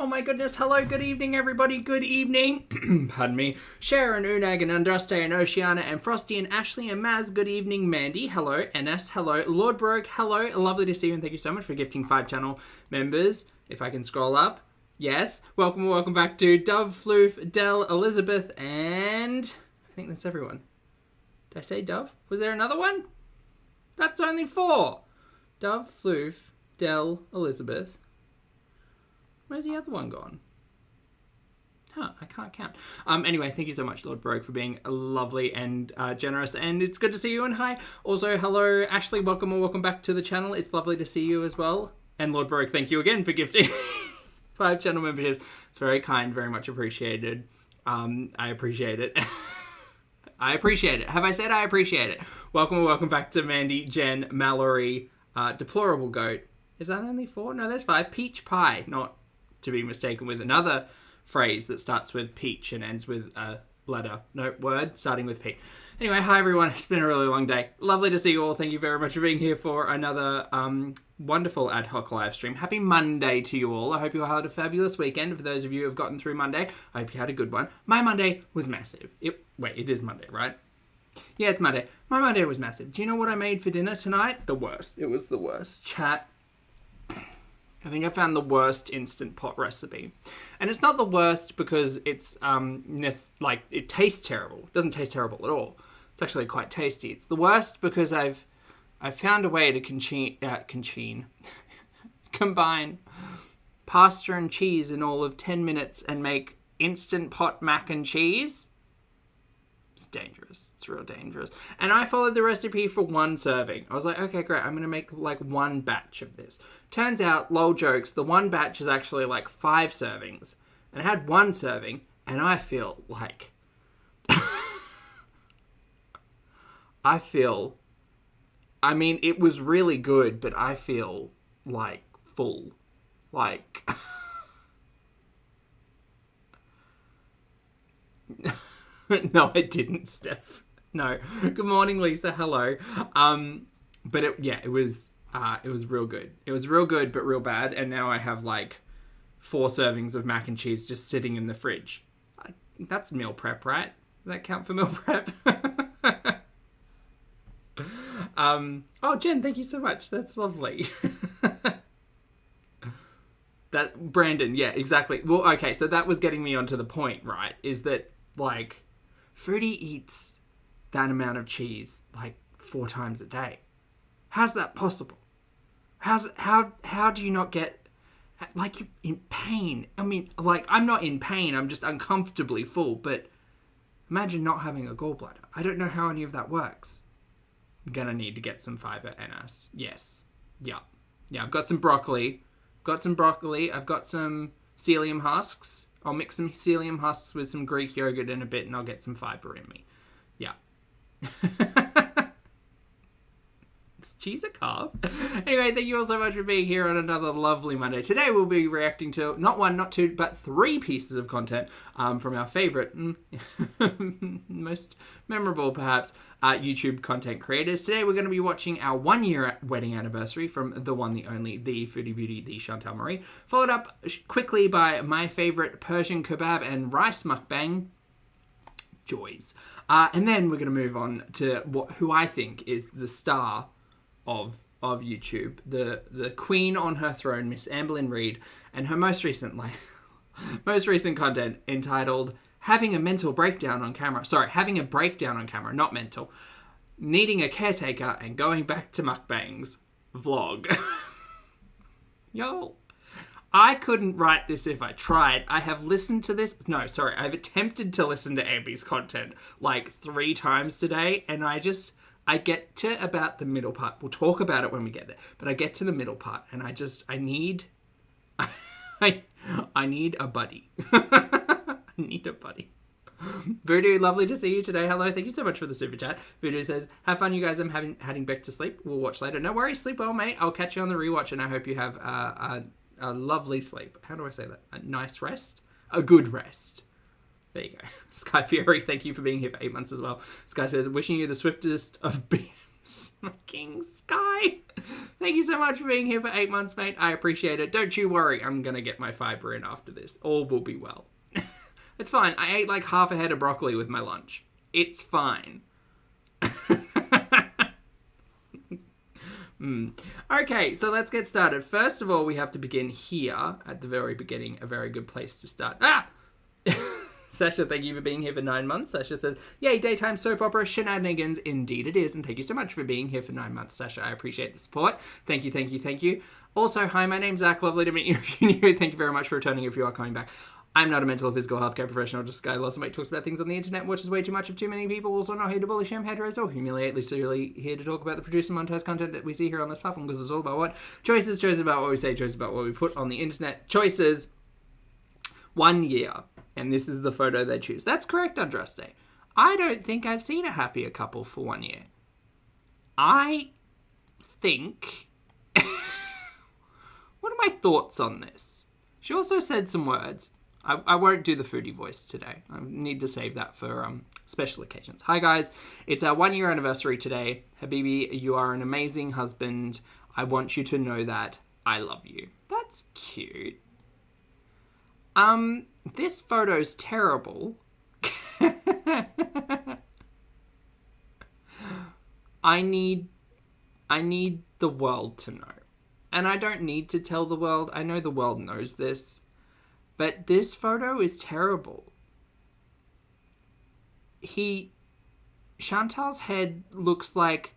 Oh my goodness. Hello, good evening, everybody. Good evening. Pardon me. Sharon, Unag, and Andraste, and Oceana, and Frosty, and Ashley, and Maz. Good evening, Mandy. Hello. NS. Hello. Lord Broke. Hello. Lovely to see you, and thank you so much for gifting 5 channel members. If I can scroll up. Yes. Welcome back to Dove, Floof, Dell, Elizabeth, and I think that's everyone. Did I say Dove? Was there another one? That's only 4. Dove, Floof, Dell, Elizabeth. Where's the other one gone? Huh, I can't count. Anyway, thank you so much, Lord Broke, for being lovely and generous. And it's good to see you. And hi. Also, hello, Ashley. Welcome back to the channel. It's lovely to see you as well. And Lord Broke, thank you again for gifting 5 channel memberships. It's very kind, very much appreciated. I appreciate it. I appreciate it. Have I said I appreciate it? Welcome back to Mandy, Jen, Mallory, Deplorable Goat. Is that only 4? No, there's 5. Peach Pie, not to be mistaken with another phrase that starts with peach and ends with a letter. No, word starting with P. Anyway, hi everyone. It's been a really long day. Lovely to see you all. Thank you very much for being here for another wonderful ad hoc live stream. Happy Monday to you all. I hope you all had a fabulous weekend. For those of you who have gotten through Monday, I hope you had a good one. My Monday was massive. Wait, it is Monday, right? Yeah, it's Monday. My Monday was massive. Do you know what I made for dinner tonight? The worst. It was the worst. Chat. I think I found the worst Instant Pot recipe. And it's not the worst because it's, it tastes terrible. It doesn't taste terrible at all. It's actually quite tasty. It's the worst because I've found a way to combine pasta and cheese in all of 10 minutes and make Instant Pot mac and cheese. It's dangerous. It's real dangerous. And I followed the recipe for 1 serving. I was like, okay, great. I'm going to make like 1 batch of this. Turns out, lol jokes, the 1 batch is actually like 5 servings. And I had 1 serving, and I feel like... I mean, it was really good, but I feel like full. Like... No, I didn't, Steph. No. Good morning, Lisa. Hello. But it was real good. It was real good, but real bad. And now I have like 4 servings of mac and cheese just sitting in the fridge. That's meal prep, right? Does that count for meal prep? Oh, Jen, thank you so much. That's lovely. Brandon, yeah, exactly. Well, okay, so that was getting me onto the point, right? Is that, like, Foodie eats that amount of cheese, like, 4 times a day. How's that possible? How do you not get, like, you're in pain? I mean, like, I'm not in pain, I'm just uncomfortably full, but imagine not having a gallbladder. I don't know how any of that works. I'm gonna need to get some fiber, NS. Yes. Yeah. Yeah, I've got some broccoli. I've got some psyllium husks. I'll mix some psyllium husks with some Greek yogurt in a bit and I'll get some fiber in me. Yeah. Is cheese a carb? Anyway, thank you all so much for being here on another lovely Monday. Today we'll be reacting to not 1, not 2, but 3 pieces of content from our favourite, most memorable perhaps, YouTube content creators. Today we're going to be watching our 1-year wedding anniversary from the one, the only, the Foodie Beauty, the Chantal Marie. Followed up quickly by my favourite Persian kebab and rice mukbang. Joys. And then we're going to move on to who I think is the star of YouTube, the queen on her throne, Miss Amberlynn Reid, and her most recent content entitled having a breakdown on camera, not mental, needing a caretaker and going back to mukbangs vlog. Yo, I couldn't write this if I tried. I have listened to this. No, sorry. I've attempted to listen to Amby's content like 3 times today, and I get to about the middle part. We'll talk about it when we get there. But I get to the middle part, and I need a buddy. I need a buddy. Voodoo, lovely to see you today. Hello, thank you so much for the super chat. Voodoo says, have fun, you guys. I'm heading back to sleep. We'll watch later. No worries, sleep well, mate. I'll catch you on the rewatch, and I hope you have a lovely sleep. How do I say that? A nice rest? A good rest. There you go. Sky Fury, thank you for being here for 8 months as well. Sky says, wishing you the swiftest of Smoking Sky. Thank you so much for being here for 8 months, mate. I appreciate it. Don't you worry. I'm going to get my fibre in after this. All will be well. It's fine. I ate like half a head of broccoli with my lunch. It's fine. Okay, so let's get started. First of all, we have to begin here at the very beginning. A very good place to start. Sasha, thank you for being here for 9 months. Sasha says, yay, daytime soap opera shenanigans. Indeed it is. And thank you so much for being here for 9 months, Sasha. I appreciate the support. Thank you, thank you, thank you. Also, hi, my name's Zach. Lovely to meet you if you're new. Thank you very much for returning if you are coming back. I'm not a mental or physical healthcare professional, just a guy who loves to make talks about things on the internet, watches way too much of too many people, also not here to bully, shame, heteros, or humiliate, literally here to talk about the produced and monetized content that we see here on this platform, because it's all about what? Choices about what we say, choices about what we put on the internet, choices. 1 year. And this is the photo they choose. That's correct, Andraste. I don't think I've seen a happier couple for 1 year. I think... What are my thoughts on this? She also said some words. I won't do the foodie voice today. I need to save that for special occasions. Hi, guys. It's our 1 year anniversary today. Habibi, you are an amazing husband. I want you to know that I love you. That's cute. This photo's terrible. I need the world to know. And I don't need to tell the world. I know the world knows this. But this photo is terrible. Chantal's head looks like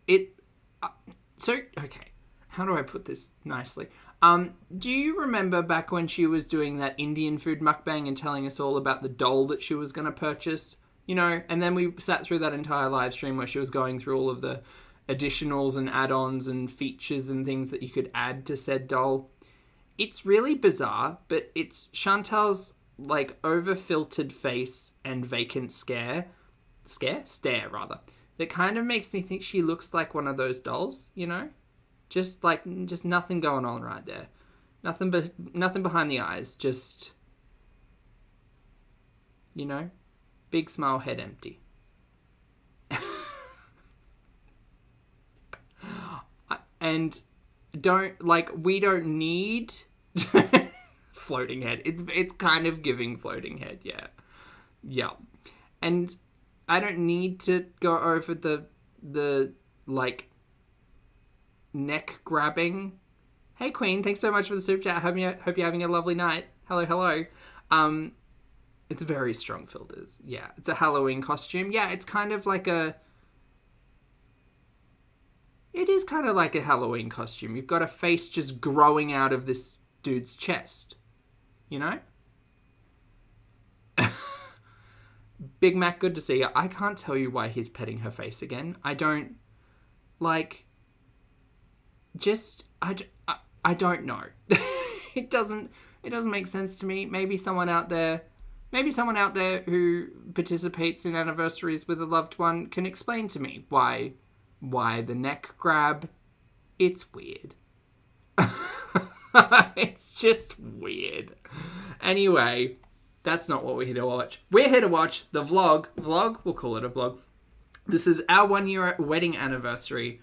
it... okay. How do I put this nicely? Do you remember back when she was doing that Indian food mukbang and telling us all about the doll that she was going to purchase? You know, and then we sat through that entire live stream where she was going through all of the additionals and add-ons and features and things that you could add to said doll. It's really bizarre, but it's Chantal's, like, over-filtered face and vacant stare, that kind of makes me think she looks like one of those dolls, you know? Just nothing going on right there. Nothing behind the eyes. Just, you know, big smile, head empty. And we don't need floating head. It's kind of giving floating head, yeah. Yeah. And I don't need to go over the neck grabbing. Hey Queen, thanks so much for the super chat. Hope you're having a lovely night. Hello. It's very strong filters. Yeah, it's a Halloween costume. Yeah, it's kind of like it is kind of like a Halloween costume. You've got a face just growing out of this dude's chest. You know? Big Mac, good to see you. I can't tell you why he's petting her face again. I don't I don't know. It doesn't make sense to me. Maybe someone out there who participates in anniversaries with a loved one can explain to me why the neck grab. It's weird. It's just weird. Anyway, that's not what we're here to watch. We're here to watch the vlog. We'll call it a vlog. This is our 1 year wedding anniversary,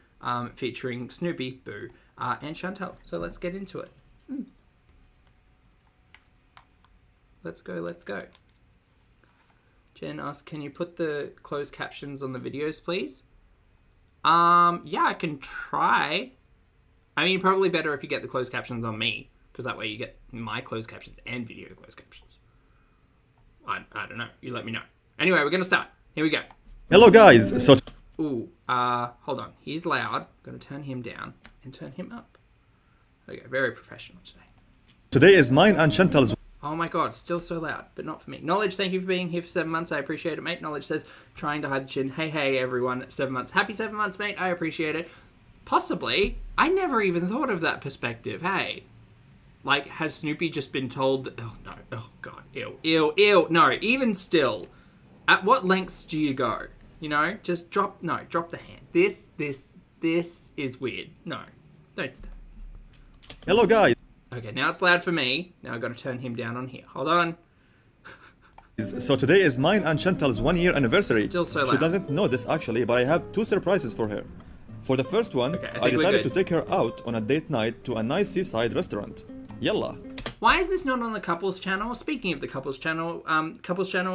featuring Snoopy, Boo, and Chantal. So let's get into it. Let's go. Jen asks, can you put the closed captions on the videos, please? Yeah, I can try. I mean, probably better if you get the closed captions on me, because that way you get my closed captions and video closed captions. I don't know. You let me know. Anyway, we're going to start. Here we go. Hello, guys. So... Ooh, hold on. He's loud. I'm going to turn him down and turn him up. Okay, very professional today. Today is mine and Chantal's. Oh my god, still so loud, but not for me. Knowledge, thank you for being here for 7 months. I appreciate it, mate. Knowledge says, trying to hide the chin. Hey, everyone. 7 months. Happy 7 months, mate. I appreciate it. Possibly. I never even thought of that perspective. Hey. Like, has Snoopy just been told that... Oh, no. Oh, God. Ew. No, even still. At what lengths do you go? You know? Just drop the hand. This is weird. No. Don't do that. Hello, guys. Okay, now it's loud for me. Now I've got to turn him down on here. Hold on. So today is mine and Chantal's 1-year anniversary. Still so She loud. doesn't know this actually, but I have 2 surprises for her. For the first one, Okay, I I think we're decided to good. take her out on a date night to a nice seaside restaurant. Yalla. Why is this not on the couples channel? Speaking of the couples channel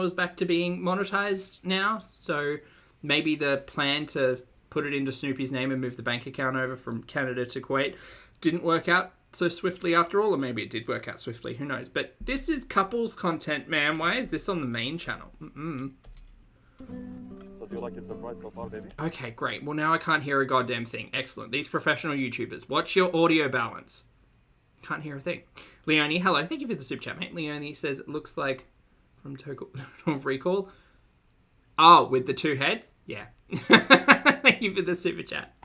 is back to being monetized now. So maybe the plan to put it into Snoopy's name and move the bank account over from Canada to Kuwait didn't work out so swiftly after all, or maybe it did work out swiftly, who knows. But this is couples content, man. Why is this on the main channel? So do you like your surprise so far, baby? Okay, great. Well, now I can't hear a goddamn thing. Excellent. These professional YouTubers, watch your audio balance. Can't hear a thing. Leonie, hello. Thank you for the super chat, mate. Leonie says it looks like from Total Recall. Oh, with the 2 heads? Yeah. Thank you for the super chat.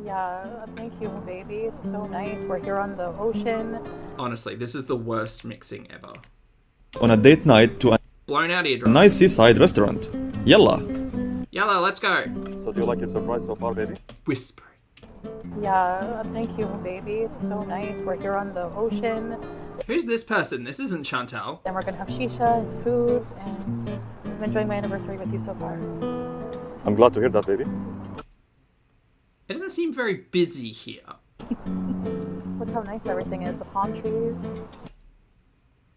Yeah, thank you, baby. It's so nice. We're here on the ocean. Honestly, this is the worst mixing ever. On a date night to a Blown out eardrum. nice seaside restaurant. Yalla. Yellow, let's go. So do you like your surprise so far, baby? Whispering. Yeah, thank you, baby. It's so nice. We're here on the ocean. Who's this person? This isn't Chantal. And we're gonna have shisha and food, and I'm enjoying my anniversary with you so far. I'm glad to hear that, baby. It doesn't seem very busy here. Look how nice everything is. The palm trees.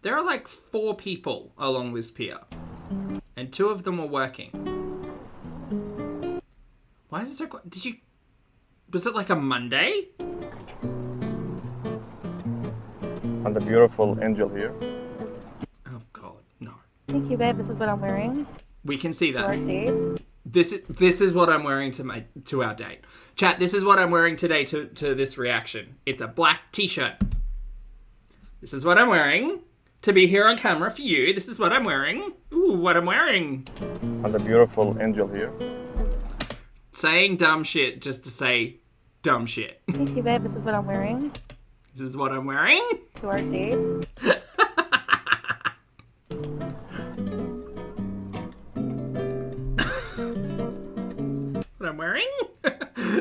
There are like 4 people along this pier. And 2 of them are working. Why is it so quiet? Was it like a Monday? And the beautiful angel here. Oh god, no. Thank you, babe. This is what I'm wearing We can see to our that. date. This is what I'm wearing to our date. Chat, this is what I'm wearing today to this reaction. It's a black t-shirt. This is what I'm wearing to be here on camera for you. This is what I'm wearing. Ooh, what I'm wearing. And the beautiful angel here. Saying dumb shit just to say dumb shit. Thank you, babe. This is what I'm wearing This is what I'm wearing. to our date. What I'm wearing.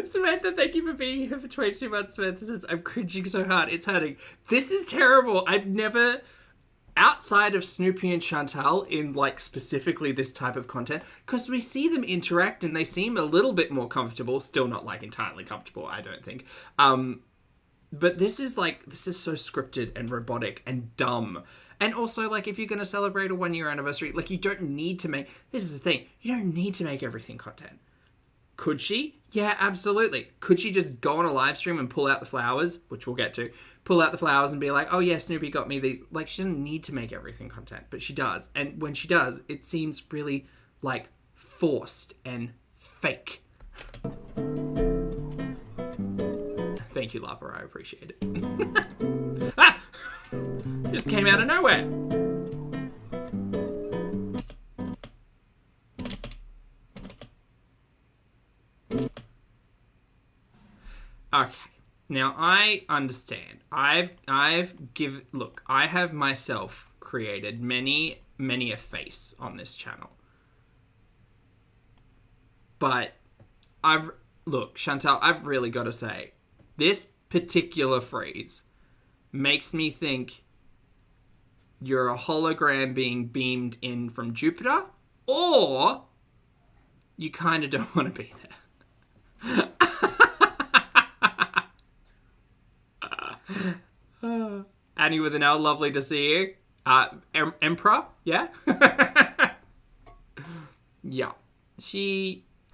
Samantha, thank you for being here for 22 months. Samantha says, I'm cringing so hard. It's hurting. This is terrible. I've never, outside of Snoopy and Chantal, in like specifically this type of content, because we see them interact and they seem a little bit more comfortable. Still not like entirely comfortable, I don't think. But this is so scripted and robotic and dumb. And also, like, if you're going to celebrate a 1-year anniversary, like, you don't need to make... This is the thing. You don't need to make everything content. Could she? Yeah, absolutely. Could she just go on a live stream and pull out the flowers, which we'll get to, pull out the flowers and be like, oh yeah, Snoopy got me these. Like, she doesn't need to make everything content, but she does. And when she does, it seems really, like, forced and fake. Thank you, Lapper. I appreciate it. Ah! Just came out of nowhere. Okay. Now I understand. I have myself created many a face on this channel. But Chantal, I've really got to say, this particular phrase makes me think you're a hologram being beamed in from Jupiter, or you kind of don't want to be there. Annie with an L, lovely to see you. Emperor, yeah? Yeah.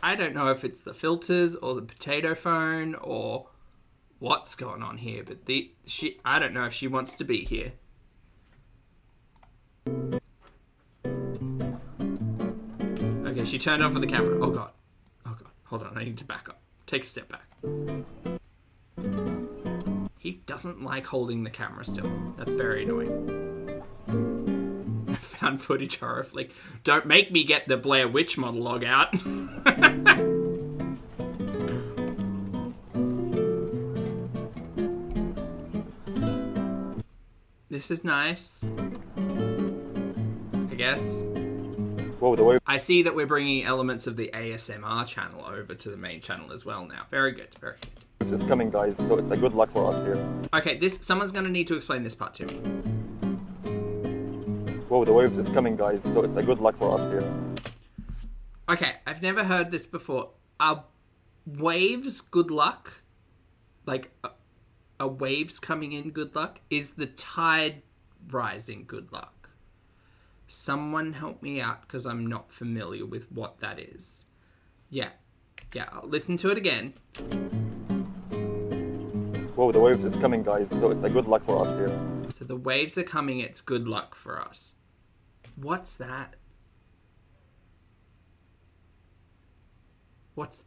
I don't know if it's the filters or the potato phone or what's going on here, but I don't know if she wants to be here. Okay, she turned off of the camera. Oh god. Hold on, I need to back up. Take a step back. He doesn't like holding the camera still. That's very annoying. Found footage horror flick. Don't make me get the Blair Witch monologue out. This is nice. I guess. Whoa, the way I see that we're bringing elements of the ASMR channel over to the main channel as well now. Very good, very good. it's coming, guys, so it's a good luck for us here. Okay, someone's going to need to explain this part to me. Whoa, the waves is coming, guys, so it's a good luck for us here. Okay, I've never heard this before. Are waves good luck? Like, are waves coming in good luck? Is the tide rising good luck? Someone help me out, because I'm not familiar with what that is. Yeah, I'll listen to it again. Whoa, the waves is coming, guys, so it's a good luck for us here. So the waves are coming, it's good luck for us. What's that? What's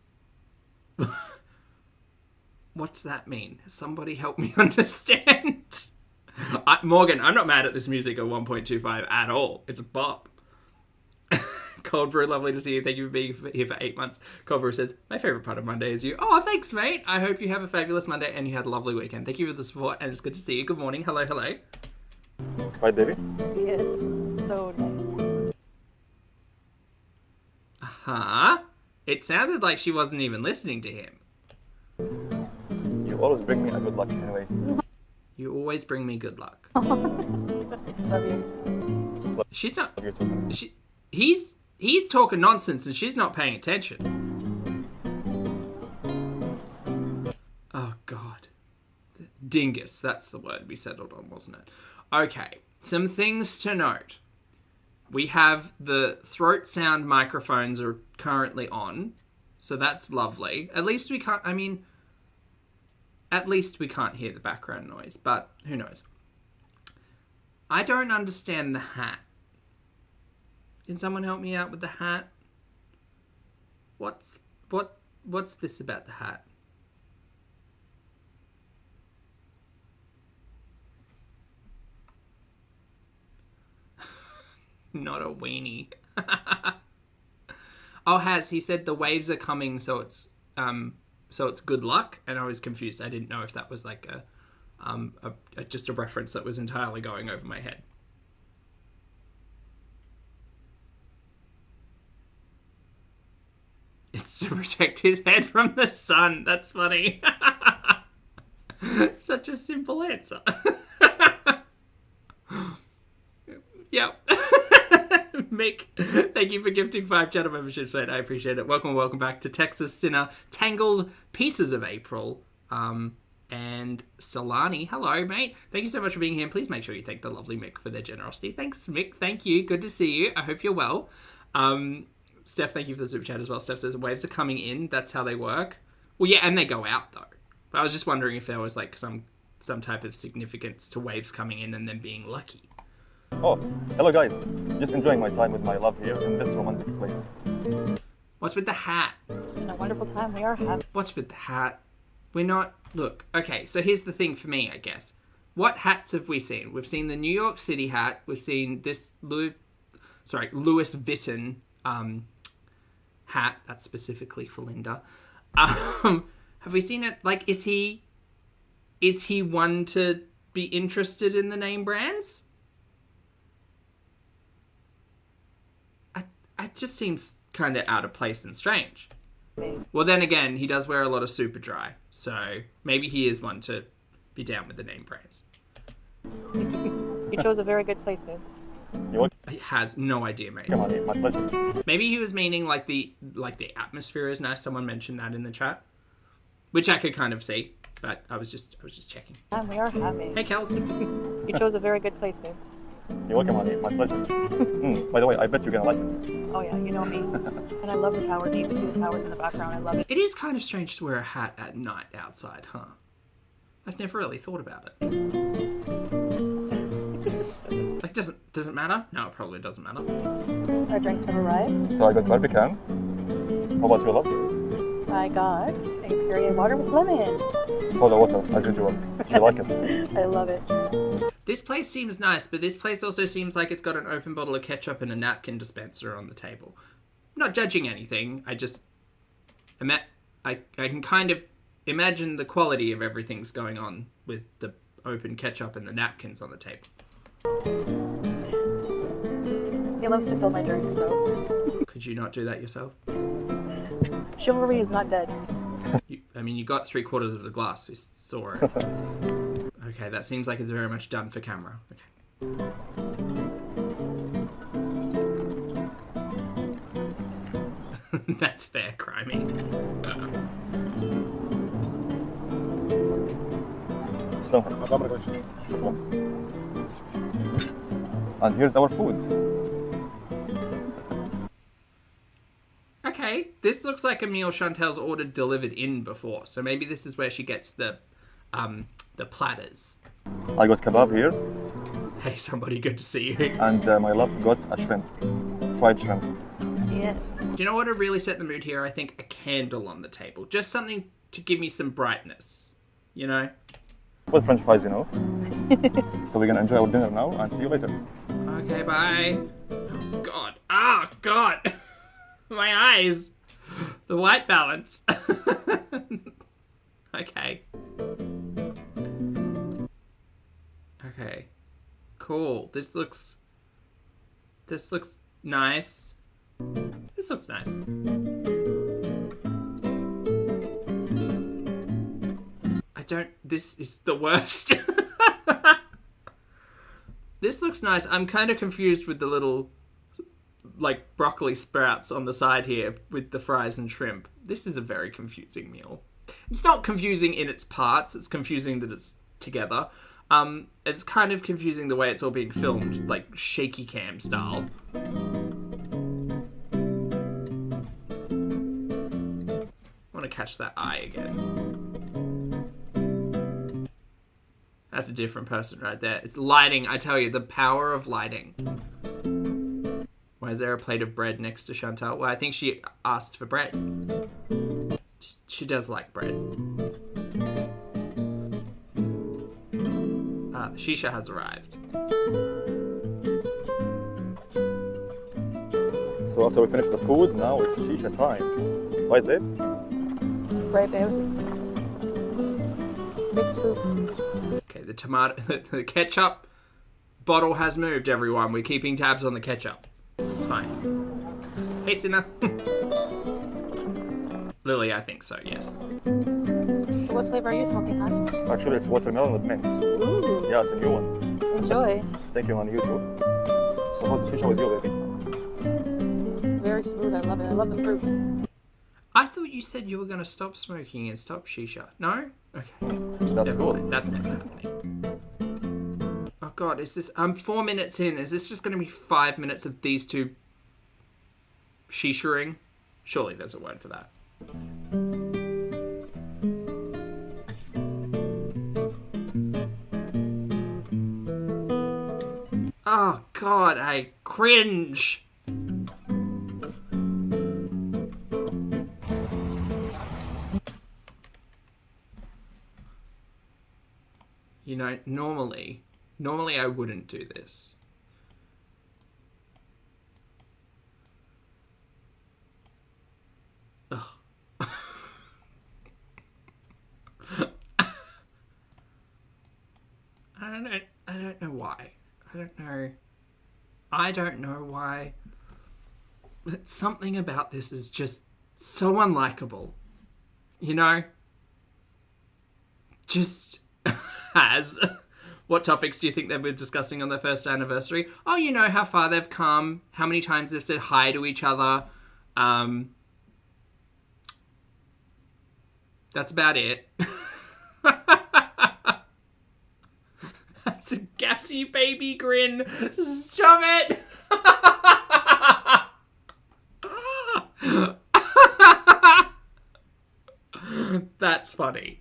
that mean? Somebody help me understand. Morgan, I'm not mad at this music at 1.25 at all. It's a bop. Cold Brew, lovely to see you. Thank you for being here for 8 months. Cold Brew says, my favourite part of Monday is you. Oh, thanks, mate. I hope you have a fabulous Monday and you had a lovely weekend. Thank you for the support and it's good to see you. Good morning. Hello. Right, baby? He is so nice. It sounded like she wasn't even listening to him. You always bring me a good luck anyway. You always bring me good luck. Love you. She's not... You're too. He's talking nonsense and she's not paying attention. Oh, God. Dingus, that's the word we settled on, wasn't it? Okay, some things to note. We have the throat sound microphones are currently on, so that's lovely. At least we can't hear the background noise, but who knows? I don't understand the hat. Can someone help me out with the hat? What's this about the hat? Not a weenie. Oh, he said the waves are coming, so it's good luck, and I was confused. I didn't know if that was like just a reference that was entirely going over my head. It's to protect his head from the sun. That's funny. Such a simple answer. Yep. Mick, thank you for gifting 5 channel memberships, mate. I appreciate it. Welcome back to Texas Sinner, Tangled Pieces of April, and Solani. Hello, mate. Thank you so much for being here. And please make sure you thank the lovely Mick for their generosity. Thanks, Mick. Thank you. Good to see you. I hope you're well. Steph, thank you for the super chat as well. Steph says waves are coming in. That's how they work. Well, yeah, and they go out though. But I was just wondering if there was like some type of significance to waves coming in and then being lucky. Oh, hello guys. Just enjoying my time with my love here in this romantic place. What's with the hat? In a wonderful time we are having. What's with the hat? We're not... Look, okay, so here's the thing for me, I guess. What hats have we seen? We've seen the New York City hat. We've seen this Louis Vuitton hat. That's specifically for Linda. Have we seen it? Like, is he one to be interested in the name brands? It just seems kind of out of place and strange. Well, then again, he does wear a lot of super dry, so maybe he is one to be down with the name brands. You chose a very good place, babe. He has no idea, mate. Come on, my pleasure. Maybe he was meaning like the atmosphere is nice. Someone mentioned that in the chat, which I could kind of see, but I was just checking. Time we are having. Hey, Kelsey. You chose a very good place, babe. You're welcome, honey. My pleasure. By the way, I bet you're gonna like it. Oh yeah, you know me. And I love the towers. You can see the towers in the background. I love it. It is kind of strange to wear a hat at night outside, huh? I've never really thought about it. Like, doesn't matter? No, it probably doesn't matter. Our drinks have arrived. So I got Barbican. How about your love? I got a Perrier water with lemon. Soda water, as usual. You like it? I love it. This place seems nice, but this place also seems like it's got an open bottle of ketchup and a napkin dispenser on the table. I'm not judging anything. I just... I can kind of imagine the quality of everything's going on with the open ketchup and the napkins on the table. He loves to fill my drink, so... Could you not do that yourself? Chivalry is not dead. You got 3/4 of the glass. We saw it. Okay, that seems like it's very much done for camera. Okay. That's fair, Crimey. Slow. And here's our food. Okay, this looks like a meal Chantel's ordered delivered in before, so maybe this is where she gets the platters. I got kebab here, Hey, somebody, good to see you. and my love got a shrimp, fried shrimp. Yes. Do you know what would really set the mood here? I think a candle on the table. Just something to give me some brightness, you know? With French fries, you know. So we're gonna enjoy our dinner now, and see you later. Okay, bye. Oh, God. Oh, God. My eyes. The white balance. Okay. Okay. Cool. This looks nice. This looks nice. This is the worst. This looks nice. I'm kind of confused with the little, like, broccoli sprouts on the side here with the fries and shrimp. This is a very confusing meal. It's not confusing in its parts. It's confusing that it's together. It's kind of confusing the way it's all being filmed, like shaky cam style. I want to catch that eye again. That's a different person right there. It's lighting, I tell you, the power of lighting. Why is there a plate of bread next to Chantel? Well, I think she asked for bread. She does like bread. The Shisha has arrived. So after we finish the food, now it's Shisha time. Right, babe? Right, babe. Mixed fruits. Okay, the tomato, the ketchup bottle has moved, everyone. We're keeping tabs on the ketchup. It's fine. Hey, Sinner. Lily, I think so, yes. So what flavor are you smoking, hon? Actually, it's watermelon with mint. Ooh. Yeah, it's a new one. Enjoy. Thank you, on YouTube. So hold the Shisha with you, baby. Very smooth. I love it. I love the fruits. I thought you said you were going to stop smoking and stop Shisha. No? Okay. That's Never cool. mind. That's never happening. Oh God, is this... I'm 4 minutes in. Is this just going to be 5 minutes of these two shishaing? Surely there's a word for that. Oh God, I cringe. You know, normally I wouldn't do this. Ugh. I don't know why. I don't know why. But something about this is just so unlikable. You know? Just has. What topics do you think they were discussing on their first anniversary? Oh, you know, how far they've come, how many times they've said hi to each other. That's about it. That's a gassy baby grin. Stop it! That's funny.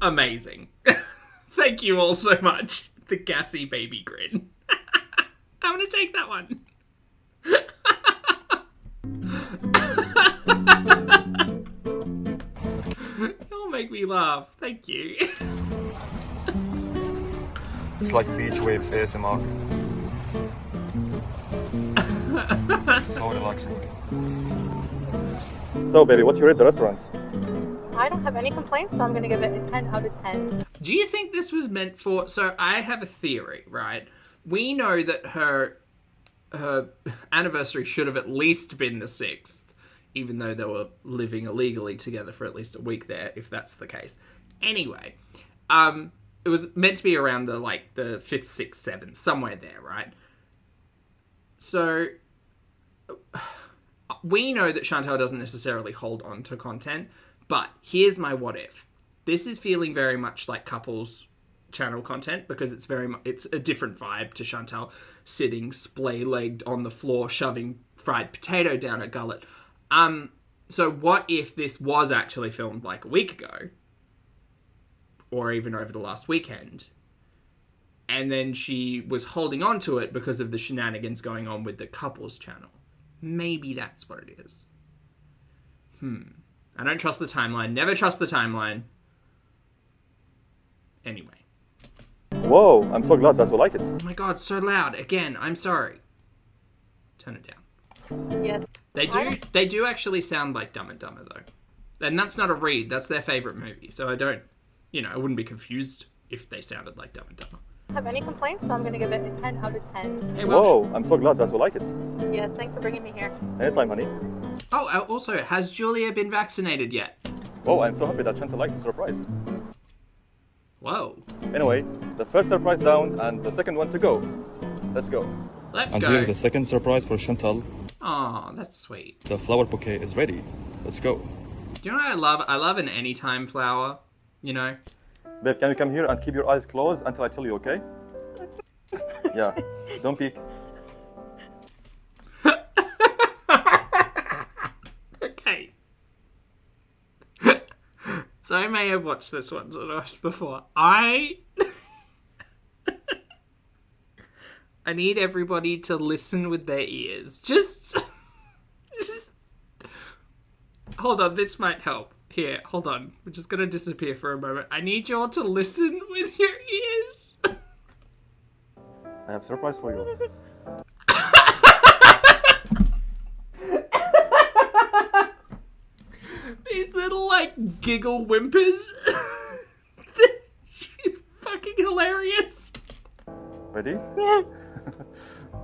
Amazing. Thank you all so much. The gassy baby grin. I'm gonna take that one. You'll make me laugh. Thank you. It's like beach waves ASMR. So relaxing. So, baby, what you rate the restaurant? I don't have any complaints, so I'm going to give it a 10 out of 10. Do you think this was meant for... So I have a theory, right? We know that her anniversary should have at least been the 6th, even though they were living illegally together for at least a week there, if that's the case. Anyway, it was meant to be around the 5th, 6th, 7th, somewhere there, right? So we know that Chantal doesn't necessarily hold on to content, but here's my what if. This is feeling very much like couples channel content because it's a different vibe to Chantal sitting splay-legged on the floor shoving fried potato down her gullet. So what if this was actually filmed like a week ago or even over the last weekend, and then she was holding on to it because of the shenanigans going on with the couples channel? Maybe that's what it is. I don't trust the timeline. Never trust the timeline. Anyway. Whoa, I'm so glad that you like it. Oh my god, so loud. Again, I'm sorry. Turn it down. Yes. They do actually sound like Dumb and Dumber, though. And that's not a read. That's their favourite movie. So I wouldn't be confused if they sounded like Dumb and Dumber. Have any complaints? So I'm going to give it a 10 out of 10. Hey, well, Whoa, I'm so glad that you like it. Yes, thanks for bringing me here. Anytime, honey. Oh, also, has Julia been vaccinated yet? Oh, I'm so happy that Chantal liked the surprise. Whoa. Anyway, the first surprise down and the second one to go. Let's go. Let's And go. here's the second surprise for Chantal. Aw, that's sweet. The flower bouquet is ready. Let's go. Do you know what I love? I love an anytime flower, you know? Babe, can you come here and keep your eyes closed until I tell you, okay? Yeah, don't peek. Okay. So I may have watched this once or twice before. I need everybody to listen with their ears. Just hold on, this might help. Here, hold on. We're just gonna disappear for a moment. I need you all to listen with your ears. I have a surprise for you. These little, like, giggle whimpers. She's fucking hilarious. Ready? Yeah.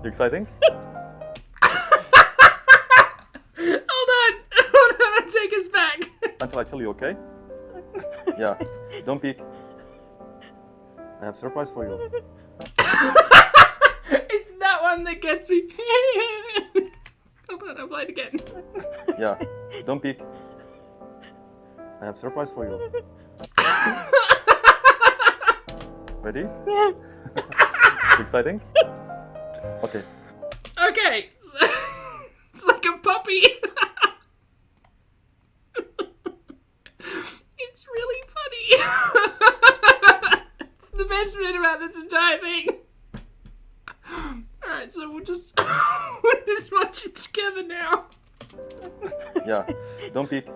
You exciting? Hold on, take us back. Until I tell you, okay? Yeah, don't peek. I have a surprise for you. It's that one that gets me. Hold on, I'll play it again. Yeah, don't peek. I have a surprise for you. Ready? Yeah. You exciting? Okay. Okay. It's like a puppy. It's really funny. It's the best bit about this entire thing. Alright, so we'll just watch it together now. Yeah, don't peek.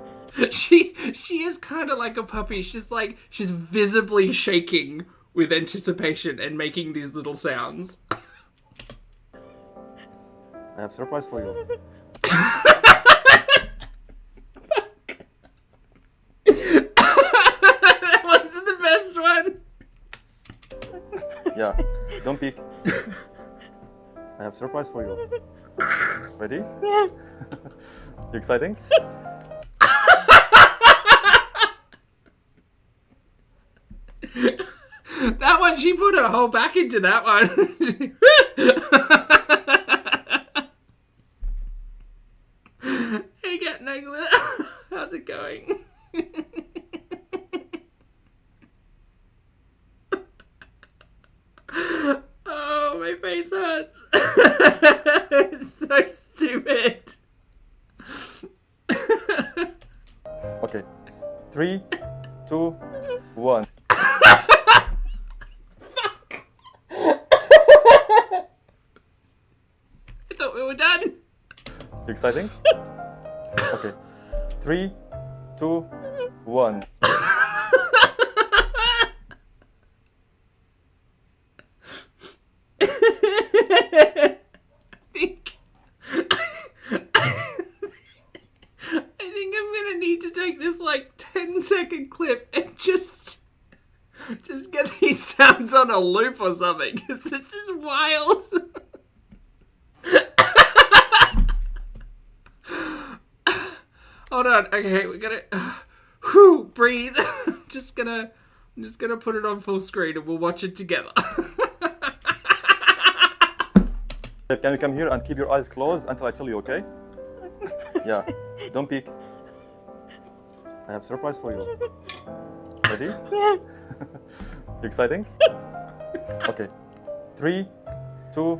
She is kind of like a puppy. She's visibly shaking with anticipation and making these little sounds. I have a surprise for you. That one's the best one. Yeah, don't peek. I have a surprise for you. Ready? Yeah. You exciting? That one, she put her whole back into that one. Hey, Cat Nagler. How's it going? Oh, my face hurts. It's so stupid. Okay. 3, 2, 1. I thought we were done. You exciting? Okay. 3, 2, 1. I think I'm gonna need to take this like 10-second clip and just get these sounds on a loop or something, because this is wild. Hold on. Okay, we gotta breathe. I'm just gonna put it on full screen and we'll watch it together. Can you come here and keep your eyes closed until I tell you, okay? Yeah, don't peek. I have a surprise for you. Ready? Yeah. Exciting? Okay. 3, 2,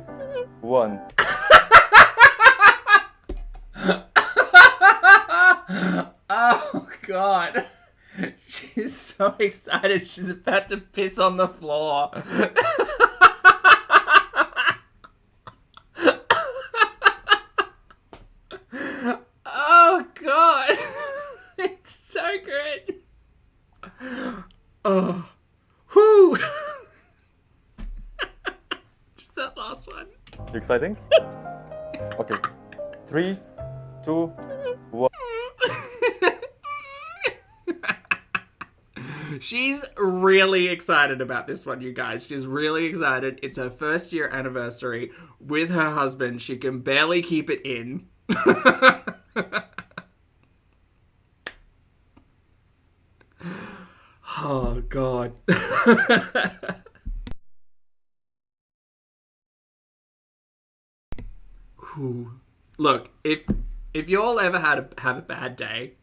1. Oh God. She's so excited she's about to piss on the floor. Oh God. It's so good. Oh. Whoo. Just that last one. Exciting? Okay. 3, 2, 1. She's really excited about this one, you guys. She's really excited. It's her first year anniversary with her husband. She can barely keep it in. Oh, God. Whew. Look, if you all ever have a bad day,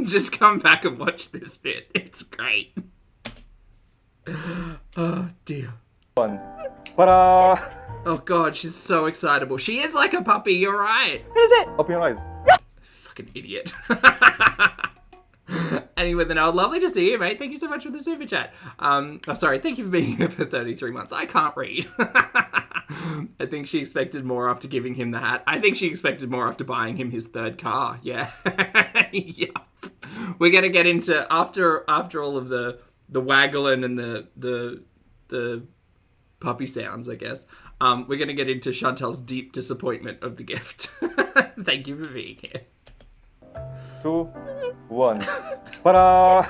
just come back and watch this bit. It's great. Oh dear. 1. Ta-da! Oh God, she's so excitable. She is like a puppy. You're right. What is it? Open your eyes. Fucking idiot. Anyway, then, lovely to see you, mate. Thank you so much for the super chat. Sorry, thank you for being here for 33 months. I can't read. I think she expected more after giving him the hat. I think she expected more after buying him his third car. Yeah. Yep. We're gonna get into after all of the waggling and the puppy sounds, I guess. We're gonna get into Chantal's deep disappointment of the gift. Thank you for being here. 2, 1. Ta-da!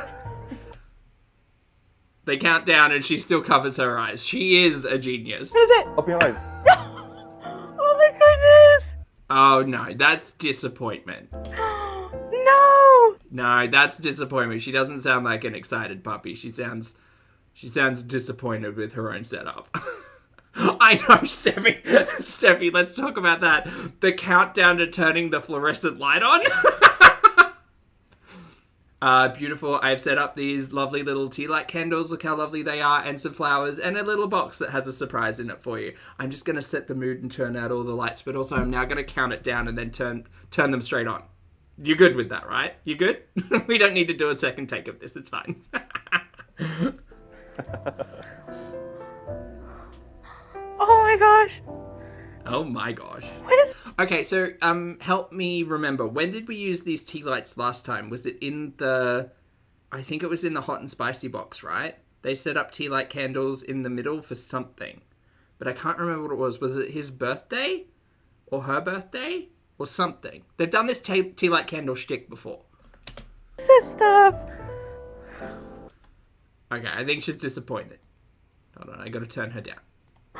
They count down and she still covers her eyes. She is a genius. What is it? Open your eyes. Oh my goodness! Oh no, that's disappointment. No! No, that's disappointment. She doesn't sound like an excited puppy. She sounds disappointed with her own setup. I know, Steffi. Steffi, let's talk about that. The countdown to turning the fluorescent light on. Beautiful. I've set up these lovely little tea light candles. Look how lovely they are. And some flowers and a little box that has a surprise in it for you. I'm just going to set the mood and turn out all the lights, but also I'm now going to count it down and then turn them straight on. You're good with that, right? You good? We don't need to do a second take of this. It's fine. Oh my gosh. Oh my gosh. What is... Okay, so help me remember. When did we use these tea lights last time? Was it in I think it was in the hot and spicy box, right? They set up tea light candles in the middle for something. But I can't remember what it was. Was it his birthday? Or her birthday? Or something. They've done this tea light candle shtick before. What's this stuff? Okay, I think she's disappointed. Hold on, I gotta turn her down.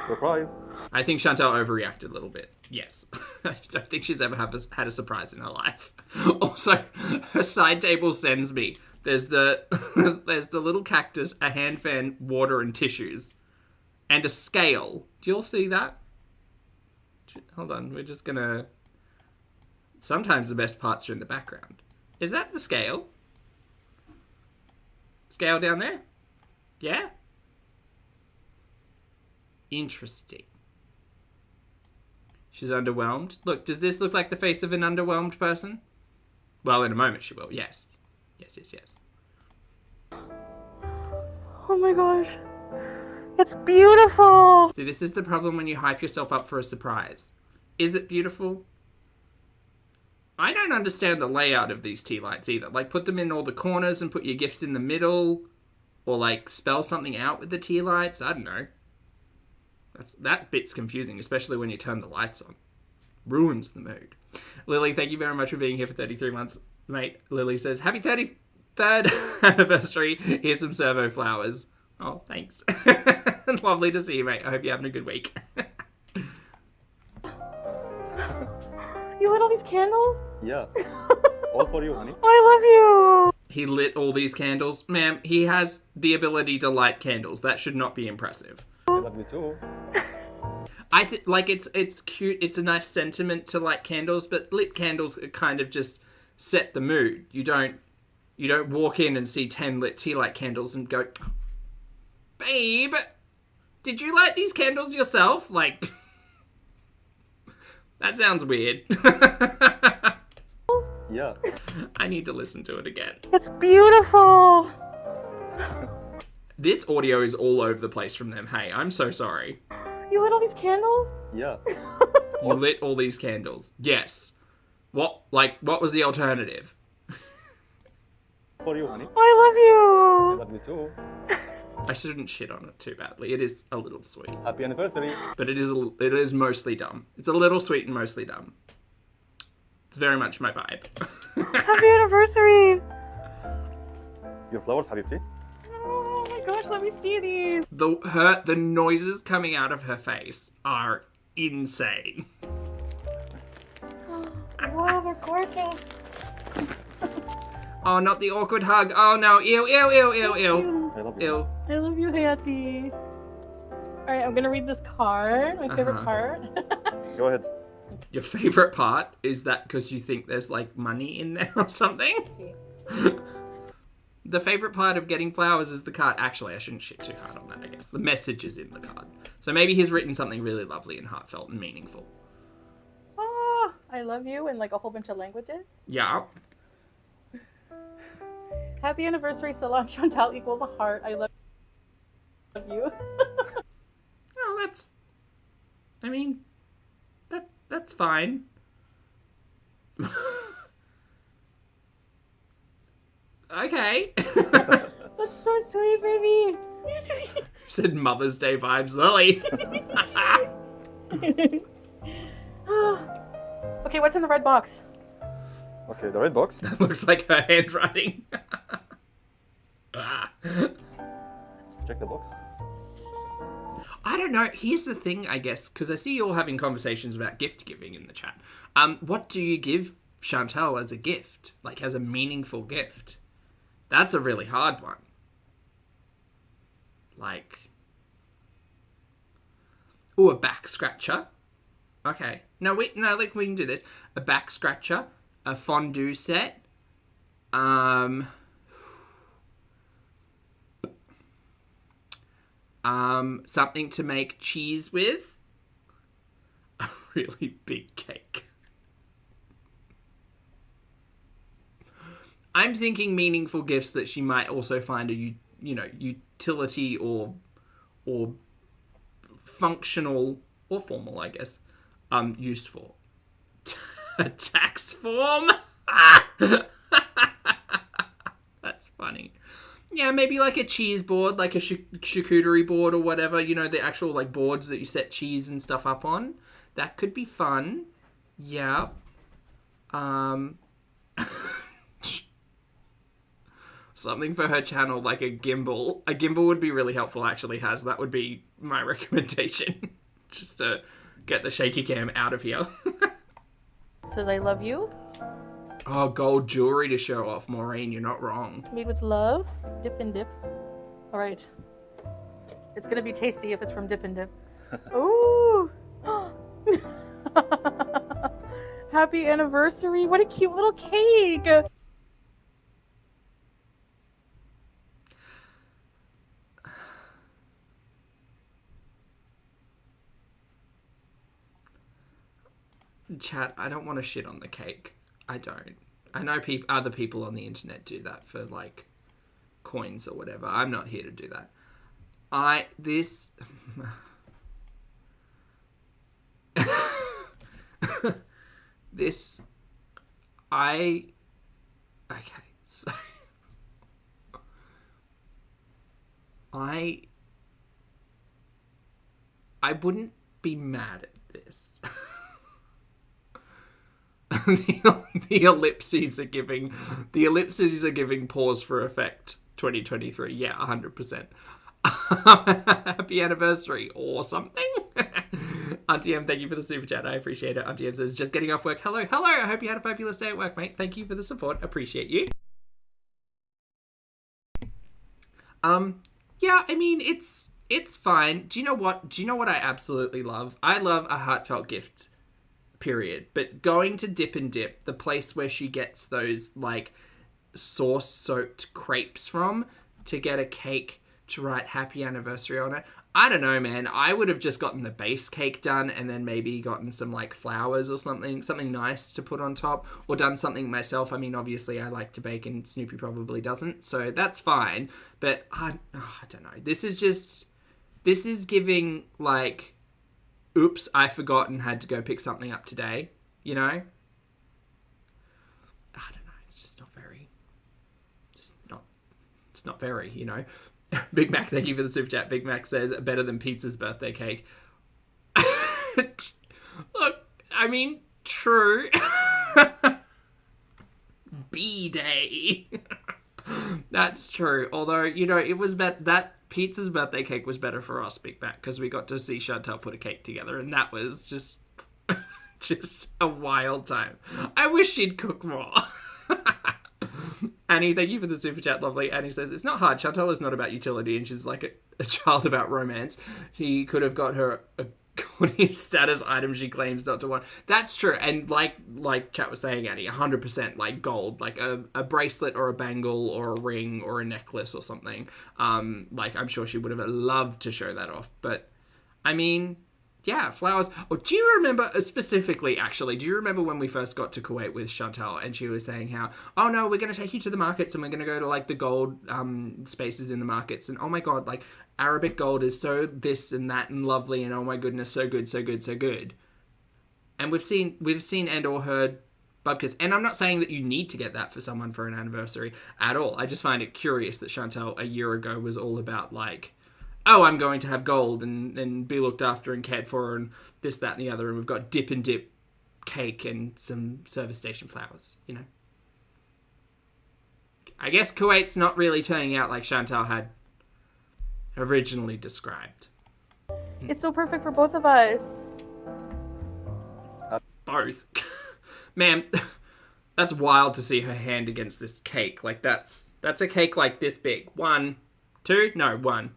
Surprise. I think Chantal overreacted a little bit. Yes. I don't think she's ever had a surprise in her life. Also, her side table sends me. There's the little cactus, a hand fan, water and tissues. And a scale. Do you all see that? Hold on, we're just gonna... Sometimes the best parts are in the background. Is that the scale? Scale down there? Yeah? Interesting. She's underwhelmed. Look, does this look like the face of an underwhelmed person? Well, in a moment she will. Yes. Yes, yes, yes. Oh my gosh. It's beautiful. See, this is the problem when you hype yourself up for a surprise. Is it beautiful? I don't understand the layout of these tea lights either. Like, put them in all the corners and put your gifts in the middle. Or, like, spell something out with the tea lights. I don't know. That bit's confusing, especially when you turn the lights on. Ruins the mood. Lily, thank you very much for being here for 33 months, mate. Lily says, happy 33rd anniversary. Here's some servo flowers. Oh, thanks. Lovely to see you, mate. I hope you're having a good week. You lit all these candles? Yeah. All for you, honey. I love you. He lit all these candles. Ma'am, he has the ability to light candles. That should not be impressive. I love you too. I think like it's cute. It's a nice sentiment to light candles, but lit candles kind of just set the mood. You don't walk in and see 10 lit tea light candles and go, babe, did you light these candles yourself? Like, that sounds weird. Yeah. I need to listen to it again. It's beautiful. This audio is all over the place from them. Hey, I'm so sorry. You lit all these candles? Yeah. You lit all these candles. Yes. What was the alternative? For you, honey. I I love you too. I shouldn't shit on it too badly. It is a little sweet. Happy anniversary. But it is mostly dumb. It's a little sweet and mostly dumb. It's very much my vibe. love you. Happy anniversary. Your flowers, Habibti. Oh my gosh, let me see these. The noises coming out of her face are insane. Wow, they're gorgeous. Oh, not the awkward hug. Oh no, ew, ew, ew, ew, ew. I love you. Ew. I love you, Hayati. Alright, I'm gonna read this card. My favorite part. Go ahead. Your favorite part is that because you think there's like money in there or something? See. The favorite part of getting flowers is the card. Actually, I shouldn't shit too hard on that, I guess. The message is in the card. So maybe he's written something really lovely and heartfelt and meaningful. Oh, I love you in like a whole bunch of languages. Yeah. Happy anniversary, Salon Chantal equals a heart. I love you. Oh, that's fine. Okay. That's so sweet, baby. Said Mother's Day vibes, Lily. Okay, what's in the red box? Okay, the red box. That looks like her handwriting. Check the box. I don't know. Here's the thing, I guess, because I see you all having conversations about gift giving in the chat. What do you give Chantal as a gift? Like, as a meaningful gift? That's a really hard one. Like... Ooh, a back scratcher. Okay. No, we can do this. A back scratcher. A fondue set. Something to make cheese with. A really big cake. I'm thinking meaningful gifts that she might also find a utility or functional or formal, I guess, use for. A tax form? That's funny. Yeah, maybe like a cheese board, like a charcuterie board or whatever, you know, the actual like boards that you set cheese and stuff up on. That could be fun. Yeah. Something for her channel, like a gimbal. A gimbal would be really helpful, actually, That would be my recommendation. Just to get the shaky cam out of here. Says I love you. Oh, gold jewelry to show off, Maureen. You're not wrong. Made with love. Dip and dip. All right. It's gonna be tasty if it's from Dip and Dip. Ooh. Happy anniversary. What a cute little cake. Chat, I don't want to shit on the cake. I don't. I know other people on the internet do that for, like, coins or whatever. I'm not here to do that. Okay, so... I wouldn't be mad at this. The ellipses are giving pause for effect 2023. Yeah, 100%. Happy anniversary or something. Auntie M, thank you for the super chat. I appreciate it. Auntie M says, just getting off work. Hello. I hope you had a fabulous day at work, mate. Thank you for the support. Appreciate you. Yeah, I mean, it's It's fine. Do you know what? Do you know what I absolutely love? I love a heartfelt gift, period. But going to Dip and Dip, the place where she gets those, like, sauce-soaked crepes from, to get a cake to write happy anniversary on it. I don't know, man. I would have just gotten the base cake done and then maybe gotten some, like, flowers or something nice to put on top, or done something myself. I mean, obviously I like to bake and Snoopy probably doesn't, so that's fine. But I don't know. This is giving, like, oops, I forgot and had to go pick something up today, you know? I don't know. It's just not very, it's not very, you know? Big Mac, thank you for the super chat. Big Mac says, better than pizza's birthday cake. Look, I mean, true. B-Day. That's true. Although, you know, it was that pizza's birthday cake was better for us, Big Mac, because we got to see Chantal put a cake together, and that was just a wild time. I wish she'd cook more. Annie, thank you for the super chat, lovely. Annie says, it's not hard. Chantal is not about utility, and she's like a child about romance. He could have got her a status item she claims not to want. That's true. And like Chat was saying, Annie, 100% like gold, like a bracelet or a bangle or a ring or a necklace or something. Like I'm sure she would have loved to show that off. But I mean, yeah, flowers. Oh, do you remember specifically, actually, do you remember when we first got to Kuwait with Chantal and she was saying how, oh no, we're going to take you to the markets and we're going to go to like the gold spaces in the markets. And oh my God, like Arabic gold is so this and that and lovely. And oh my goodness, so good, so good, so good. And we've seen and or heard bubkas. And I'm not saying that you need to get that for someone for an anniversary at all. I just find it curious that Chantal a year ago was all about like, oh, I'm going to have gold and be looked after and cared for and this, that, and the other. And we've got Dip and Dip cake and some service station flowers, you know. I guess Kuwait's not really turning out like Chantal had originally described. It's so perfect for both of us. Both? Man, that's wild to see her hand against this cake. Like, that's a cake like this big. 1, 2? No, 1.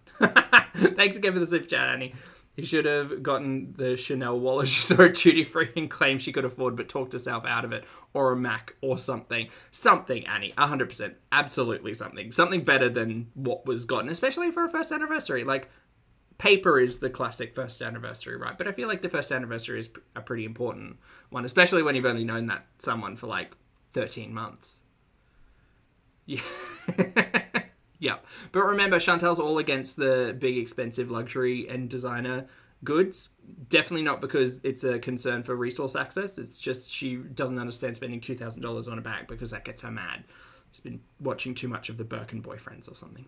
Thanks again for the super chat, Annie. He should have gotten the Chanel wallet she saw at duty free and claimed she could afford but talked herself out of it. Or a Mac or something. Something, Annie. 100%. Absolutely something. Something better than what was gotten, especially for a first anniversary. Like, paper is the classic first anniversary, right? But I feel like the first anniversary is a pretty important one, especially when you've only known that someone for like 13 months. Yeah. Yep. But remember, Chantal's all against the big, expensive luxury and designer goods. Definitely not because it's a concern for resource access. It's just she doesn't understand spending $2,000 on a bag because that gets her mad. She's been watching too much of the Birkin boyfriends or something.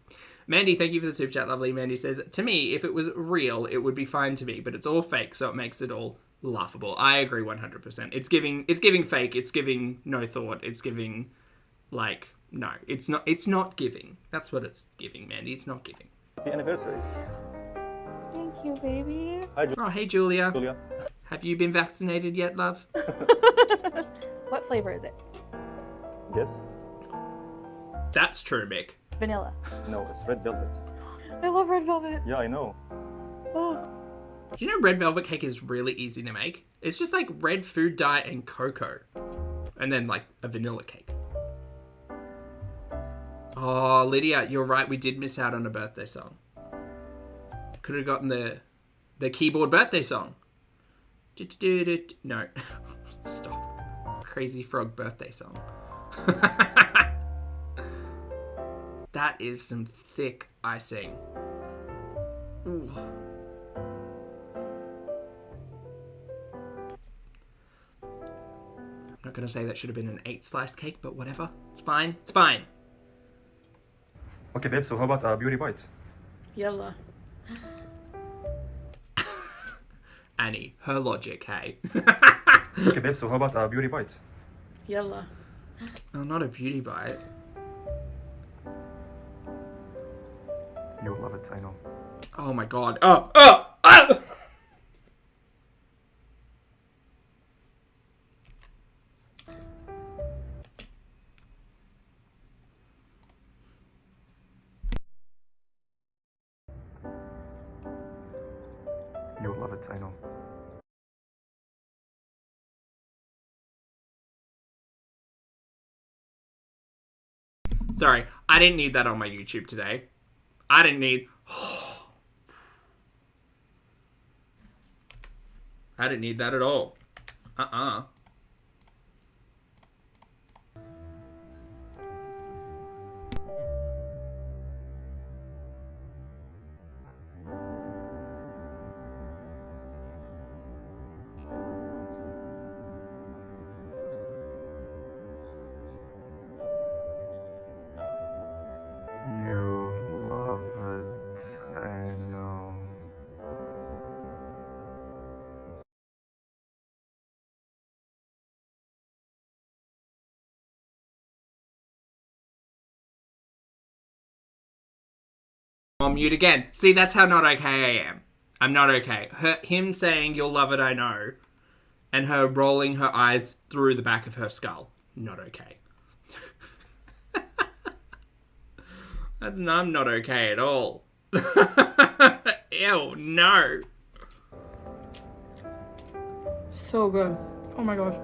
Mandy, thank you for the super chat, lovely. Mandy says, to me, if it was real, it would be fine to me, but it's all fake, so it makes it all laughable. I agree 100%. It's giving fake. It's giving no thought. It's giving, like... No, it's not giving. That's what it's giving, Mandy. It's not giving. Happy anniversary. Thank you, baby. Hi, Oh, hey, Julia. Julia. Have you been vaccinated yet, love? What flavor is it? Yes? That's true, Mick. Vanilla. No, it's red velvet. I love red velvet. Yeah, I know. Oh. Do you know red velvet cake is really easy to make? It's just like red food dye and cocoa. And then like a vanilla cake. Oh, Lydia, you're right. We did miss out on a birthday song. Could have gotten the keyboard birthday song. No. Stop. Crazy Frog birthday song. That is some thick icing. Ooh. I'm not going to say that should have been an 8-slice cake, but whatever. It's fine. It's fine. Okay, babe, so how about a beauty bite? Yalla. Annie, her logic, hey. Okay, babe, so how about a beauty bite? Yalla. Oh, not a beauty bite. You'll love it, I know. Oh my god. Oh! I know. Sorry, I didn't need that on my YouTube today. I didn't need... I didn't need that at all. On mute again. See, that's how not okay I am. I'm not okay. Him saying, "You'll love it, I know," and her rolling her eyes through the back of her skull. Not okay. I'm not okay at all. Ew, no. So good. Oh my gosh.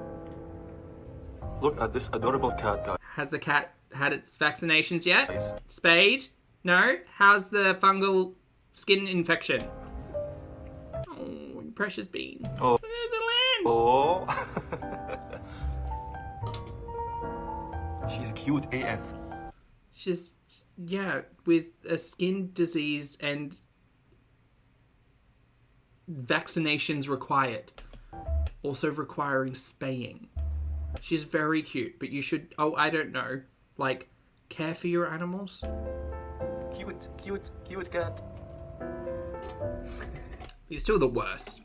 Look at this adorable cat, guys. Has the cat had its vaccinations yet? Spayed? No? How's the fungal skin infection? Oh, precious bean. Oh. Look at the lens. Oh. She's cute AF. She's, yeah, with a skin disease and vaccinations required. Also requiring spaying. She's very cute, but you should, I don't know, like, care for your animals. Cute cat. You're still the worst.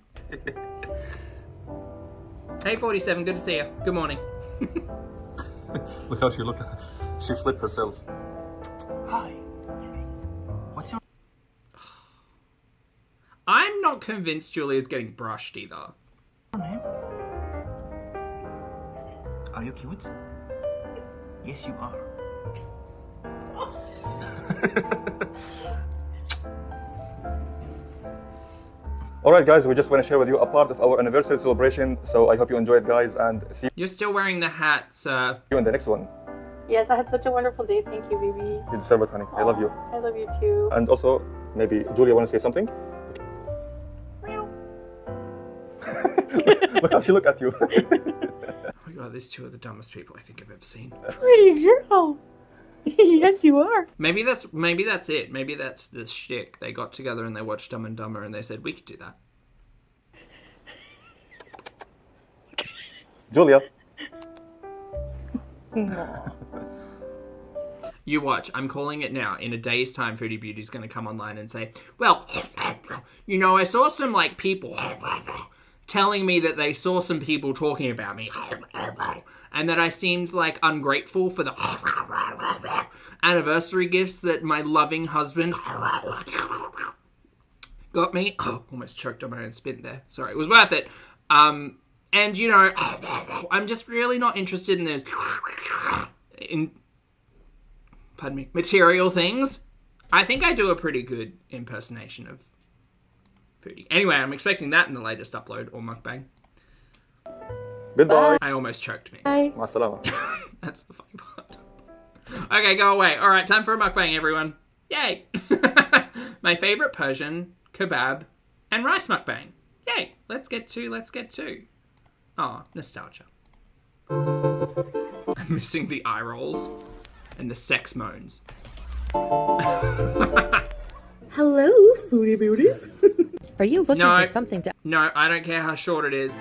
Hey 47, good to see you. Good morning. Look how she flipped herself. Hi. What's your I'm not convinced Julia's getting brushed either. name? Are you cute? Yes, you are. Alright guys, we just want to share with you a part of our anniversary celebration, so I hope you enjoyed guys, and see You're still wearing the hat, sir. you in the next one. Yes, I had such a wonderful day. Thank you, baby. You deserve it, honey. I love you. I love you too. And also, maybe Julia want to say something? Meow. Look how she looked at you. Oh my god, these two are the dumbest people I think I've ever seen. Pretty girl. Yes, you are. Maybe that's it. Maybe that's the shtick. They got together and they watched Dumb and Dumber and they said, we could do that. Julia. You watch. I'm calling it now. In a day's time, Foodie Beauty's going to come online and say, well, you know, I saw some, like, people telling me that they saw some people talking about me and that I seemed, like, ungrateful for the anniversary gifts that my loving husband got me. Oh, almost choked on my own spit there. Sorry, it was worth it. And, you know, I'm just really not interested in those material things. I think I do a pretty good impersonation of Foodie. Anyway, I'm expecting that in the latest upload or mukbang. Goodbye. I almost choked me. Bye. Ma salama. That's the funny part. Okay, go away. All right, time for a mukbang, everyone. Yay. My favorite Persian, kebab, and rice mukbang. Yay. Let's get to. Oh, nostalgia. I'm missing the eye rolls and the sex moans. Hello, Foodie Beauties. Are you looking No. for something to... No, I don't care how short it is.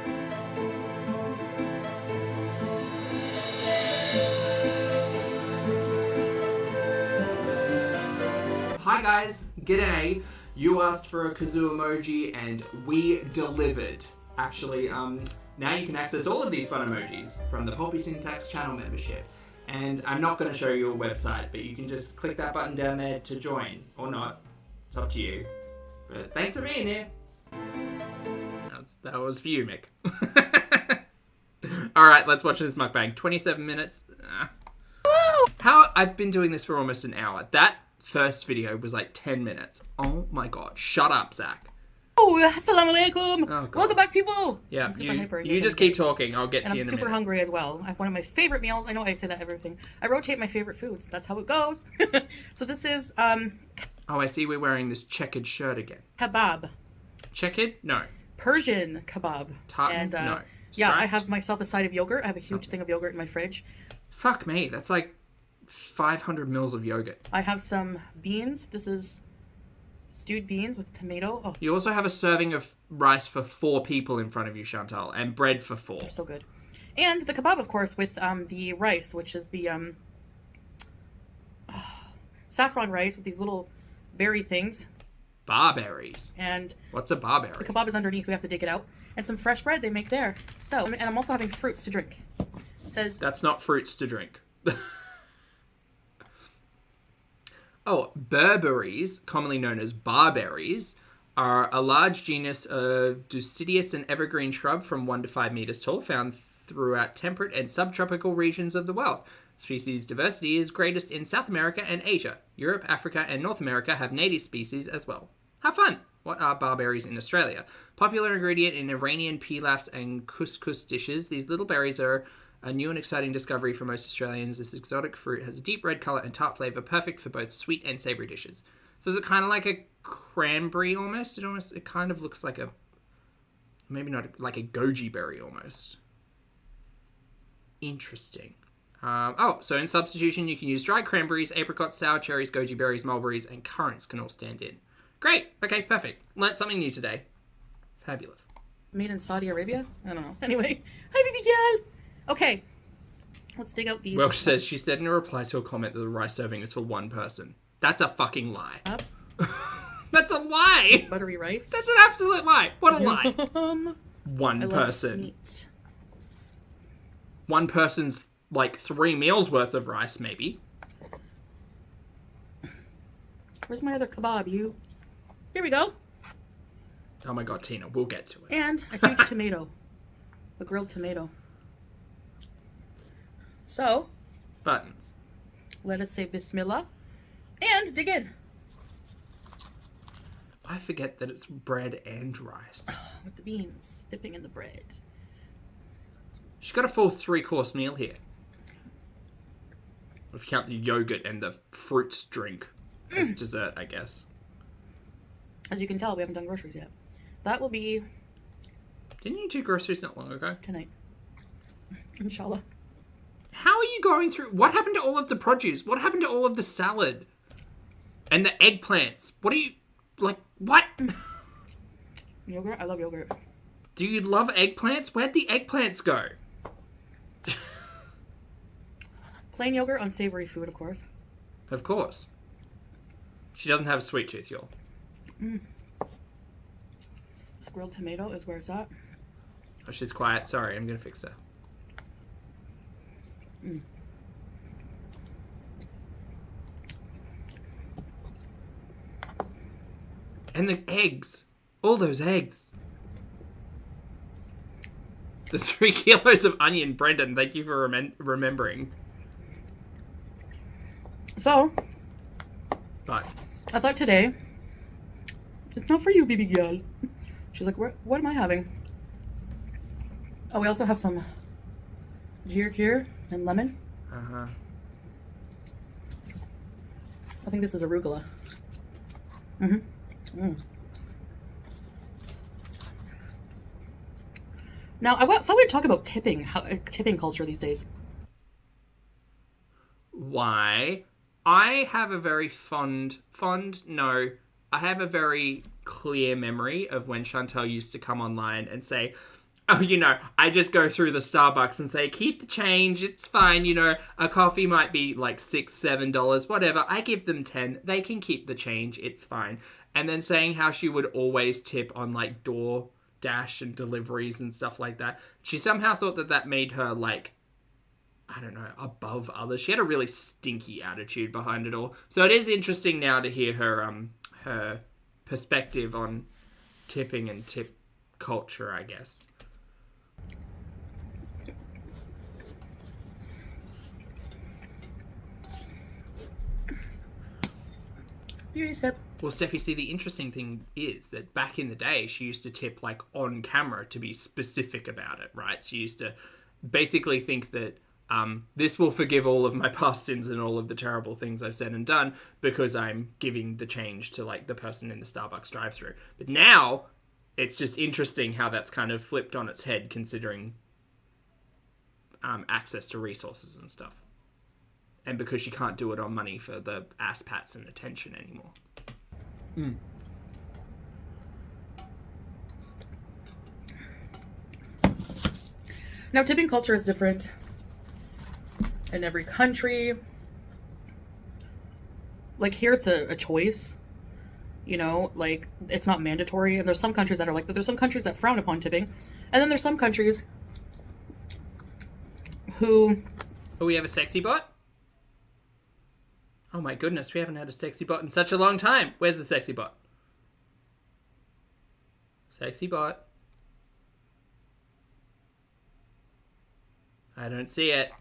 Hi guys, g'day. You asked for a kazoo emoji and we delivered. Actually, now you can access all of these fun emojis from the Poppy Syntax channel membership. And I'm not going to show you a website, but you can just click that button down there to join, or not. It's up to you. But thanks for being here. That was for you, Mick. Alright, let's watch this mukbang. 27 minutes. I've been doing this for almost an hour. That first video was like 10 minutes. Oh my god. Shut up, Zach. Oh, assalamu alaikum. Oh, God. Welcome back, people. Yeah, I'm super hyper. you just keep talking. I'll get And to you I'm in a super minute. hungry as well. I have one of my favorite meals. I know I say that everything. I rotate my favorite foods. That's how it goes. So this is Oh, I see we're wearing this checkered shirt again. kebab. Checkered? No. Persian kebab. Tartan? And No. yeah, I Striped? have myself a side of yogurt. I have a huge thing of yogurt in my fridge. Fuck me. That's like 500 mils of yogurt. I have some beans. This is stewed beans with tomato. Oh, You also have a serving of rice for 4 people in front of you, Chantal, and bread for 4. so good. And the kebab, of course, with the rice, which is the saffron rice with these little berry things. Barberries. And What's a barberry? the kebab is underneath. We have to dig it out. And some fresh bread they make there. So, and I'm also having fruits to drink. It says That's not fruits to drink. Oh, berberries, commonly known as barberries, are a large genus of deciduous and evergreen shrub from 1 to 5 meters tall, found throughout temperate and subtropical regions of the world. Species diversity is greatest in South America and Asia. Europe, Africa, and North America have native species as well. Have fun! What are barberries in Australia? Popular ingredient in Iranian pilafs and couscous dishes, these little berries are a new and exciting discovery for most Australians. This exotic fruit has a deep red colour and tart flavour, perfect for both sweet and savoury dishes. So is it kind of like a cranberry almost? It kind of looks like a, maybe not, like a goji berry almost. Interesting. So in substitution you can use dried cranberries, apricots, sour cherries, goji berries, mulberries, and currants can all stand in. Great. Okay, perfect. Learned something new today. Fabulous. made in Saudi Arabia. I don't know. Anyway, hi, baby girl. Okay, let's dig out these. Welch says she said in a reply to a comment that the rice serving is for 1 person. That's a fucking lie. Oops. That's a lie. Buttery rice. That's an absolute lie. What a lie. I 1 love person. meat. 1 person's like 3 meals worth of rice, maybe. Where's my other kebab? You. Here we go. Oh my god, Tina, we'll get to it. And a huge tomato. A grilled tomato. So, Buttons. let us say Bismillah and dig in. I forget that it's bread and rice. With the beans dipping in the bread. She's got a full 3-course meal here. If you count the yogurt and the fruits drink as dessert, I guess. As you can tell, we haven't done groceries yet. That will be Didn't you do groceries not long ago? tonight. Inshallah. How are you going through... What happened to all of the produce? What happened to all of the salad? And the eggplants? What are you... Like, what? Yogurt? I love yogurt. Do you love eggplants? Where'd the eggplants go? Plain yogurt on savory food, of course. Of course. She doesn't have a sweet tooth, y'all. This grilled tomato is where it's at. Oh, she's quiet. Sorry, I'm going to fix her. And the eggs. All those eggs. The 3 kilos of onion. Brendan, thank you for remembering. So, But I thought today, it's not for you, baby girl. She's like, what am I having? Oh, we also have some jir and lemon. uh-huh. I think this is arugula. Now, I thought we'd talk about tipping, tipping culture these days. Why? I have a very I have a very clear memory of when Chantal used to come online and say, oh, I just go through the Starbucks and say, keep the change, it's fine, a coffee might be like $6, $7, whatever. I give them 10, they can keep the change, it's fine. And then saying how she would always tip on like DoorDash and deliveries and stuff like that. She somehow thought that made her like, I don't know, above others. She had a really stinky attitude behind it all. So it is interesting now to hear her perspective on tipping and tip culture, I guess. Beauty sip. Well, Steffi, see, the interesting thing is that back in the day, she used to tip like on camera to be specific about it, right? She used to basically think that this will forgive all of my past sins and all of the terrible things I've said and done because I'm giving the change to like the person in the Starbucks drive-thru. But now it's just interesting how that's kind of flipped on its head, considering access to resources and stuff. And because she can't do it on money for the ass pats and attention anymore. Now, tipping culture is different in every country. Like here, it's a choice. You know, like it's not mandatory. And there's some countries that are like that. There's some countries that frown upon tipping, and then there's some countries who. Oh, we have a sexy bot? Oh my goodness, we haven't had a sexy bot in such a long time. Where's the sexy bot? Sexy bot. I don't see it.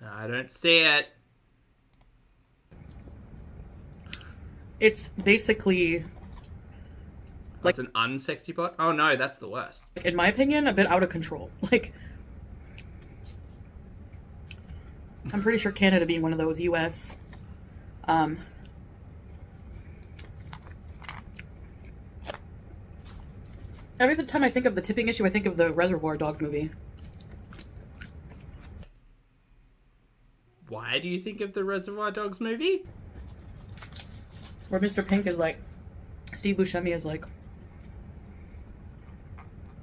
I don't see it. It's basically Like, it's an unsexy bot? Oh no, that's the worst. in my opinion, a bit out of control. Like, I'm pretty sure Canada being one of those, US. Every time I think of the tipping issue, I think of the Reservoir Dogs movie. Why do you think of the Reservoir Dogs movie? Where Mr. Pink is like, Steve Buscemi is like,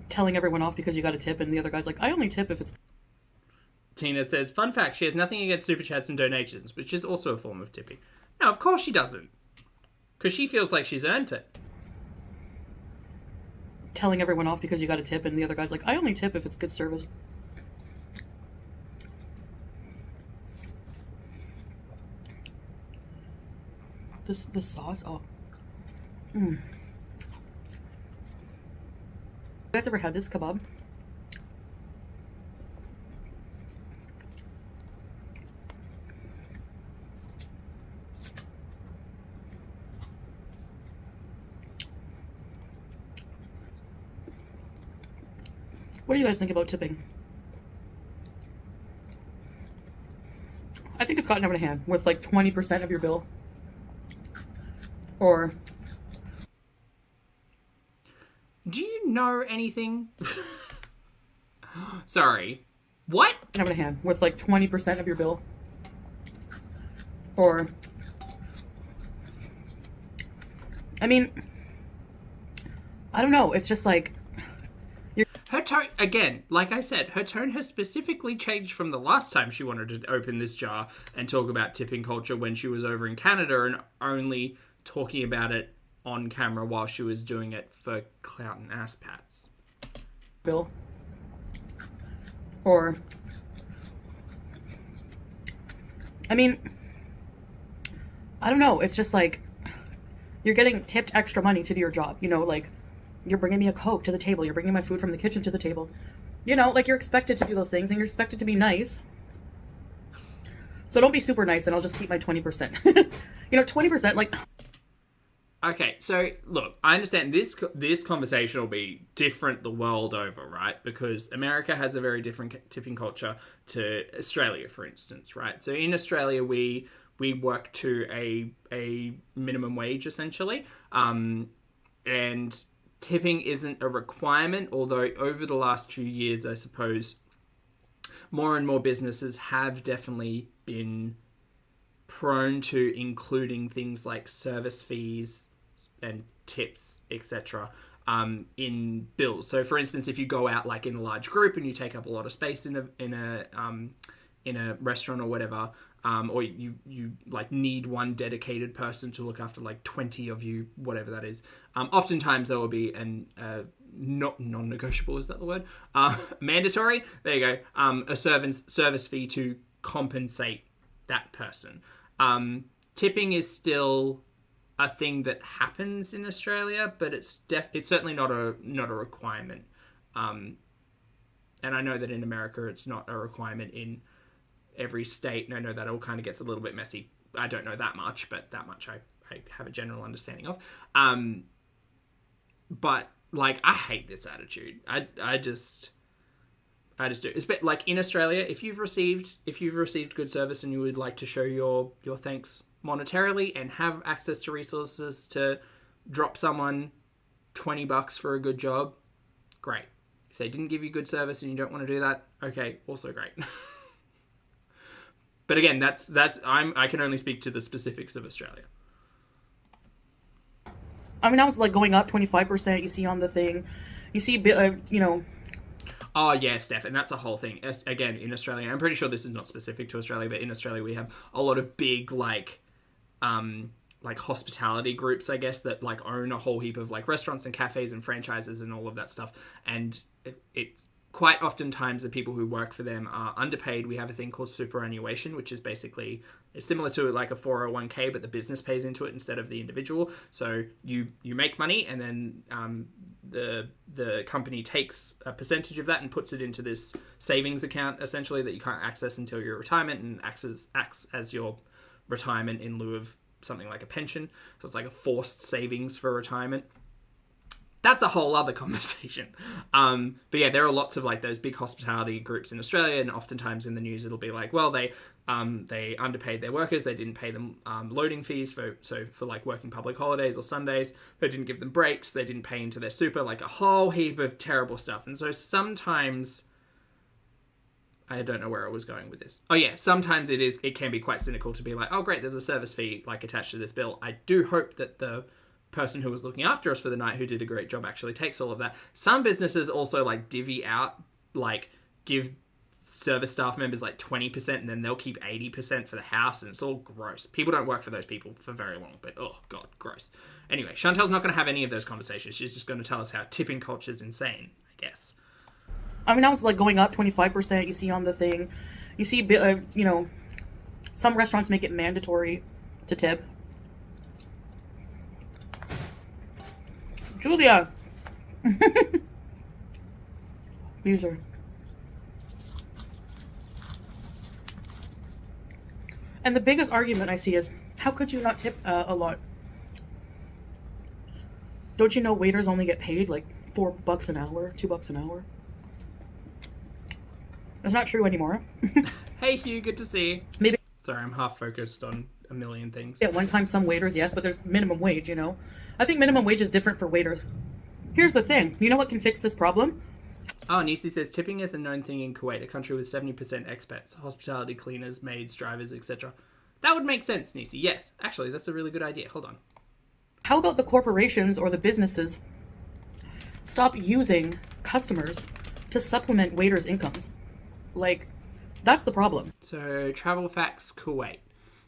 telling everyone off because you got a tip, and the other guy's like, I only tip if it's... Tina says, fun fact, she has nothing against super chats and donations, which is also a form of tipping. No, of course she doesn't. Because she feels like she's earned it. telling everyone off because you got a tip, and the other guy's like, I only tip if it's good service. This sauce, oh. You guys ever had this kebab? What do you guys think about tipping? I think it's gotten out of hand with like 20% of your bill. Or... Do you know anything? Sorry. What? out of hand with like 20% of your bill. Or... I mean... I don't know. It's just like... Her tone, again, like I said, her tone has specifically changed from the last time she wanted to open this jar and talk about tipping culture when she was over in Canada and only talking about it on camera while she was doing it for clout and ass pats. bill. Or... I mean... I don't know. It's just like... You're getting tipped extra money to do your job. You know, like... You're bringing me a Coke to the table. You're bringing my food from the kitchen to the table. You know, like, you're expected to do those things, and you're expected to be nice. So don't be super nice, and I'll just keep my 20%. You know, 20%, like... Okay, so, look, I understand this conversation will be different the world over, right? Because America has a very different tipping culture to Australia, for instance, right? So in Australia, we work to a minimum wage, essentially. And... tipping isn't a requirement, although over the last few years, I suppose, more and more businesses have definitely been prone to including things like service fees and tips, etc., in bills. So, for instance, if you go out like in a large group and you take up a lot of space in a restaurant or whatever, or you like need one dedicated person to look after like 20 of you, whatever that is. Oftentimes there will be not non-negotiable, is that the word? Mandatory. There you go. A service fee to compensate that person. Tipping is still a thing that happens in Australia, but it's certainly not a requirement. And I know that in America it's not a requirement in every state, and I know that all kind of gets a little bit messy. I don't know that much, but that much I I have a general understanding of. But like, I hate this attitude. I just do. It's like in Australia, if you've received good service and you would like to show your thanks monetarily and have access to resources to drop someone $20 for a good job, great. If they didn't give you good service and you don't want to do that, okay, also great. But again, I can only speak to the specifics of Australia. I mean, now it's like going up 25%. You see on the thing, you see, you know. Oh, yeah, Steph, and that's a whole thing. Again, in Australia, I'm pretty sure this is not specific to Australia, but in Australia we have a lot of big, like hospitality groups, I guess, that like own a whole heap of like restaurants and cafes and franchises and all of that stuff. And it's quite oftentimes the people who work for them are underpaid. We have a thing called superannuation, which is basically it's similar to like a 401k, but the business pays into it instead of the individual. So you make money, and then the company takes a percentage of that and puts it into this savings account, essentially, that you can't access until your retirement, and acts as your retirement in lieu of something like a pension. So it's like a forced savings for retirement. That's a whole other conversation. But yeah, there are lots of like those big hospitality groups in Australia, and oftentimes in the news it'll be like, well, they underpaid their workers, they didn't pay them loading fees for like working public holidays or Sundays, they didn't give them breaks, they didn't pay into their super, like a whole heap of terrible stuff. And so sometimes, I don't know where I was going with this. Oh yeah, sometimes it can be quite cynical to be like, oh great, there's a service fee like attached to this bill. I do hope that the person who was looking after us for the night, who did a great job, actually takes all of that. Some businesses also like divvy out, like give service staff members like 20% and then they'll keep 80% for the house, and it's all gross. People don't work for those people for very long, but oh god, gross. Anyway, Chantel's not going to have any of those conversations. She's just going to tell us how tipping culture is insane, I guess. I mean, now it's like going up 25%. You see on the thing, you see, you know, some restaurants make it mandatory to tip. Julia! User. And the biggest argument I see is, how could you not tip a lot? Don't you know waiters only get paid like $4 an hour, $2 an hour? That's not true anymore. Hey Hugh, good to see you. Maybe. Sorry, I'm half focused on a million things. At one time, some waiters, yes, but there's minimum wage, you know? I think minimum wage is different for waiters. Here's the thing. You know what can fix this problem? Oh, Nisi says, tipping is a known thing in Kuwait, a country with 70% expats, hospitality, cleaners, maids, drivers, etc. That would make sense, Nisi. Yes, actually, that's a really good idea. Hold on. How about the corporations or the businesses stop using customers to supplement waiters' incomes? Like, that's the problem. So, travel facts, Kuwait.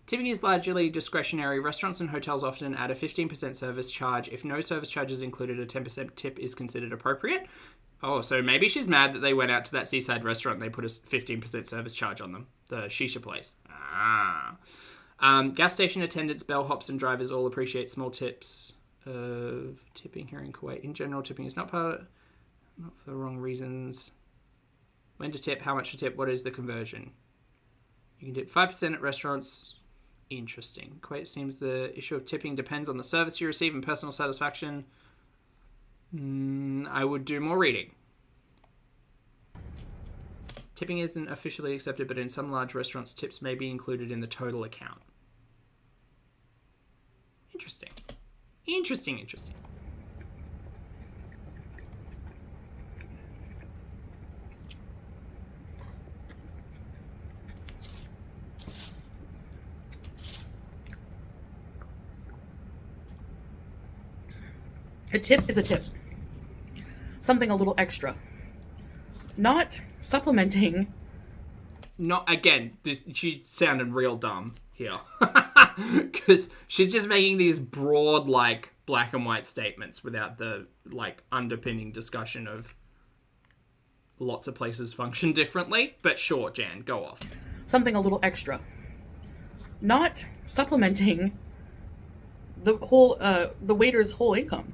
Tipping is largely discretionary. Restaurants and hotels often add a 15% service charge. If no service charge is included, a 10% tip is considered appropriate. Oh, so maybe she's mad that they went out to that seaside restaurant and they put a 15% service charge on them. The Shisha place. Gas station attendants, bellhops, and drivers all appreciate small tips. Tipping here in Kuwait. In general, tipping is not for the wrong reasons. When to tip, how much to tip, what is the conversion? You can tip 5% at restaurants. Interesting. Kuwait seems the issue of tipping depends on the service you receive and personal satisfaction. I would do more reading. Tipping isn't officially accepted, but in some large restaurants, tips may be included in the total account. Interesting. Interesting. A tip is a tip. Something a little extra. Not supplementing. Not, again, she sounded real dumb here. Because she's just making these broad, like, black and white statements without the, like, underpinning discussion of lots of places function differently. But sure, Jan, go off. Something a little extra. Not supplementing the whole, the waiter's whole income.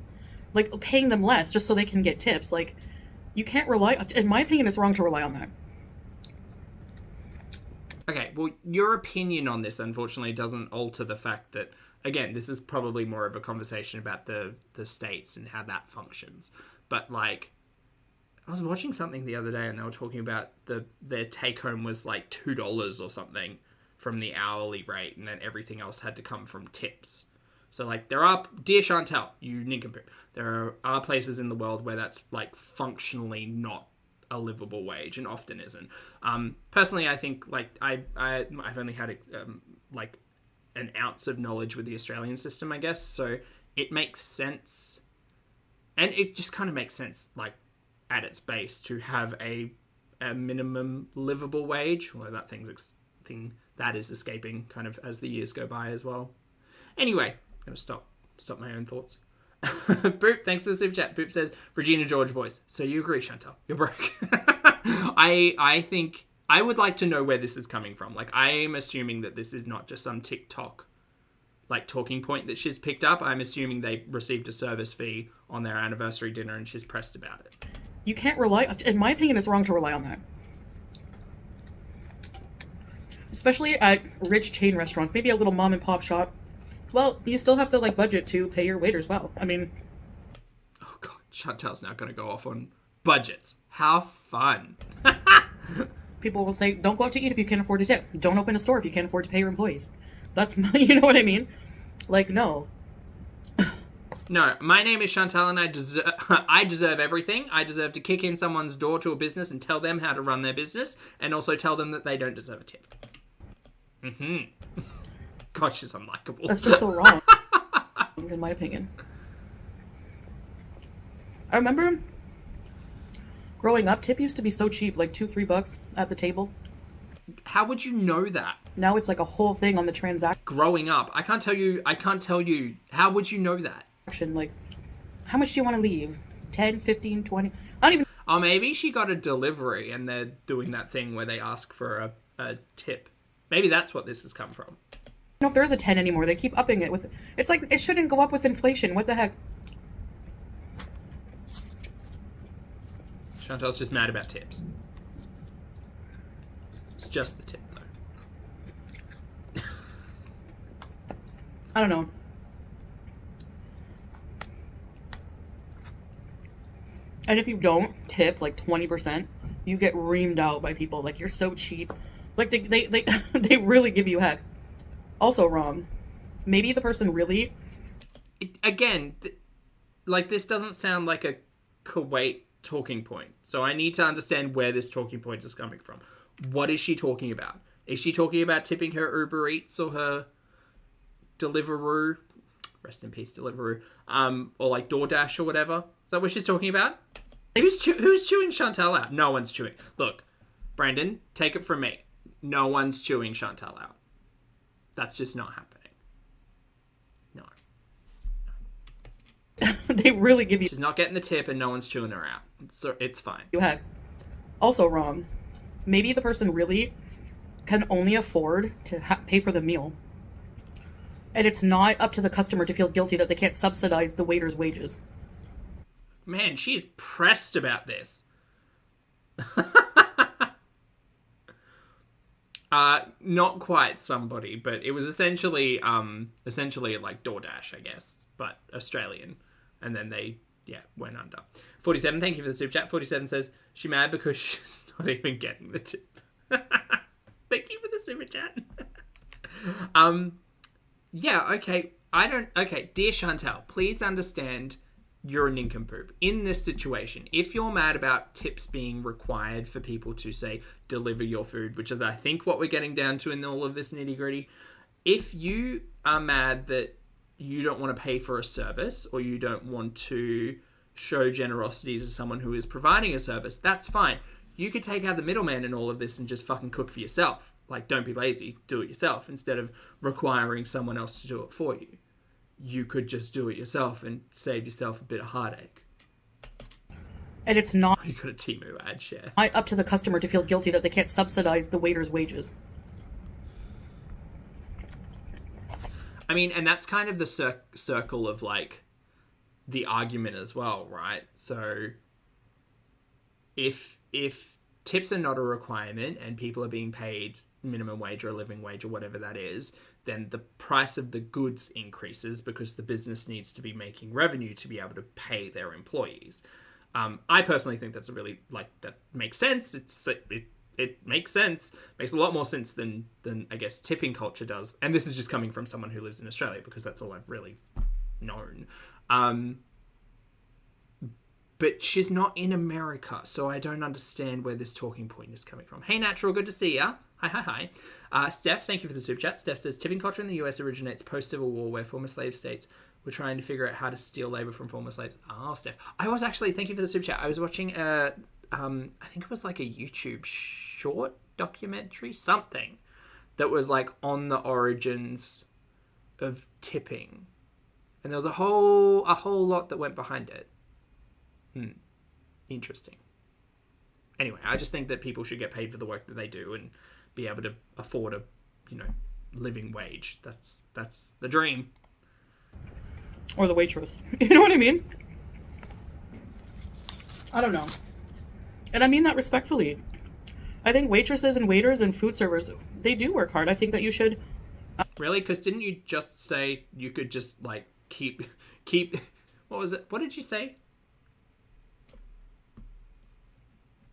Like, paying them less just so they can get tips. Like, you can't rely... In my opinion, it's wrong to rely on that. Okay, well, your opinion on this, unfortunately, doesn't alter the fact that again, this is probably more of a conversation about the states and how that functions. But like, I was watching something the other day and they were talking about their take home was like $2 or something from the hourly rate, and then everything else had to come from tips. So like, there are, dear Chantal, you nincompoop, there are places in the world where that's like functionally not a livable wage, and often isn't. Personally, I think like I've only had like an ounce of knowledge with the Australian system, I guess. So it makes sense, and it just kind of makes sense, like at its base, to have a minimum livable wage. Although that thing that is escaping kind of as the years go by as well. Anyway, I'm gonna stop my own thoughts. Boop, thanks for the super chat. Boop says, Regina George voice. So you agree, Chantal? You're broke. I think I would like to know where this is coming from. Like, I'm assuming that this is not just some TikTok like talking point that she's picked up. I'm assuming they received a service fee on their anniversary dinner and she's pressed about it. You can't rely, in my opinion, it's wrong to rely on that. Especially at rich chain restaurants, maybe a little mom and pop shop. Well, you still have to like budget to pay your waiters well. I mean, oh god, Chantal's now going to go off on budgets. How fun. people will say, don't go out to eat if you can't afford to tip. Don't open a store if you can't afford to pay your employees. That's my, you know what I mean? Like, no. No, my name is Chantal and I deserve everything. I deserve to kick in someone's door to a business and tell them how to run their business, and also tell them that they don't deserve a tip. God, she's unlikable. That's just so wrong, in my opinion. I remember growing up, tip used to be so cheap, like $2-3 at the table. How would you know that? Now it's like a whole thing on the transaction. Growing up, I can't tell you. How would you know that? Like, how much do you want to leave? 10, 15, 20? I don't even... Or maybe she got a delivery and they're doing that thing where they ask for a tip. Maybe that's what this has come from. I don't know if there is a 10 anymore. They keep upping it with... It's like, it shouldn't go up with inflation. What the heck? Chantal's just mad about tips. It's just the tip, though. I don't know. And if you don't tip like 20%, you get reamed out by people. Like, you're so cheap. Like, they they really give you heck. Also wrong. Maybe the person really... Like, this doesn't sound like a Kuwait talking point. So I need to understand where this talking point is coming from. What is she talking about? Is she talking about tipping her Uber Eats or her Deliveroo? Rest in peace, Deliveroo. Or like DoorDash or whatever. Is that what she's talking about? Who's chewing Chantal out? No one's chewing. Look, Brandon, take it from me. No one's chewing Chantal out. That's just not happening. No. They really give you... She's not getting the tip and no one's chewing her out. So it's fine. You heck. Also wrong. Maybe the person really can only afford to pay for the meal. And it's not up to the customer to feel guilty that they can't subsidize the waiter's wages. Man, she is pressed about this. Not quite somebody, but it was essentially like DoorDash, I guess, but Australian. And then they, went under. 47, thank you for the super chat. 47 says, she mad because she's not even getting the tip. Thank you for the super chat. Okay, dear Chantal, please understand you're a nincompoop. In this situation, if you're mad about tips being required for people to, say, deliver your food, which is, I think, what we're getting down to in all of this nitty-gritty, if you are mad that you don't want to pay for a service or you don't want to show generosity to someone who is providing a service, that's fine. You could take out the middleman in all of this and just fucking cook for yourself. Like, don't be lazy, do it yourself instead of requiring someone else to do it for you. You could just do it yourself and save yourself a bit of heartache. And it's not... You got a Temu ad share. Up to the customer to feel guilty that they can't subsidize the waiter's wages. I mean, and that's kind of the circle of, like, the argument as well, right? So, if tips are not a requirement and people are being paid minimum wage or a living wage or whatever that is, then the price of the goods increases because the business needs to be making revenue to be able to pay their employees. I personally think that's a really, that makes sense. It makes sense. Makes a lot more sense than I guess tipping culture does. And this is just coming from someone who lives in Australia because that's all I've really known. But she's not in America, so I don't understand where this talking point is coming from. Hey, Natural, good to see ya. Hi. Steph, thank you for the super chat. Steph says, tipping culture in the US originates post-Civil War, where former slave states were trying to figure out how to steal labor from former slaves. Oh, Steph. I was actually, thank you for the super chat. I was watching, I think it was like a YouTube short documentary, something, that was like on the origins of tipping. And there was a whole lot that went behind it. Interesting. Anyway, I just think that people should get paid for the work that they do and be able to afford a, living wage. That's the dream. Or the waitress. You know what I mean? I don't know. And I mean that respectfully. I think waitresses and waiters and food servers, they do work hard. I think that you should... Really? Because didn't you just say you could just, keep... What was it? What did you say?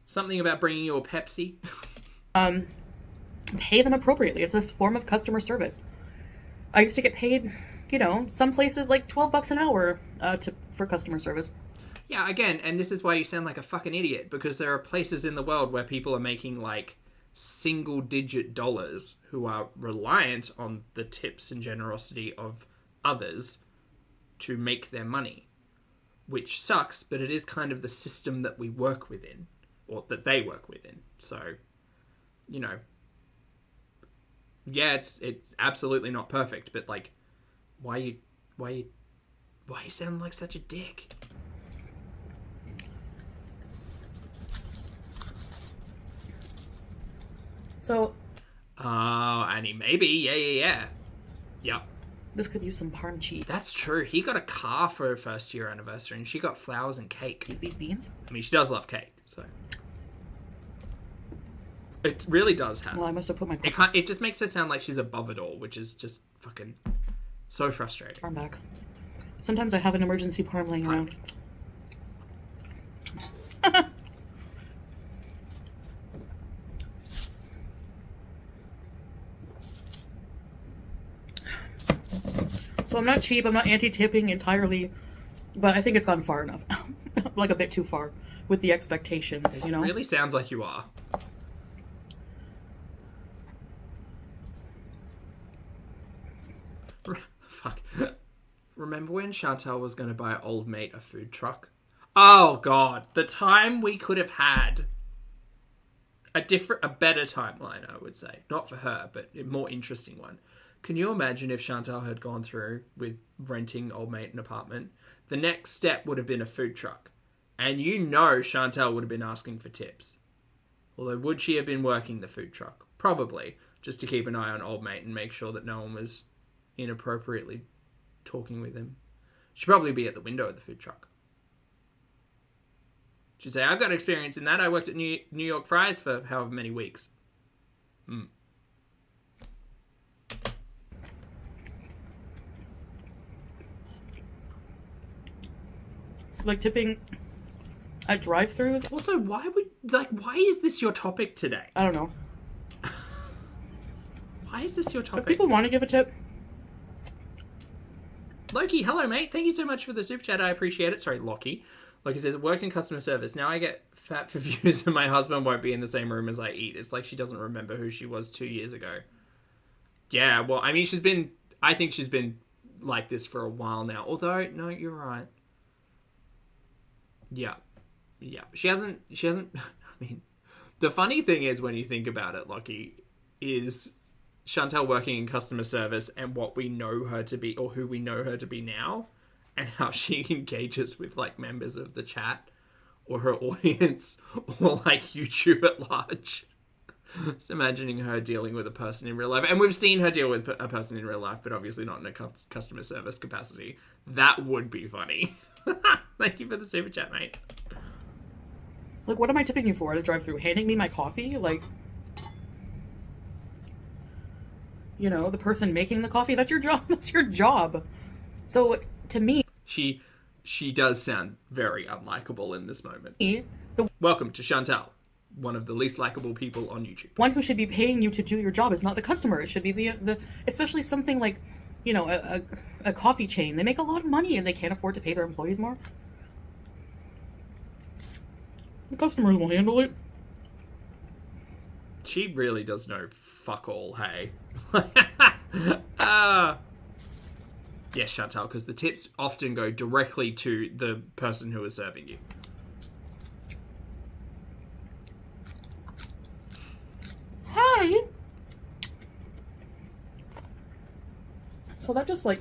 Something about bringing you a Pepsi? Pay them appropriately. It's a form of customer service. I used to get paid, some places like $12 an hour for customer service. Yeah, again, and this is why you sound like a fucking idiot, because there are places in the world where people are making, single-digit dollars who are reliant on the tips and generosity of others to make their money, which sucks, but it is kind of the system that we work within. Or that they work within. So, yeah, it's absolutely not perfect, but why you sound like such a dick? So, Annie, maybe, yeah. Yep. This could use some parm cheese. That's true. He got a car for her first year anniversary, and she got flowers and cake. Use these beans? I mean, she does love cake, so... It really does have. Well, I must have put my... It just makes her sound like she's above it all, which is just fucking so frustrating. Parm back. Sometimes I have an emergency parm laying around. So I'm not cheap, I'm not anti-tipping entirely, but I think it's gone far enough. A bit too far with the expectations, It really sounds like you are. Fuck. Remember when Chantal was going to buy Old Mate a food truck? Oh, God. The time we could have had. A better timeline, I would say. Not for her, but a more interesting one. Can you imagine if Chantal had gone through with renting Old Mate an apartment? The next step would have been a food truck. And Chantal would have been asking for tips. Although, would she have been working the food truck? Probably. Just to keep an eye on Old Mate and make sure that no one was inappropriately talking with him. She'd probably be at the window of the food truck. She'd say, I've got experience in that. I worked at New York Fries for however many weeks. Tipping at drive-thrus. Also, why is this your topic today? I don't know. Why is this your topic? If people want to give a tip. Loki, hello, mate. Thank you so much for the super chat. I appreciate it. Sorry, Loki. Loki says, worked in customer service. Now I get fat for views and my husband won't be in the same room as I eat. It's like she doesn't remember who she was 2 years ago. Yeah, well, I mean, I think she's been like this for a while now. Although, no, you're right. Yeah. She hasn't, I mean, the funny thing is when you think about it, Lockie, is Chantal working in customer service and what we know her to be, or who we know her to be now, and how she engages with members of the chat or her audience or YouTube at large. Just imagining her dealing with a person in real life. And we've seen her deal with a person in real life, but obviously not in a customer service capacity. That would be funny. Thank you for the super chat, mate. Like, what am I tipping you for to drive through? Handing me my coffee? Like, you know, the person making the coffee, that's your job. That's your job. So, to me... She does sound very unlikable in this moment. The Welcome to Chantal, one of the least likable people on YouTube. one who should be paying you to do your job is not the customer. It should be the especially something like, you know, a coffee chain. They make a lot of money and they can't afford to pay their employees more. The customers will handle it. She really does know fuck all, hey. Yes, Chantal, because the tips often go directly to the person who is serving you. Hi! So that just, like,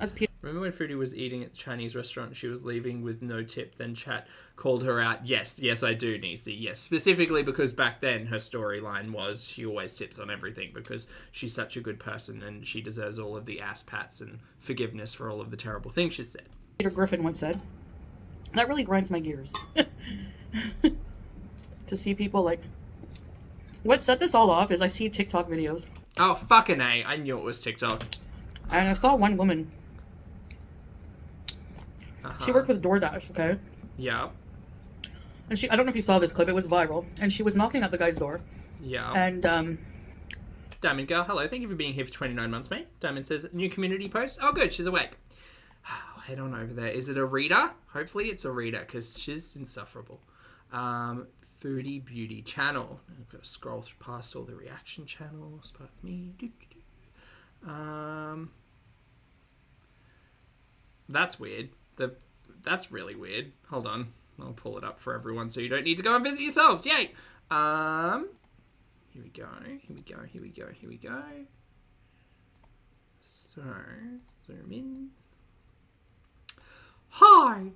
as people... Remember when Foodie was eating at the Chinese restaurant, she was leaving with no tip, then chat called her out? Yes, I do, Nisi, yes. Specifically because back then her storyline was she always tips on everything because she's such a good person and she deserves all of the ass pats and forgiveness for all of the terrible things she's said. Peter Griffin once said, that really grinds my gears. To see people, like... What set this all off is I see TikTok videos. Oh, fucking A. I knew it was TikTok. And I saw one woman. She worked with DoorDash, okay? Yeah. And I don't know if you saw this clip, it was viral. And she was knocking at the guy's door. Yeah. And, Diamond Girl, hello. Thank you for being here for 29 months, mate. Diamond says, new community post. Oh, good. She's awake. Head on over there. Is it a reader? Hopefully it's a reader, because she's insufferable. Foodie Beauty channel. I've got to scroll past all the reaction channels. Pardon me. That's weird. That's really weird. Hold on. I'll pull it up for everyone so you don't need to go and visit yourselves. Yay! Here we go. So, zoom in. Hi!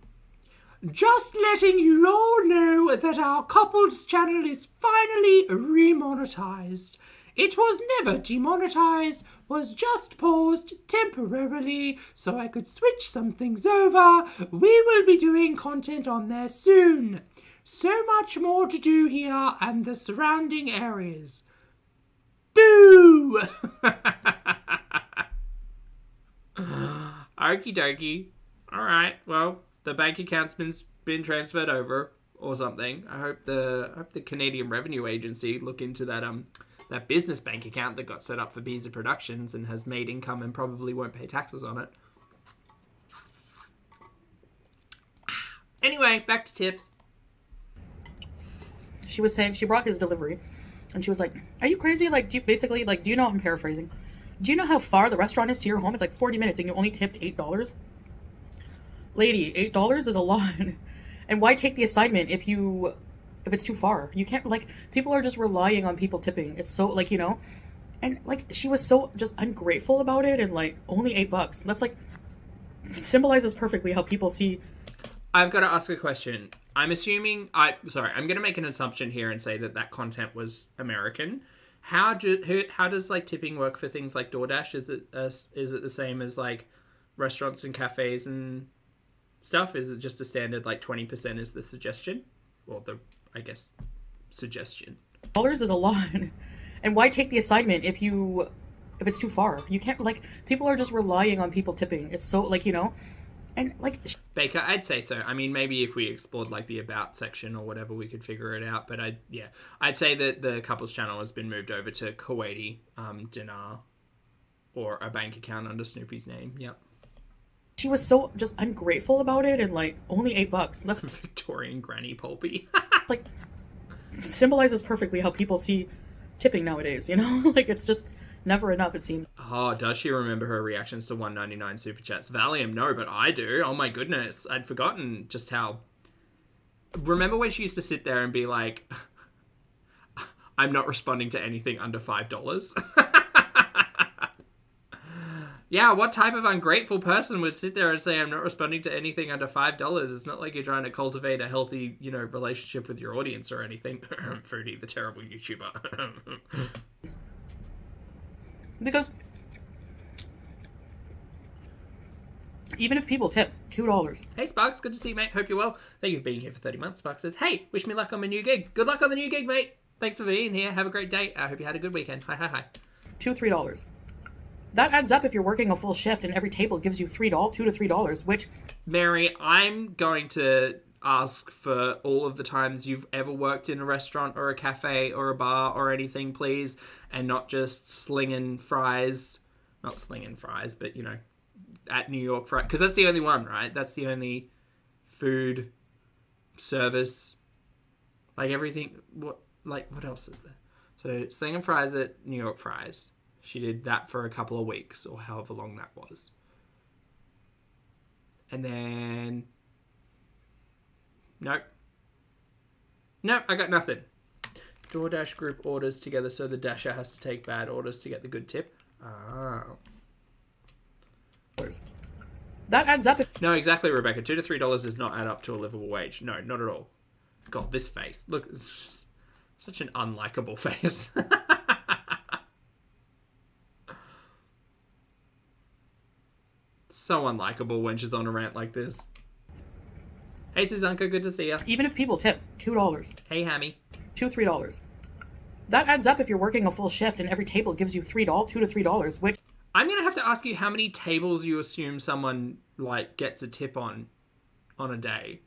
Just letting you all know that our couples channel is finally remonetized. It was never demonetized, was just paused temporarily so I could switch some things over. We will be doing content on there soon. So much more to do here and the surrounding areas. Boo! Okie dokie. Alright, well, the bank account's been transferred over or something. I hope the Canadian Revenue Agency look into that business bank account that got set up for Beezer Productions and has made income and probably won't pay taxes on it. Anyway, back to tips. she was saying, she brought his delivery. And she was like, are you crazy? Like, do you know, I'm paraphrasing. Do you know how far the restaurant is to your home? It's like 40 minutes and you only tipped $8? Lady, $8 is a lot. And why take the assignment if it's too far? You can't, like, people are just relying on people tipping. It's so, like, you know, and like, she was so just ungrateful about it. And like, only $8. That's like, symbolizes perfectly how people see. I've got to ask a question. I'm assuming, I'm going to make an assumption here and say that content was American. How does like tipping work for things like DoorDash? Is it the same as like restaurants and cafes and stuff? Is it just a standard like 20% is the suggestion? Or the, I guess, suggestion. $8 is a lot. And why take the assignment if it's too far? You can't, like, people are just relying on people tipping. It's so, like, you know, and like... Baker, I'd say so. I mean, maybe if we explored like the about section or whatever, we could figure it out. But I'd say that the couples channel has been moved over to Kuwaiti dinar or a bank account under Snoopy's name. Yep. She was so just ungrateful about it, and like, only $8. That's Victorian granny pulpy. like, symbolizes perfectly how people see tipping nowadays, you know? Like, it's just never enough, it seems. Oh, does she remember her reactions to $1.99 super chats? Valium, no, but I do. Oh my goodness. I'd forgotten just how... Remember when she used to sit there and be like, I'm not responding to anything under $5? Yeah, what type of ungrateful person would sit there and say, I'm not responding to anything under $5? It's not like you're trying to cultivate a healthy, you know, relationship with your audience or anything. Foodie, the terrible YouTuber. Because even if people tip $2. Hey Sparks, good to see you, mate. Hope you're well. Thank you for being here for 30 months. Sparks says, hey, wish me luck on my new gig. Good luck on the new gig, mate. Thanks for being here. Have a great day. I hope you had a good weekend. Hi, hi, hi. $3. That adds up if you're working a full shift and every table gives you $2 to $3, which... Mary, I'm going to ask for all of the times you've ever worked in a restaurant or a cafe or a bar or anything, please, and not just slinging fries. Not slinging fries, but, you know, at New York Fries. Because that's the only one, right? That's the only food service. Like everything... What else is there? So, slinging fries at New York Fries. She did that for a couple of weeks or however long that was. And then... Nope, I got nothing. DoorDash group orders together so the Dasher has to take bad orders to get the good tip. Oh. That adds up if... No, exactly, Rebecca. $2 to $3 does not add up to a livable wage. No, not at all. God, this face. Look, it's just such an unlikable face. So unlikable when she's on a rant like this. Hey, Suzanka, good to see you. Even if people tip $2. Hey, Hammy. $3. That adds up if you're working a full shift and every table gives you $2 to $3, which... I'm going to have to ask you how many tables you assume someone, like, gets a tip on a day.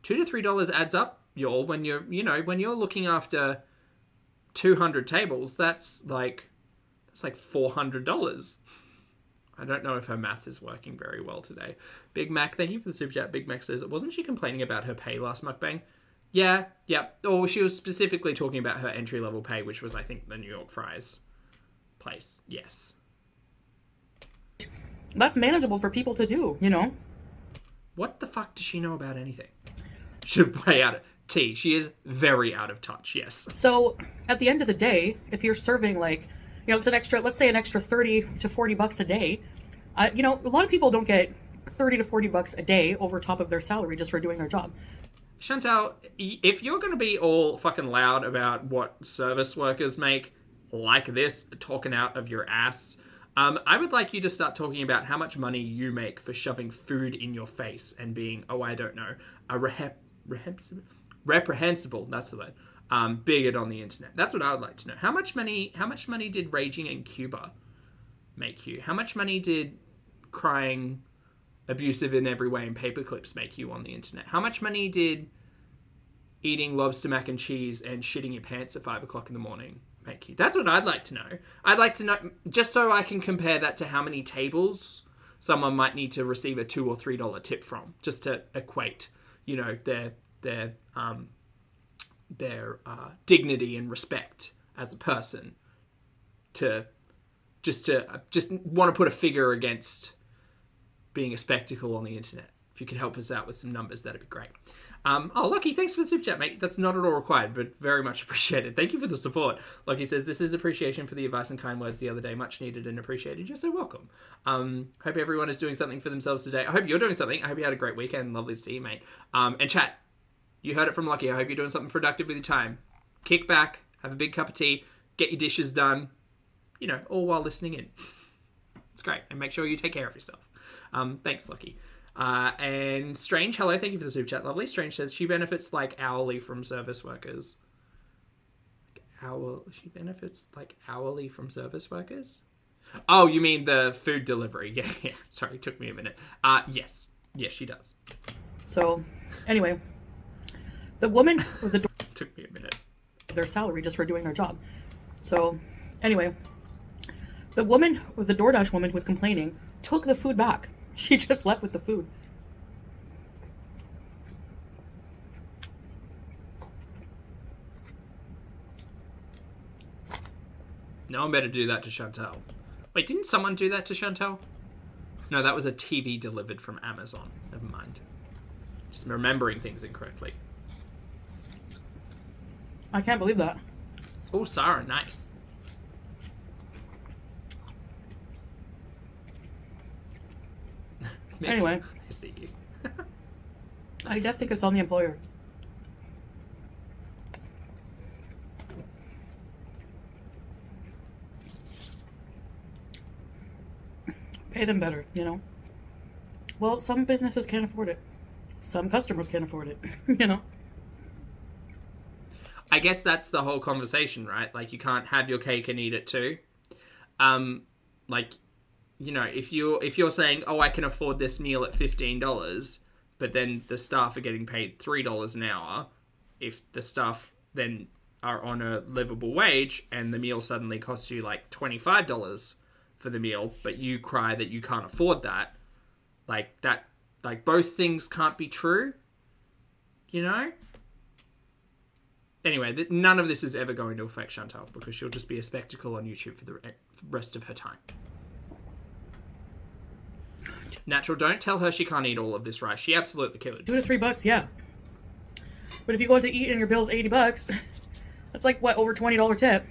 $2 to $3 adds up, y'all, when you're, you know, when you're looking after 200 tables, that's like $400. I don't know if her math is working very well today. Big Mac, thank you for the super chat. Big Mac says, wasn't she complaining about her pay last mukbang? Yeah. Or she was specifically talking about her entry-level pay, which was, I think, the New York Fries place. Yes. That's manageable for people to do, you know? What the fuck does she know about anything? Should way out of... She is very out of touch, yes. So, at the end of the day, if you're serving, like... You know, it's let's say an extra 30 to 40 bucks a day. You know, a lot of people don't get 30 to 40 bucks a day over top of their salary just for doing their job. Chantal, if you're going to be all fucking loud about what service workers make like this, talking out of your ass, I would like you to start talking about how much money you make for shoving food in your face and being, I don't know, a reprehensible, that's the word, bigot on the internet. That's what I would like to know. How much money did raging in Cuba make you? How much money did crying abusive in every way in paper clips make you on the internet? How much money did eating lobster mac and cheese and shitting your pants at 5 o'clock in the morning make you? That's what I'd like to know. I'd like to know, just so I can compare that to how many tables someone might need to receive a $2 or $3 tip from, just to equate, you know, their dignity and respect as a person, to just want to put a figure against being a spectacle on the internet. If you could help us out with some numbers, that'd be great. Lucky, thanks for the super chat, mate. That's not at all required, but very much appreciated. Thank you for the support. Lucky says, this is appreciation for the advice and kind words the other day. Much needed and appreciated. You're so welcome. Hope everyone is doing something for themselves today. I hope you're doing something. I hope you had a great weekend. Lovely to see you, mate. And chat, you heard it from Lucky. I hope you're doing something productive with your time. Kick back, have a big cup of tea, get your dishes done, you know, all while listening in. It's great. And make sure you take care of yourself. Thanks, Lucky. And Strange, hello, thank you for the super chat. Lovely. Strange says she benefits like hourly from service workers. She benefits like hourly from service workers? Oh, you mean the food delivery? Yeah. Sorry, it took me a minute. Yes, she does. So, anyway, the woman with the took me a minute. Their salary just for doing their job. So, anyway, the woman with the DoorDash woman who was complaining took the food back. She just left with the food. No one better do that to Chantal. Wait, didn't someone do that to Chantal? No, that was a TV delivered from Amazon. Never mind. Just remembering things incorrectly. I can't believe that. Oh, Sarah, nice. Anyway. I see you. I definitely think it's on the employer. Pay them better, you know? Well, some businesses can't afford it. Some customers can't afford it, you know? I guess that's the whole conversation, right? Like, you can't have your cake and eat it too. Like, you know, if you're saying, oh, I can afford this meal at $15, but then the staff are getting paid $3 an hour, if the staff then are on a livable wage and the meal suddenly costs you like $25 for the meal, but you cry that you can't afford that, like both things can't be true, you know? Anyway, none of this is ever going to affect Chantal because she'll just be a spectacle on YouTube for the rest of her time. Natural, don't tell her she can't eat all of this rice. She absolutely could. $2 to $3, yeah. But if you go out to eat and your bill's $80, that's like, what, over $20 tip?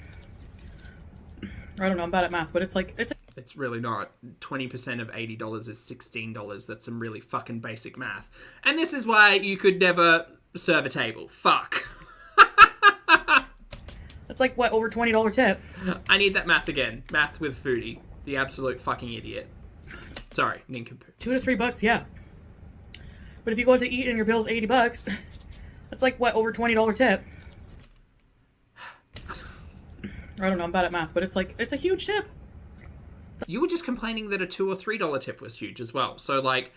I don't know, I'm bad at math, but it's like, It's really not. 20% of $80 is $16. That's some really fucking basic math. And this is why you could never serve a table. Fuck. that's like, what, over $20 tip? I need that math again. Math with Foodie. The absolute fucking idiot. Sorry, nincompoop. $2 to $3, yeah. But if you go out to eat and your bill's $80, that's like, what, over $20 tip? I don't know, I'm bad at math, but it's like, it's a huge tip. You were just complaining that a $2 or $3 tip was huge as well. So, like,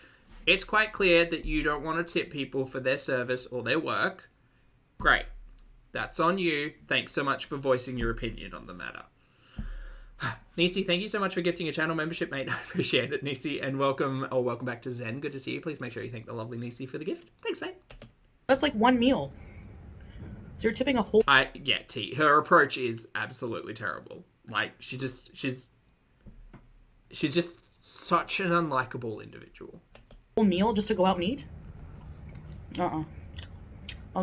it's quite clear that you don't want to tip people for their service or their work. Great. That's on you. Thanks so much for voicing your opinion on the matter. Nisi, thank you so much for gifting a channel membership, mate. I appreciate it, Nisi. And welcome back to Zen. Good to see you. Please make sure you thank the lovely Nisi for the gift. Thanks, mate. That's like one meal. So you're tipping a whole... Yeah, T. Her approach is absolutely terrible. Like, she's just such an unlikable individual. Whole meal just to go out and eat? I'll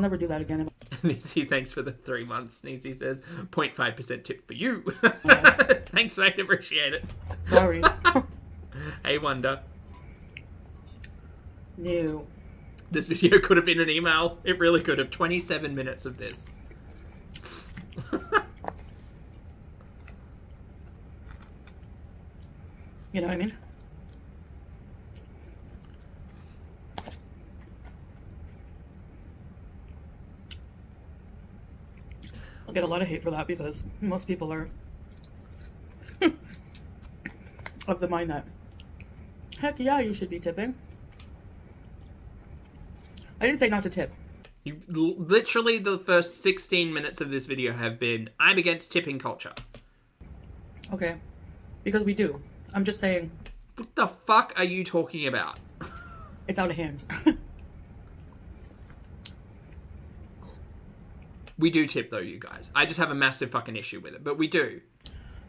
never do that again. Nisi, thanks for the 3 months. Nisi says, 0.5% tip for you. Thanks, mate. Appreciate it. Sorry. Hey, Wonder. No. This video could have been an email. It really could have. 27 minutes of this. You know what I mean? I'll get a lot of hate for that because most people are of the mind that, heck yeah, you should be tipping. I didn't say not to tip. You literally, the first 16 minutes of this video have been, I'm against tipping culture. Okay. Because we do. I'm just saying. What the fuck are you talking about? It's out of hand. We do tip, though, you guys. I just have a massive fucking issue with it, but we do.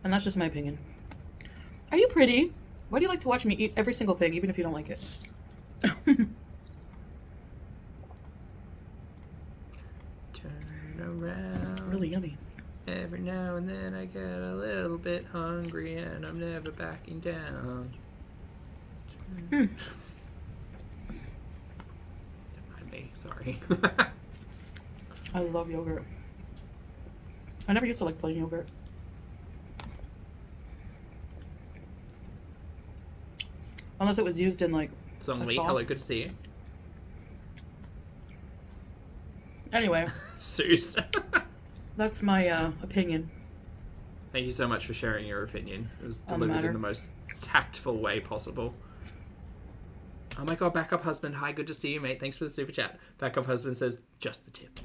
And that's just my opinion. Are you pretty? Why do you like to watch me eat every single thing, even if you don't like it? Turn around. Really yummy. Every now and then I get a little bit hungry and I'm never backing down. Don't mind me, sorry. I love yogurt. I never used to like plain yogurt. Unless it was used in like Song a Lee, sauce. hello, good to see you. Anyway, Suze. that's my opinion. Thank you so much for sharing your opinion. It was On the delivered matter. in the most tactful way possible. Oh my god, backup husband. Hi, good to see you, mate. Thanks for the super chat. Backup husband says, just the tip.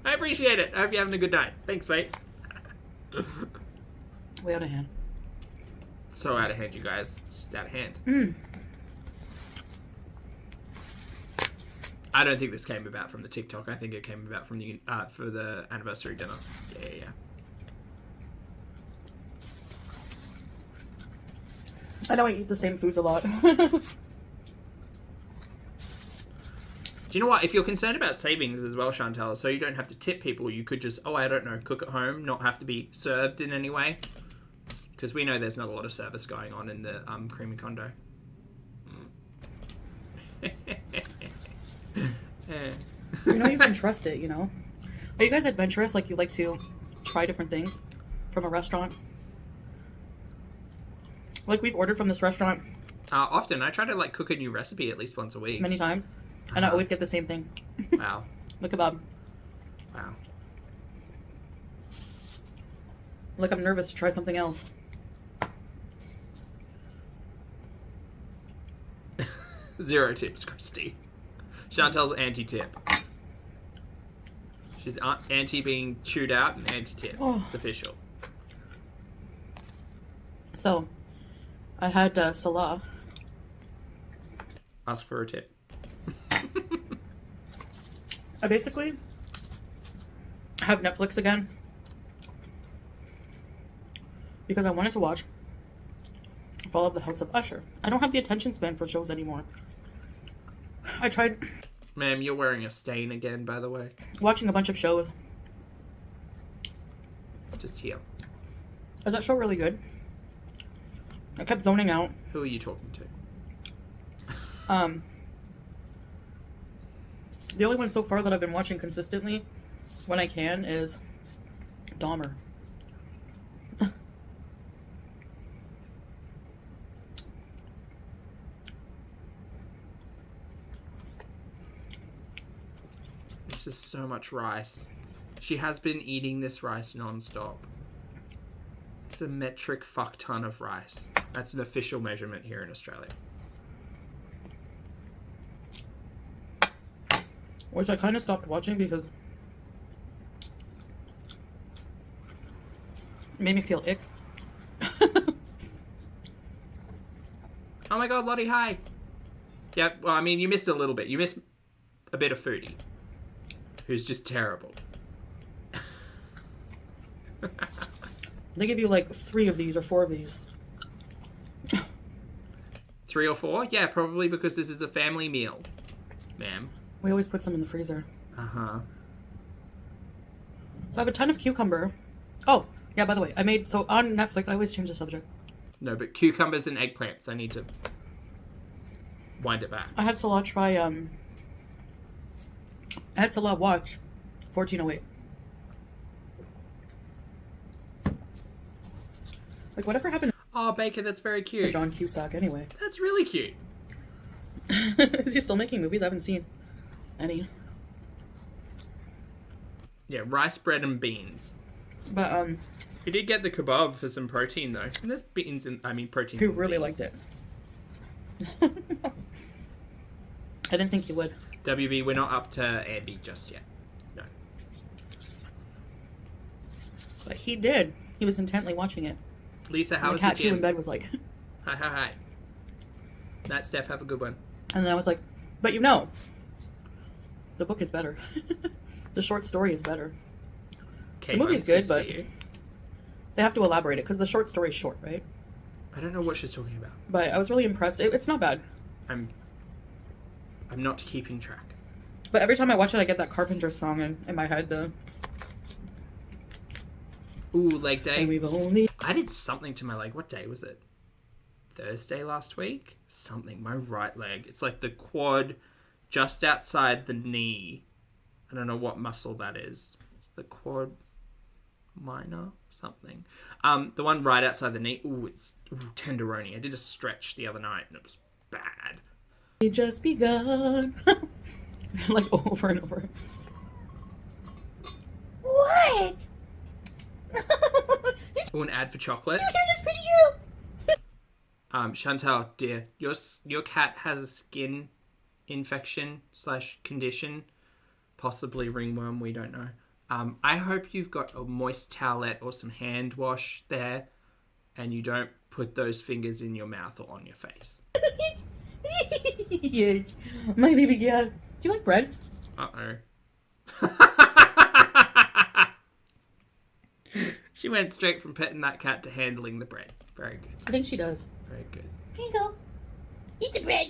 I appreciate it. I hope you're having a good night. Thanks, mate. Way out of hand. So out of hand, you guys. It's just out of hand. I don't think this came about from the TikTok. I think it came about from the for the anniversary dinner. Yeah. I know I eat the same foods a lot. Do you know what? If you're concerned about savings as well, Chantal, so you don't have to tip people, you could just, I don't know, cook at home, not have to be served in any way. Because we know there's not a lot of service going on in the creamy condo. You know you can trust it, you know? Are you guys adventurous? Like you like to try different things from a restaurant? Like we've ordered from this restaurant Often. I try to like cook a new recipe at least once a week. Many times. And I always get the same thing. Wow. The kebab. Wow. Like I'm nervous to try something else. Zero tips, Christy. Chantel's anti-tip. She's anti being chewed out and anti-tip. Oh. It's official. So, I had Salah. Ask for a tip. I basically have Netflix again because I wanted to watch Fall of the House of Usher. I don't have the attention span for shows anymore. I tried Ma'am, you're wearing a stain again, by the way. watching a bunch of shows. Just here. Is that show really good? I kept zoning out. Who are you talking to? The only one so far that I've been watching consistently when I can is Dahmer. This is so much rice. She has been eating this rice non-stop. It's a metric fuck ton of rice. That's an official measurement here in Australia. Which I kind of stopped watching because it made me feel ick. Oh my god, Lottie, hi! Yeah, well, I mean, you missed a little bit. You missed a bit of Foodie, who's just terrible. They give you like 3 of these or 4 of these. 3 or 4? Yeah, probably because this is a family meal, ma'am. We always put some in the freezer. Uh-huh. So I have a ton of cucumber. Oh, yeah, by the way, so on Netflix, I always change the subject. No, but cucumbers and eggplants, I need to wind it back. I had Salah try, I had Salah watch 1408. Like, whatever happened Oh, Baker, that's very to cute. John Cusack anyway? That's really cute. Is he still making movies? I haven't seen any. Yeah, rice, bread, and beans. But, He did get the kebab for some protein, though. And there's beans in, protein. he in really beans. liked it. I didn't think he would. WB, we're not up to Amby just yet. No. But he did. He was intently watching it. Lisa, how The was cat the chew in gym? bed was like... Hi, hi, hi. That Steph, have a good one. And then I was like, but you know, the book is better. The short story is better. Okay, The movie's Mons, good, to but see you. they have to elaborate it because the short story is short, right? I don't know what she's talking about. But I was really impressed. It's not bad. I'm not keeping track. But every time I watch it, I get that Carpenter song in my head. Ooh, leg day. And we've only... I did something to my leg. What day was it? Thursday last week? Something. My right leg. It's like the quad just outside the knee. I don't know what muscle that is. It's the quad minor something. The one right outside the knee. Ooh, it's tenderoni. I did a stretch the other night and it was bad. We just begun. Like over and over. What? Ooh, an ad for chocolate. This pretty girl. Chantal, dear, your cat has a skin infection / condition, possibly ringworm, we don't know. I hope you've got a moist towelette or some hand wash there, and you don't put those fingers in your mouth or on your face. Yes. My baby cat. Do you like bread? Uh-oh. She went straight from petting that cat to handling the bread. Very good. I think she does. Very good. Here you go. Eat the bread.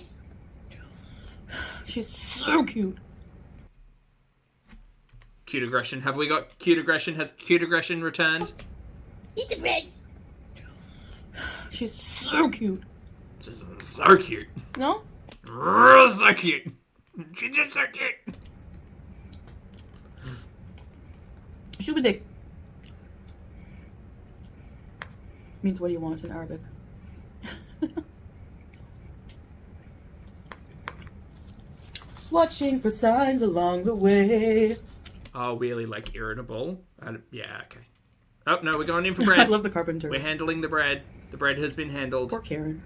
She's so cute. Cute aggression. Have we got cute aggression? Has cute aggression returned? Eat the bread. She's so cute. She's so cute. No? So cute. She's just so cute. Shubadik. Means what do you want in Arabic? Watching for signs along the way. Oh, really, like, irritable? Yeah, okay. Oh, no, we're going in for I bread. love the carpenters. We're handling the bread. The bread has been handled. Poor Karen.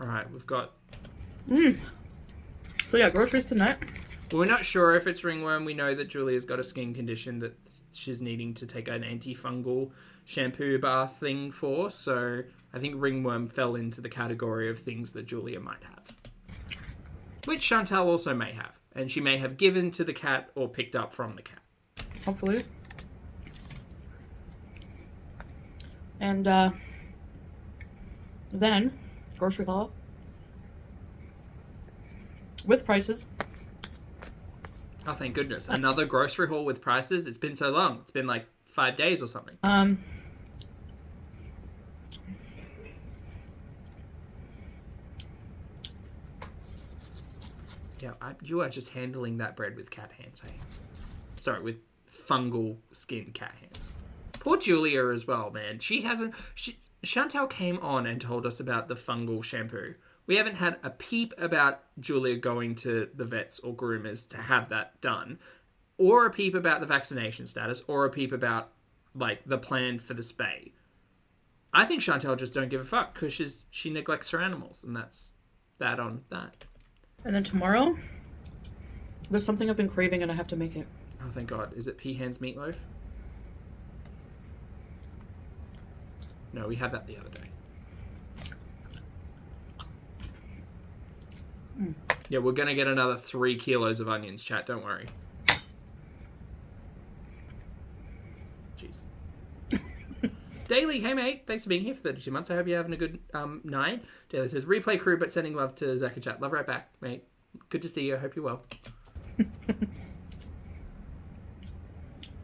Alright, we've got... So yeah, groceries tonight. We're not sure if it's ringworm. We know that Julia's got a skin condition that she's needing to take an antifungal shampoo bath thing for. So I think ringworm fell into the category of things that Julia might have. Which Chantal also may have. And she may have given to the cat or picked up from the cat. Hopefully. And then grocery haul with prices. Oh, thank goodness. Another grocery haul with prices. It's been so long. It's been like 5 days or something. Yeah, you are just handling that bread with cat hands, hey? Sorry, with fungal skin cat hands. Poor Julia as well, man. Chantal came on and told us about the fungal shampoo. We haven't had a peep about Julia going to the vets or groomers to have that done, or a peep about the vaccination status, or a peep about, like, the plan for the spay. I think Chantal just don't give a fuck because she neglects her animals, and that's that on that. And then tomorrow, there's something I've been craving and I have to make it. Oh, thank God. Is it Peahan's meatloaf? No, we had that the other day. Yeah, we're going to get another 3 kilos of onions, chat. Don't worry. Jeez. Daily, hey mate. Thanks for being here for 32 months. I hope you're having a good night. Daily says, replay crew, but sending love to Zach and chat. Love right back, mate. Good to see you. I hope you're well.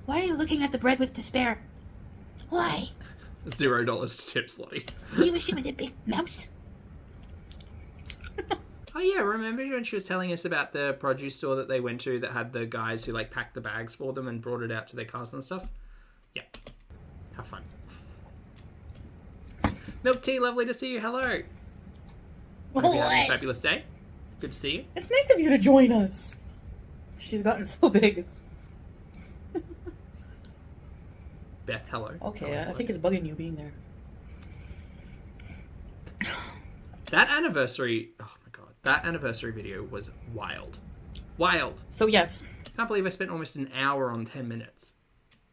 Why are you looking at the bread with despair? Why? $0 tips, Lottie. You wish it was a big mouse? Oh yeah, remember when she was telling us about the produce store that they went to that had the guys who like packed the bags for them and brought it out to their cars and stuff? Yeah. How fun. Milk Tea, lovely to see you. Hello. Hope you're having a fabulous day. Good to see you. It's nice of you to join us. She's gotten so big. Beth, hello. Okay, Hello, I hello. think it's bugging you being there. That anniversary... Oh my God. That anniversary video was wild. Wild. So yes. Can't believe I spent almost an hour on 10 minutes.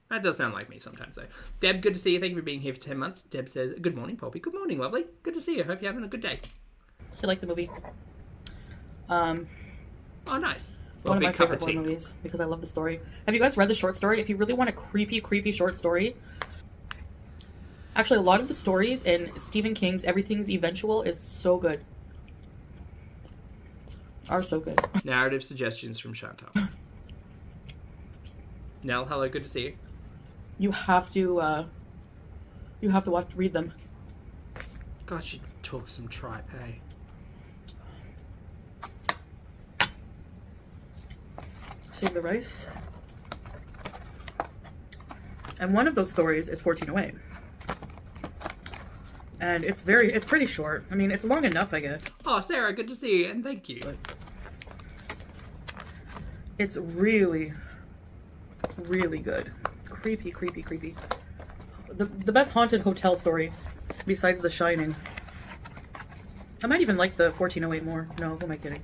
That does sound like me sometimes, though. Deb, good to see you. Thank you for being here for 10 months. Deb says, good morning, Poppy. Good morning, lovely. Good to see you. Hope you're having a good day. I like the movie. Oh, nice. Well, One of my big cup favorite of tea. horror movies because I love the story. Have you guys read the short story? If you really want a creepy short story, actually a lot of the stories in Stephen King's Everything's Eventual is so good. Are so good. Narrative suggestions from Chantal. Nell, hello. Good to see you. You have to read them. God, she talks some tripe, hey? Save the rice. And one of those stories is 1408. And it's pretty short. I mean, it's long enough, I guess. Oh, Sarah, good to see you, and thank you. It's really, really good. Creepy. The best haunted hotel story besides The Shining. I might even like the 1408 more. No, who am I kidding?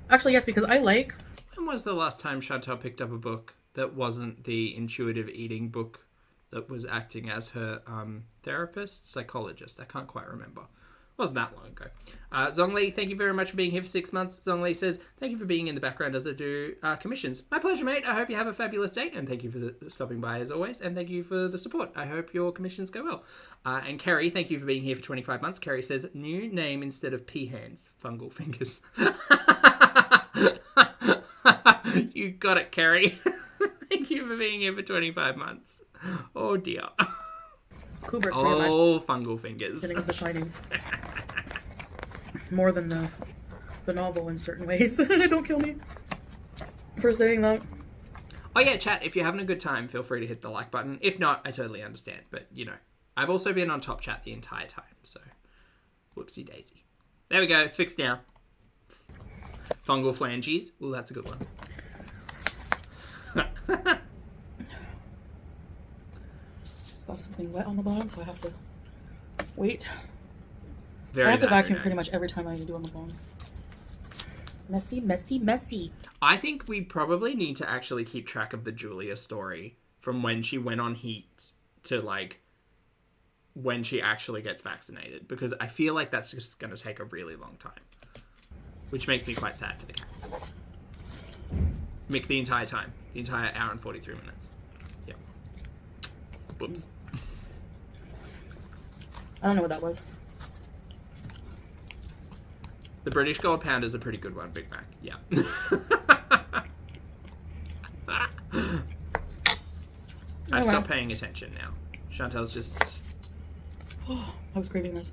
Actually, yes, because I like... When was the last time Chantal picked up a book that wasn't the intuitive eating book that was acting as her psychologist? I can't quite remember. It wasn't that long ago. Zongli, thank you very much for being here for 6 months. Zongli says, thank you for being in the background as I do commissions. My pleasure, mate. I hope you have a fabulous day, and thank you for stopping by as always, and thank you for the support. I hope your commissions go well. And Kerry, thank you for being here for 25 months. Kerry says, new name instead of Peahans, fungal fingers. You got it, Kerry. Thank you for being here for 25 months. Oh dear. Kubert's Oh, fungal fingers. getting The Shining. More than the novel in certain ways. Don't kill me for saying that. Oh yeah, chat, if you're having a good time, feel free to hit the like button. If not, I totally understand. But, you know, I've also been on top chat the entire time, so whoopsie daisy. There we go, it's fixed now. Fungal phalanges. Ooh, that's a good one. It's got something wet on the bottom, so I have to wait. Very I have to bad, vacuum Renee. pretty much every time I do a mukbang. Messy, messy, messy. I think we probably need to actually keep track of the Julia story from when she went on heat to like when she actually gets vaccinated, because I feel like that's just going to take a really long time, which makes me quite sad for the cat. Mick, the entire time, the entire hour and 43 minutes. Yep. Whoops. I don't know what that was. The British Gold Pound is a pretty good one, Big Mac. Yeah. I've stopped paying attention now. Chantel's just... I was craving this.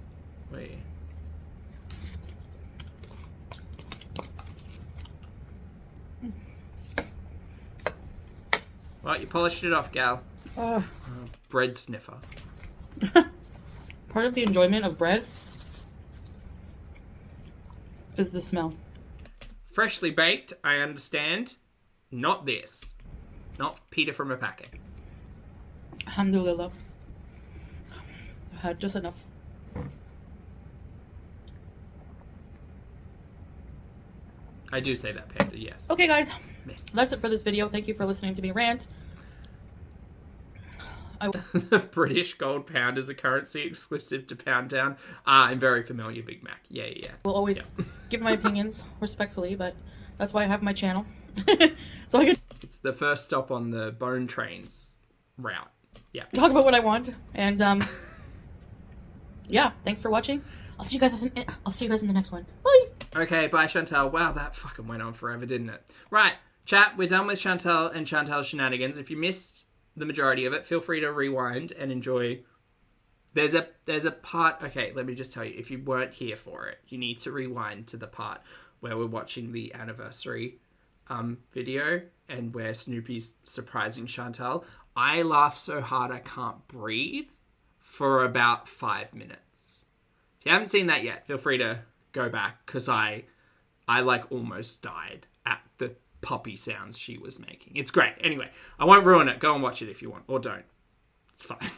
Wait. Well, you polished it off, gal. Bread sniffer. Part of the enjoyment of bread is the smell. Freshly baked, I understand. Not this. Not Peter from a packet. Alhamdulillah. I had just enough. I do say that, Panda, yes. Okay, guys. Miss. That's it for this video. Thank you for listening to me rant. The British Gold Pound is a currency exclusive to Pound Town. I'm very familiar, Big Mac. Yeah. will always give my opinions respectfully, but that's why I have my channel. So I can It's the first stop on the Bone Trains route. Yeah. talk about what I want. And yeah, thanks for watching. I'll see you guys in the next one. Bye. Okay, bye, Chantel. Wow, that fucking went on forever, didn't it? Right, chat, we're done with Chantel and Chantel's shenanigans. If you missed the majority of it, feel free to rewind and enjoy. There's a part... Okay, let me just tell you, if you weren't here for it, you need to rewind to the part where we're watching the anniversary video and where Snoopy's surprising Chantel. I laugh so hard I can't breathe for about 5 minutes. If you haven't seen that yet, feel free to go back, because I like almost died at the puppy sounds she was making. It's great. Anyway, I won't ruin it. Go and watch it if you want, or don't. It's fine.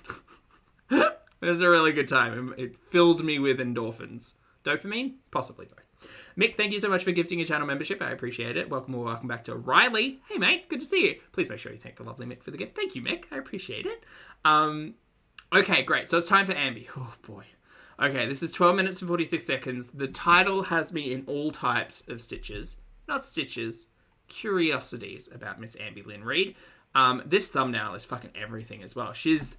It was a really good time. It filled me with endorphins. Dopamine? Possibly both. Mick, thank you so much for gifting your channel membership. I appreciate it. Welcome or welcome back to Riley. Hey, mate. Good to see you. Please make sure you thank the lovely Mick for the gift. Thank you, Mick. I appreciate it. Okay, great. So it's time for Amby. Oh, boy. Okay, this is 12 minutes and 46 seconds. The title has me in all types of stitches. Not stitches. Curiosities about Miss Amberlynn Reid. This thumbnail is fucking everything as well. She's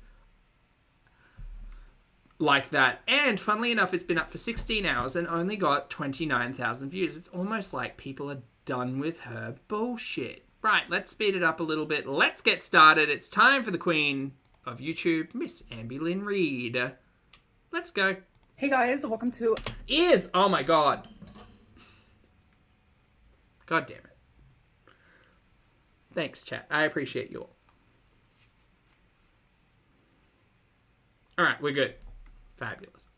like that. And funnily enough, it's been up for 16 hours and only got 29,000 views. It's almost like people are done with her bullshit. Right, let's speed it up a little bit. Let's get started. It's time for the queen of YouTube, Miss Amberlynn Reid. Let's go. Hey guys, welcome to... Ears! Oh my god. God damn it. Thanks, chat. I appreciate you all. Alright, we're good. Fabulous.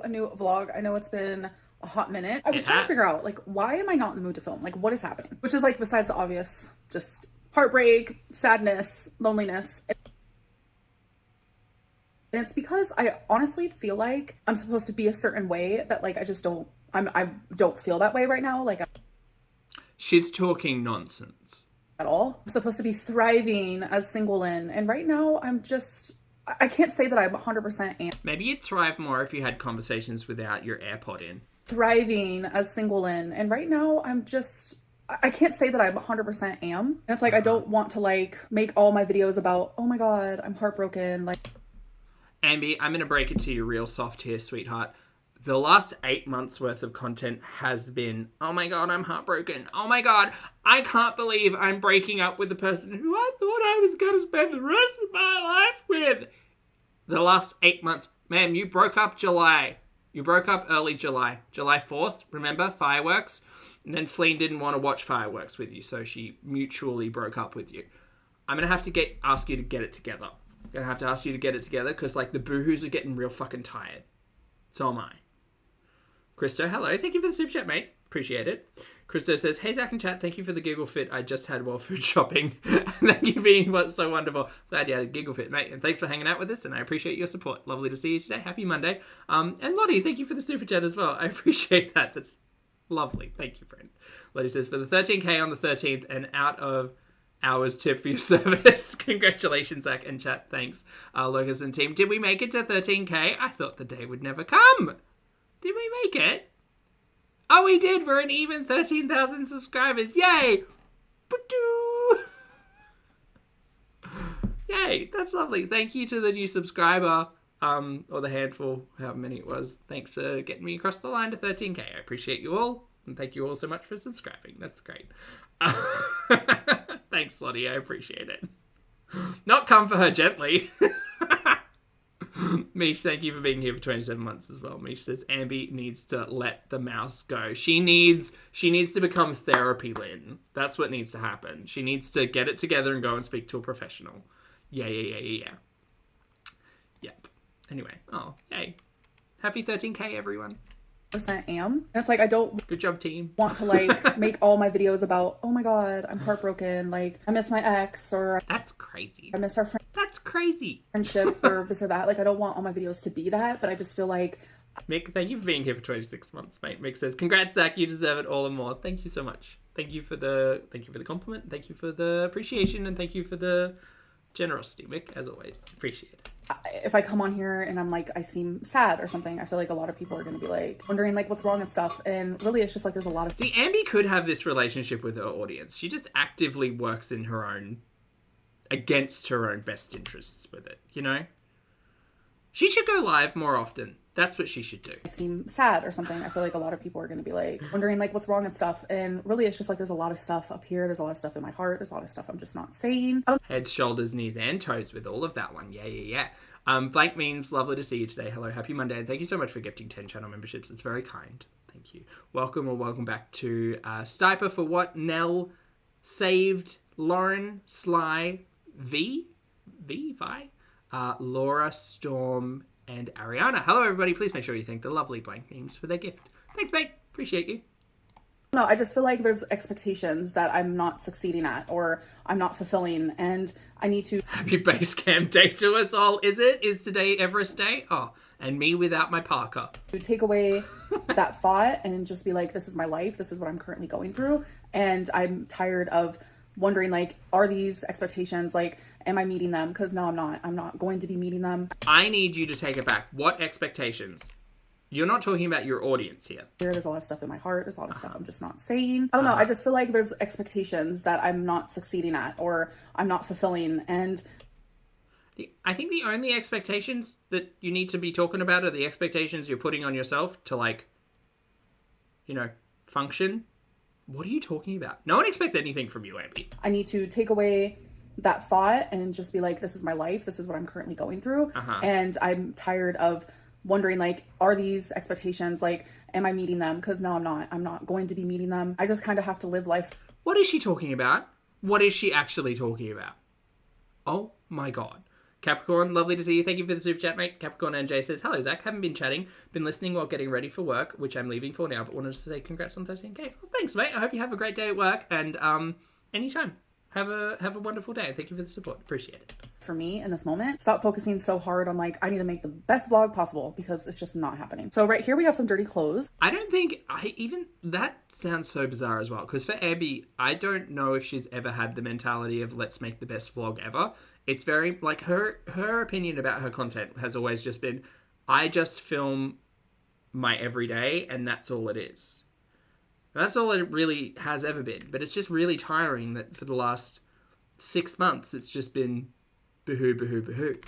a new vlog. I know it's been a hot minute. I was trying to figure out, like, why am I not in the mood to film? Like, what is happening? Which is, like, besides the obvious, just heartbreak, sadness, loneliness. And it's because I honestly feel like I'm supposed to be a certain way that, like, I just don't, I don't feel that way right now. Like, she's talking nonsense. At all. I'm supposed to be thriving as single in, and right now I'm just, I can't say that I'm 100% Maybe you'd thrive more if you had conversations without your AirPod in. thriving as single in, and right now I'm just, I can't say that I'm 100% am. And it's like, I don't want to, like, make all my videos about, oh my god, I'm heartbroken, like. Amby, I'm going to break it to you real soft here, sweetheart. The last 8 months worth of content has been, oh my god, I'm heartbroken. Oh my god, I can't believe I'm breaking up with the person who I thought I was going to spend the rest of my life with. The last 8 months. Ma'am, you broke up July. You broke up early July. July 4th, remember? Fireworks. And then Fleen didn't want to watch fireworks with you, so she mutually broke up with you. I'm going to have to ask you to get it together. I'm going to have to ask you to get it together because, like, the boohoos are getting real fucking tired. So am I. Christo, hello. Thank you for the super chat, mate. Appreciate it. Christo says, hey, Zach and chat, thank you for the giggle fit I just had while food shopping. Thank you for being so wonderful. Glad you had a giggle fit, mate. And thanks for hanging out with us, and I appreciate your support. Lovely to see you today. Happy Monday. And Lottie, thank you for the super chat as well. I appreciate that. That's lovely. Thank you, friend. Lottie says, for the 13K on the 13th and out of hours tip for your service. Congratulations, Zach and chat. Thanks, Lucas and team. Did we make it to 13K? I thought the day would never come. Did we make it? Oh, we did. We're an even 13,000 subscribers. Yay! Ba-doo! Yay, that's lovely. Thank you to the new subscriber, or the handful, however many it was. Thanks for getting me across the line to 13K. I appreciate you all, and thank you all so much for subscribing. That's great. Thanks, Lottie. I appreciate it. Not come for her gently. Mish, thank you for being here for 27 months as well. Mish says Amby needs to let the mouse go. She needs to become therapy, Lynn. That's what needs to happen. She needs to get it together and go and speak to a professional. Yeah. Yep. Anyway, oh, yay. Happy 13K, everyone. Percent am. And it's like, I don't Good job, team. want to like make all my videos about, oh my god, I'm heartbroken, like I miss my ex, or That's crazy. I miss our That's crazy. friendship, or this or that. Like I don't want all my videos to be that, but I just feel like Mick, thank you for being here for 26 months, mate. Mick says, congrats, Zach. You deserve it all and more. Thank you so much. Thank you for the compliment. Thank you for the appreciation, and thank you for the generosity, Mick, as always. Appreciate it. if I come on here and I'm like, I seem sad or something, I feel like a lot of people are going to be like wondering like what's wrong and stuff. And really it's just like there's a lot of... See, Amby could have this relationship with her audience. She just actively works in her own... against her own best interests with it, you know? She should go live more often. That's what she should do. I seem sad or something. I feel like a lot of people are going to be like wondering like what's wrong and stuff. And really it's just like there's a lot of stuff up here. There's a lot of stuff in my heart. There's a lot of stuff I'm just not saying. Heads, shoulders, knees, and toes with all of that one. Yeah. Blank memes, lovely to see you today. Hello, happy Monday. And thank you so much for gifting 10 channel memberships. It's very kind. Thank you. Welcome or welcome back to Stiper for what? Nell, Saved, Lauren, Sly, Vi, Laura, Storm, and Ariana. Hello, everybody. Please make sure you thank the lovely blank memes for their gift. Thanks, mate. Appreciate you. No, I just feel like there's expectations that I'm not succeeding at or I'm not fulfilling, and I need to... Happy base camp day to us all. Is it? Is today Everest Day? Oh, and me without my parka. Take away that thought and just be like, this is my life. This is what I'm currently going through. And I'm tired of wondering, like, are these expectations, like, am I meeting them? Because no, I'm not. I'm not going to be meeting them. I need you to take it back. What expectations? You're not talking about your audience here. There's a lot of stuff in my heart. There's a lot of stuff I'm just not saying. I don't know. I just feel like there's expectations that I'm not succeeding at or I'm not fulfilling. And I think the only expectations that you need to be talking about are the expectations you're putting on yourself to, like, you know, function. What are you talking about? No one expects anything from you, Amby. I need to take away that thought and just be like, this is my life. This is what I'm currently going through. And I'm tired of wondering, like, are these expectations, like, am I meeting them? Because no, I'm not. I'm not going to be meeting them. I just kind of have to live life. What is she talking about? What is she actually talking about? Oh my god. Capricorn, lovely to see you. Thank you for the super chat, mate. Capricorn NJ says, hello, Zach. Haven't been chatting. Been listening while getting ready for work, which I'm leaving for now, but wanted to say congrats on 13K. Well, thanks, mate. I hope you have a great day at work, and anytime. Have a wonderful day. Thank you for the support. Appreciate it. For me in this moment, stop focusing so hard on, like, I need to make the best vlog possible, because it's just not happening. So right here we have some dirty clothes. I don't think that sounds so bizarre as well, because for Abby, I don't know if she's ever had the mentality of let's make the best vlog ever. It's very, like, her opinion about her content has always just been, I just film my everyday and that's all it is. That's all it really has ever been. But it's just really tiring that for the last 6 months, it's just been boohoo.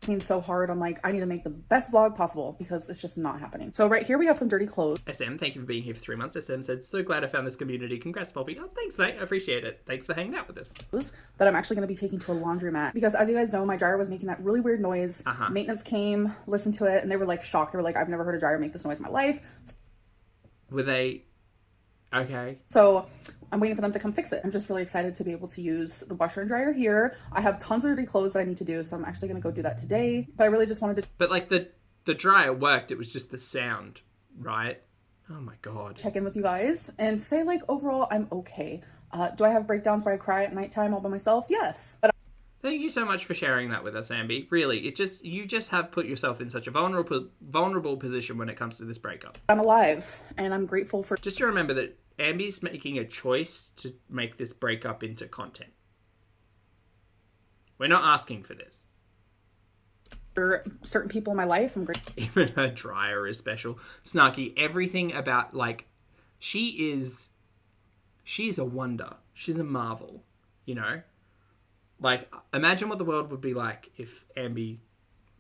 Seems so hard. I'm like, I need to make the best vlog possible, because it's just not happening. So right here we have some dirty clothes. SM, thank you for being here for 3 months. SM said, so glad I found this community. Congrats, Poppy. Oh, thanks, mate. I appreciate it. Thanks for hanging out with us. That I'm actually going to be taking to a laundromat, because as you guys know, my dryer was making that really weird noise. Maintenance came, listened to it, and they were like shocked. They were like, I've never heard a dryer make this noise in my life. Were they... Okay. So I'm waiting for them to come fix it. I'm just really excited to be able to use the washer and dryer here. I have tons of dirty clothes that I need to do, so I'm actually going to go do that today. But I really just wanted to... But, like, the dryer worked. It was just the sound, right? Oh my God. check in with you guys and say like overall I'm okay. Do I have breakdowns where I cry at nighttime all by myself? Yes. But Thank you so much for sharing that with us, Amby. Really, you just have put yourself in such a vulnerable position when it comes to this breakup. I'm alive and I'm grateful for Just to remember that Amby's making a choice to make this breakup into content. We're not asking for this. certain people in my life. I'm grateful. Even her dryer is special. Snarky, everything about, like, she's a wonder. She's a marvel, you know? Like, imagine what the world would be like if Amby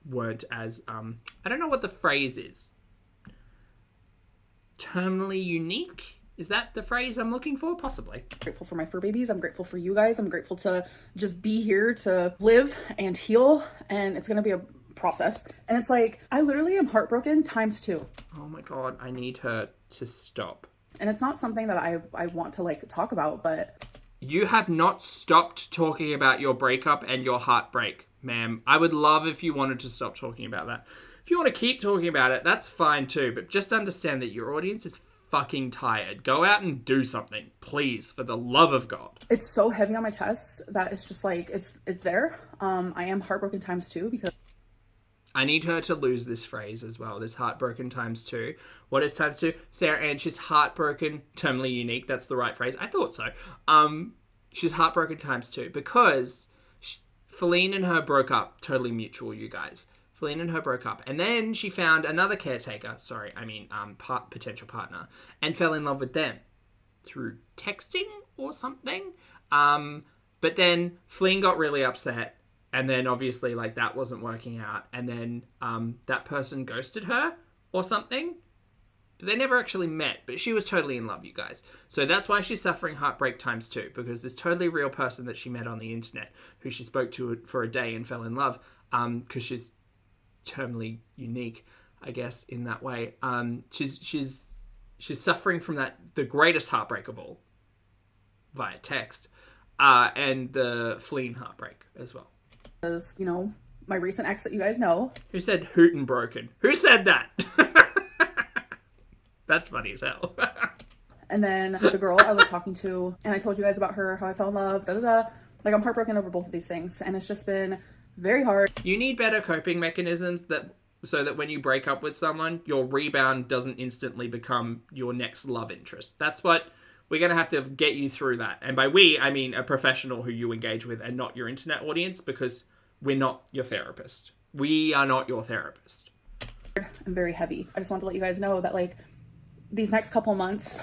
weren't as, I don't know what the phrase is. Terminally unique? Is that the phrase I'm looking for? Possibly. Grateful for my fur babies. I'm grateful for you guys. I'm grateful to just be here to live and heal. And it's going to be a process. And it's like, I literally am heartbroken times 2. Oh my God, I need her to stop. And it's not something that I want to like talk about, but You have not stopped talking about your breakup and your heartbreak, ma'am. I would love if you wanted to stop talking about that. If you want to keep talking about it, that's fine too. But just understand that your audience is fucking tired. Go out and do something, please, for the love of God. it's so heavy on my chest that it's just like, it's there. I am heartbroken times 2 because I need her to lose this phrase as well. This heartbroken times 2. What is times 2? Sarah Ann, she's heartbroken, terminally unique. That's the right phrase. I thought so. She's heartbroken times 2 because Feline and her broke up. Totally mutual, you guys. Feline and her broke up. And then she found another caretaker. Sorry, I mean potential partner. And fell in love with them through texting or something. But then Feline got really upset. And then obviously like that wasn't working out. And then that person ghosted her or something. But they never actually met. But she was totally in love, you guys. So that's why she's suffering heartbreak times 2. Because this totally real person that she met on the internet, who she spoke to for a day and fell in love. Because she's terminally unique, I guess, in that way. She's suffering from the greatest heartbreak of all. Via text. And the Feline heartbreak as well. as, you know, my recent ex that you guys know. Who said hoot and broken? Who said that? That's funny as hell. And then the girl I was talking to, and I told you guys about her, how I fell in love, Like, I'm heartbroken over both of these things, and it's just been very hard. You need better coping mechanisms so that when you break up with someone, your rebound doesn't instantly become your next love interest. That's what we're going to have to get you through that. And by we, I mean a professional who you engage with and not your internet audience, because we're not your therapist. We are not your therapist. I'm very heavy. I just want to let you guys know that, like, these next couple months,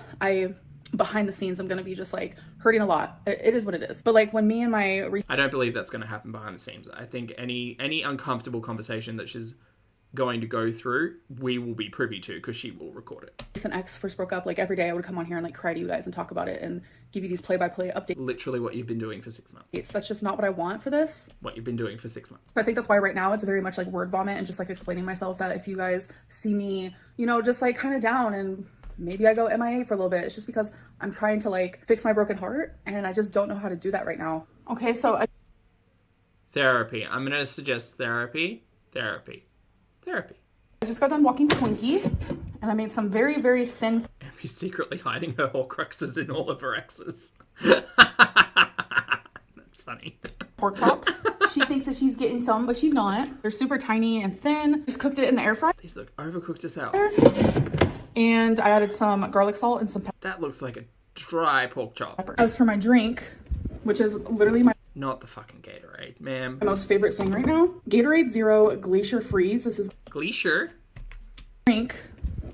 behind the scenes, I'm going to be just, like, hurting a lot. It is what it is. But, like, when me and my... I don't believe that's going to happen behind the scenes. I think any uncomfortable conversation that she's going to go through, we will be privy to, because she will record it. recent ex first broke up, like, every day I would come on here and, like, cry to you guys and talk about it and give you these play-by-play updates. Literally what you've been doing for 6 months. That's just not what I want for this. What you've been doing for 6 months. I think that's why right now it's very much like word vomit and just, like, explaining myself, that if you guys see me, you know, just, like, kind of down and maybe I go MIA for a little bit, it's just because I'm trying to, like, fix my broken heart, and I just don't know how to do that right now. Okay, so Therapy. I'm going to suggest therapy. I just got done walking Twinkie, and I made some very, very thin Amy's secretly hiding her Horcruxes in all of her exes. That's funny. pork chops. She thinks that she's getting some, but she's not. They're super tiny and thin. Just cooked it in the air fryer. These look overcooked as hell. And I added some garlic salt and some That looks like a dry pork chop. pepper. As for my drink, which is literally my Not the fucking Gatorade, ma'am. most favorite thing right now, Gatorade Zero Glacier Freeze. This is Glacier? drink,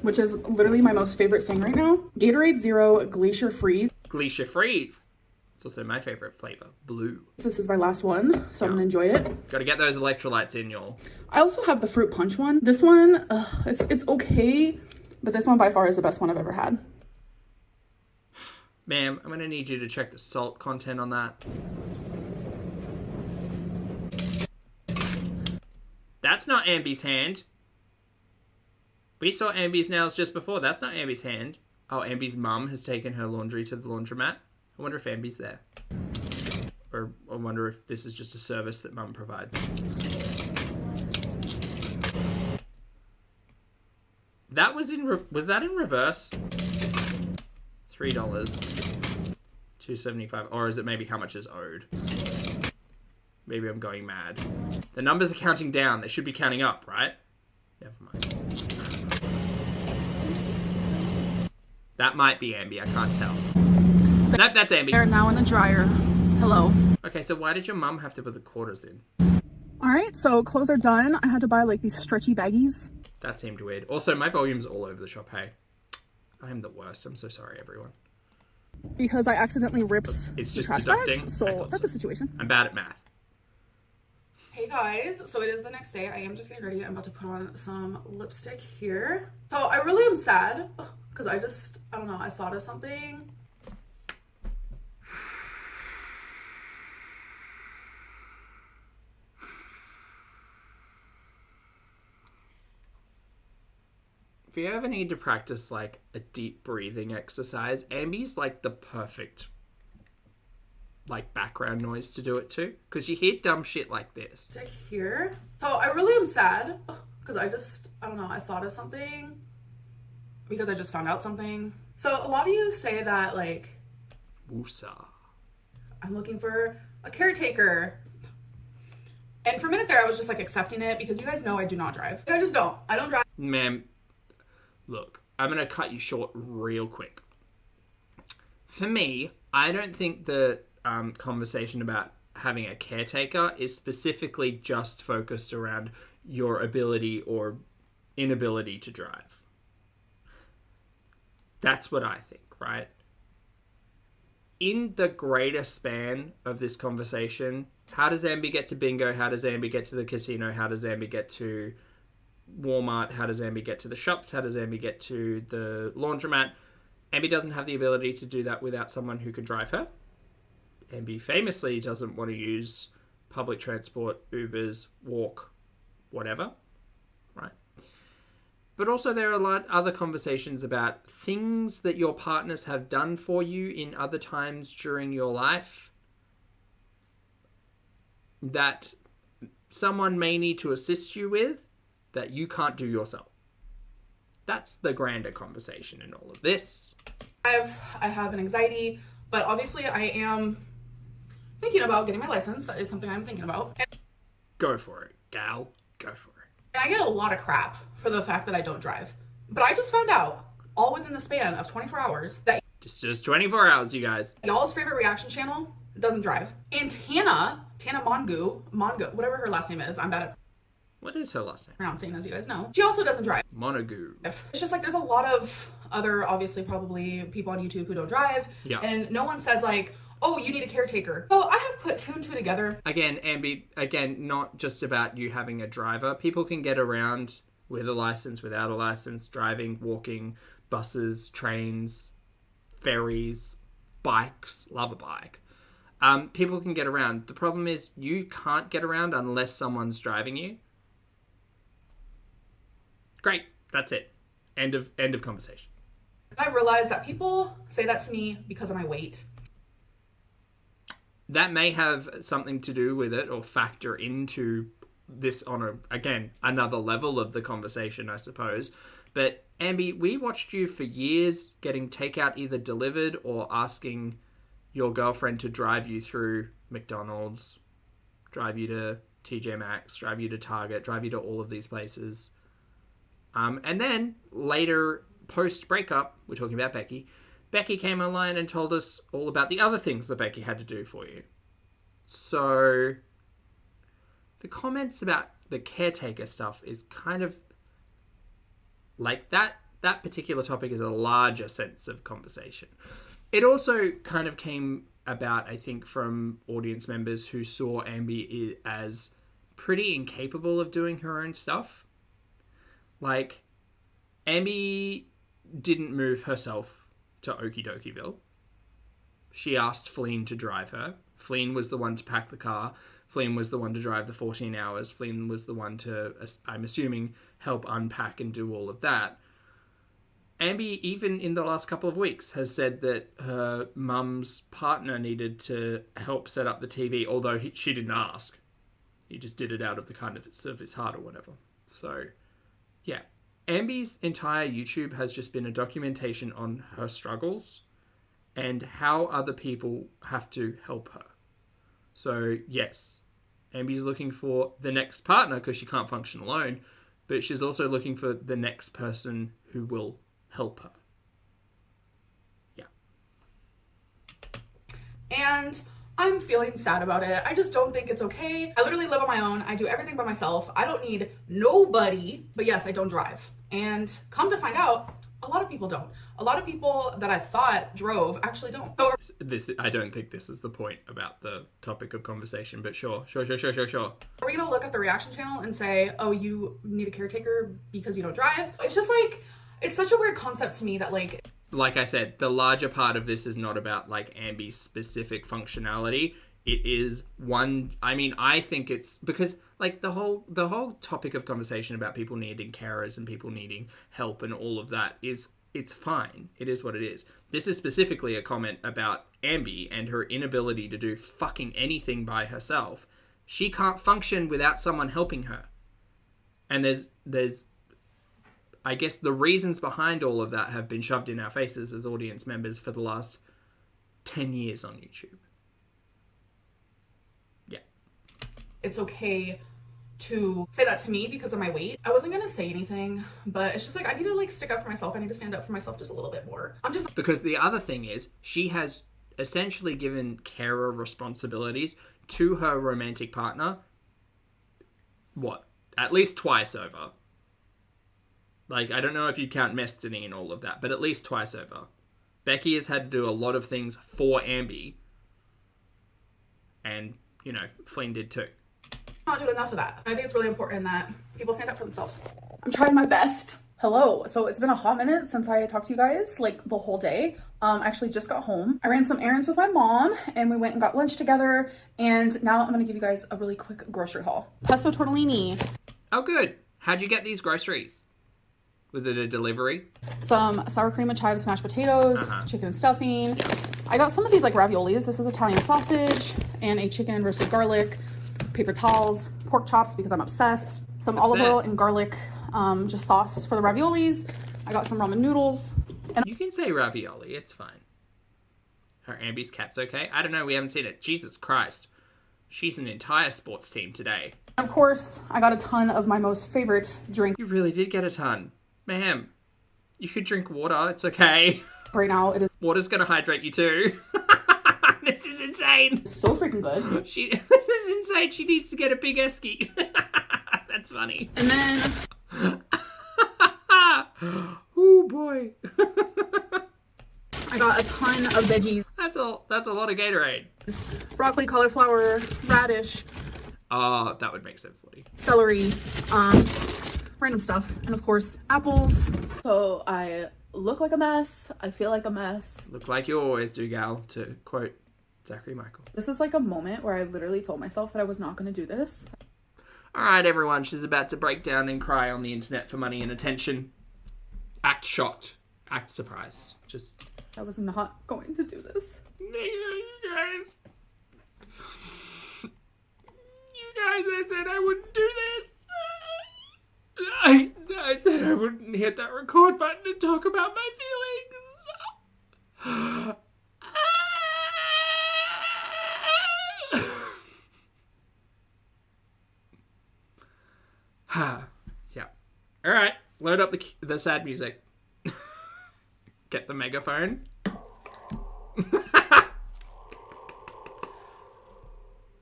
which is literally my most favorite thing right now. Gatorade Zero Glacier Freeze. Glacier Freeze. It's also my favorite flavor. Blue. This is my last one, so I'm gonna enjoy it. Gotta get those electrolytes in, y'all. I also have the fruit punch one. This one, it's okay, but this one by far is the best one I've ever had. Ma'am, I'm gonna need you to check the salt content on that. That's not Amby's hand. We saw Amby's nails just before. That's not Amby's hand. Oh, Amby's mum has taken her laundry to the laundromat. I wonder if Amby's there. Or I wonder if this is just a service that mum provides. That was was that in reverse? $3, $2.75, or is it maybe how much is owed? Maybe I'm going mad. The numbers are counting down. They should be counting up, right? Never mind. That might be Amby. I can't tell. Nope, that's Amby. They're now in the dryer. Hello. Okay, so why did your mum have to put the quarters in? All right, so clothes are done. I had to buy like these stretchy baggies. That seemed weird. Also, my volume's all over the shop, hey. I am the worst. I'm so sorry, everyone. Because I accidentally ripped It's the just trash deducting. bags, so that's a situation. I'm bad at math. Hey guys, so it is the next day. I am just getting ready. I'm about to put on some lipstick here. So I really am sad because I don't know, I thought of something. If you ever need to practice like a deep breathing exercise, Amby's like the perfect like background noise to do it to, because you hear dumb shit like this. Stick here. So I really am sad because I don't know, I thought of something because I just found out something. So a lot of you say that like, Woosa. I'm looking for a caretaker. And for a minute there, I was just like accepting it because you guys know I do not drive. I just don't. I don't drive. Ma'am, look, I'm going to cut you short real quick. For me, I don't think the conversation about having a caretaker is specifically just focused around your ability or inability to drive. That's what I think, right? In the greater span of this conversation, how does Amby get to bingo? How does Amby get to the casino? How does Amby get to Walmart? How does Amby get to the shops? How does Amby get to the laundromat? Amby doesn't have the ability to do that without someone who can drive her. Amby famously doesn't want to use public transport, Ubers, walk, whatever, right? But also there are a lot of other conversations about things that your partners have done for you in other times during your life that someone may need to assist you with that you can't do yourself. That's the grander conversation in all of this. I have an anxiety, but obviously I am thinking about getting my license. That is something I'm thinking about. And Go for it, gal. Go for it. I get a lot of crap for the fact that I don't drive. But I just found out, all within the span of 24 hours, that Just 24 hours, you guys. y'all's favorite reaction channel doesn't drive. And Tana Mongo, whatever her last name is, I'm bad at What is her last name? pronouncing, as you guys know. She also doesn't drive. Monagoo. It's just like there's a lot of other, obviously, probably people on YouTube who don't drive. Yeah. And no one says like, oh, you need a caretaker. So I have put two and two together. Again, Amby, not just about you having a driver. People can get around with a license, without a license, driving, walking, buses, trains, ferries, bikes. Love a bike. People can get around. The problem is you can't get around unless someone's driving you. Great. That's it. End of conversation. I've realized that people say that to me because of my weight. That may have something to do with it or factor into this on another level of the conversation, I suppose. But Amby, we watched you for years getting takeout either delivered or asking your girlfriend to drive you through McDonald's, drive you to TJ Maxx, drive you to Target, drive you to all of these places. And then later, post-breakup, we're talking about Becky came online and told us all about the other things that Becky had to do for you. So the comments about the caretaker stuff is kind of like that particular topic is a larger sense of conversation. It also kind of came about, I think, from audience members who saw Amby as pretty incapable of doing her own stuff. Like, Amby didn't move herself to Okie Dokieville. She asked Fleen to drive her. Fleen was the one to pack the car. Fleen was the one to drive the 14 hours. Fleen was the one to, I'm assuming, help unpack and do all of that. Amby, even in the last couple of weeks, has said that her mum's partner needed to help set up the TV, although she didn't ask. He just did it out of the kindness of his heart or whatever. So, yeah. Amby's entire YouTube has just been a documentation on her struggles and how other people have to help her. So, yes, Amby's looking for the next partner because she can't function alone, but she's also looking for the next person who will help her. Yeah. And I'm feeling sad about it. I just don't think it's okay. I literally live on my own. I do everything by myself. I don't need nobody. But yes, I don't drive. And come to find out, a lot of people don't. A lot of people that I thought drove actually don't. So I don't think this is the point about the topic of conversation, but sure. are we gonna look at the reaction channel and say, oh, you need a caretaker because you don't drive? It's just like, it's such a weird concept to me that like I said, the larger part of this is not about like Amby's specific functionality. It is one, I mean, I think it's because like the whole topic of conversation about people needing carers and people needing help and all of that it's fine. It is what it is. This is specifically a comment about Amby and her inability to do fucking anything by herself. She can't function without someone helping her. And there's I guess the reasons behind all of that have been shoved in our faces as audience members for the last 10 years on YouTube. Yeah. it's okay to say that to me because of my weight. I wasn't gonna say anything, but it's just like I need to like stick up for myself. I need to stand up for myself just a little bit more. Because the other thing is she has essentially given carer responsibilities to her romantic partner, at least twice over. Like, I don't know if you count Destiny and all of that, but at least twice over. Becky has had to do a lot of things for Amby. And, Flynn did too. Not doing enough of that. I think it's really important that people stand up for themselves. I'm trying my best. Hello. So it's been a hot minute since I talked to you guys, like the whole day. I actually just got home. I ran some errands with my mom and we went and got lunch together. And now I'm going to give you guys a really quick grocery haul. Pesto tortellini. Oh, good. How'd you get these groceries? Was it a delivery? Some sour cream and chives mashed potatoes, chicken stuffing. Yeah. I got some of these like raviolis. This is Italian sausage and a chicken and roasted garlic, paper towels, pork chops because I'm obsessed, some olive oil and garlic, just sauce for the raviolis. I got some ramen noodles. And you can say ravioli, it's fine. Her Amby's cat's okay? I don't know, we haven't seen it. Jesus Christ. She's an entire sports team today. of course, I got a ton of my most favorite drink. You really did get a ton. Ma'am, you could drink water, it's okay. Right now, it is Water's gonna hydrate you too. This is insane. so freaking good. This is insane. She needs to get a big esky. That's funny. And then Oh boy. I got a ton of veggies. That's a lot of Gatorade. Broccoli, cauliflower, radish, Oh, that would make sense, Lottie. celery, random stuff, and of course, apples. So I look like a mess. I feel like a mess. Look like you always do, gal, to quote Zachary Michael. This is like a moment where I literally told myself that I was not going to do this. All right, everyone. She's about to break down and cry on the internet for money and attention. Act shocked. Act surprised. Just... I was not going to do this. You guys, I said I wouldn't do this. I said I wouldn't hit that record button and talk about my feelings. Yeah. All right. Load up the sad music. Get the megaphone.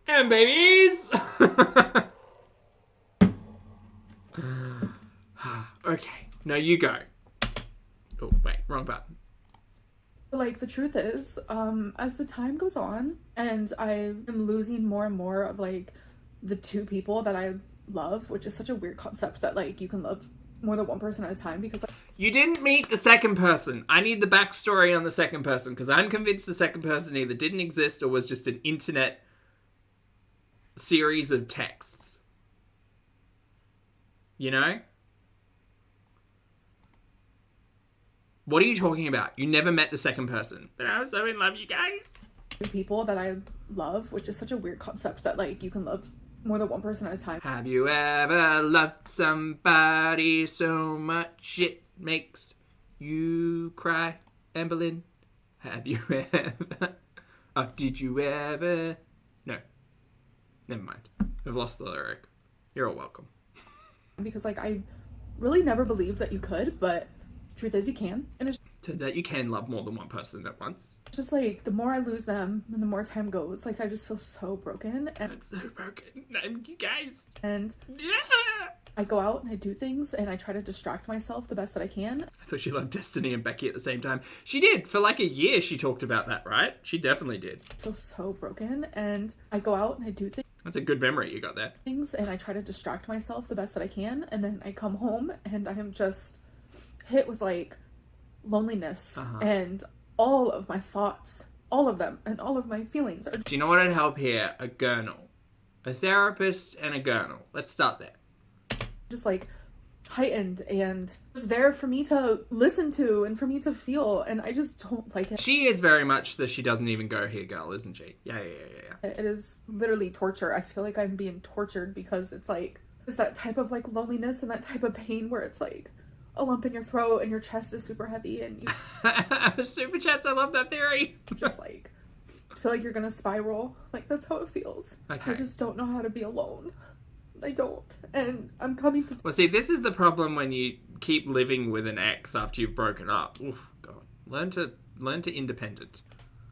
And babies. Okay. No, you go. Oh, wait. Wrong button. Like, the truth is, as the time goes on and I am losing more and more of like the two people that I love, which is such a weird concept that like you can love more than one person at a time because like, you didn't meet the second person. I need the backstory on the second person because I'm convinced the second person either didn't exist or was just an internet series of texts. You know? What are you talking about? You never met the second person. But I was so in love, you guys. people that I love, which is such a weird concept that like you can love more than one person at a time. Have you ever loved somebody so much it makes you cry, Amberlynn? Have you ever? Oh, did you ever? No. Never mind. I've lost the lyric. You're all welcome. Because, like, I really never believed that you could, but truth is you can. And it's Turns out you can love more than one person at once. just, like, the more I lose them and the more time goes, like, I just feel so broken. I'm so broken. You guys. And Yeah. I go out and I do things and I try to distract myself the best that I can. I thought she loved Destiny and Becky at the same time. She did. For like a year she talked about that, right? She definitely did. I feel so broken. And I go out and I do That's a good memory you got there. things and I try to distract myself the best that I can. And then I come home and I am just hit with, like, loneliness and all of my thoughts, all of them, and all of my feelings are Do you know what would help here? A gurnal. A therapist and a gurnal. Let's start there. just, like, heightened and it's there for me to listen to and for me to feel, and I just don't like it. She is very much the she doesn't even go here girl, isn't she? Yeah. It is literally torture. I feel like I'm being tortured because it's like, it's that type of, like, loneliness and that type of pain where it's like a lump in your throat and your chest is super heavy and you Super chats, I love that theory. just, like, feel like you're gonna spiral. Like, that's how it feels. Okay. I just don't know how to be alone. I don't. And I'm coming to Well, see, this is the problem when you keep living with an ex after you've broken up. Oof, God. Learn to independent.